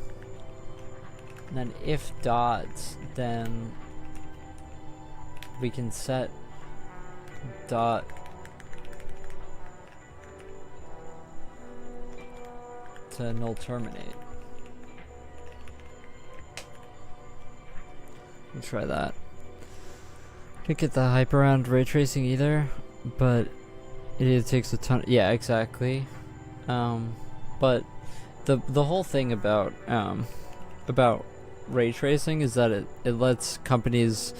[SPEAKER 1] and then if dot, then we can set dot to null terminate. Let's try that. Didn't get the hype around ray tracing either, but it takes a ton. Yeah, exactly. But the whole thing about ray tracing is that it lets companies